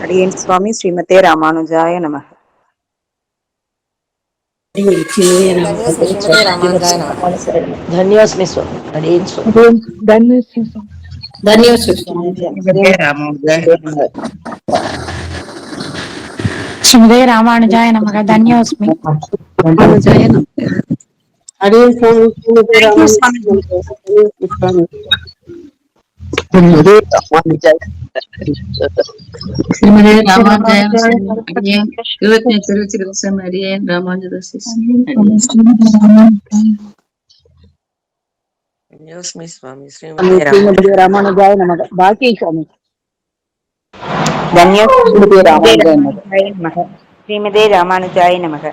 அடியேன் சுவாமி. ஸ்ரீமதே ராமானுஜாய நமக. தன்யோஸ்மி சுவாமி. அடியேன் சுவாமி. ஸ்ரீமதே ராமானுஜாய நமக. தன்யோஸ்மி. அடியேன் சுவாமி. ஸ்ரீமதே ராமானுஜாய அடியேன் திருச்சிகிருஷ்ணன் அடியேன் ராமானுஜதாஸ். ஸ்ரீமதே ராமானுஜாய நமக. பாக்கி சுவாமி. ஸ்ரீமதே ராமானுஜாய நமக.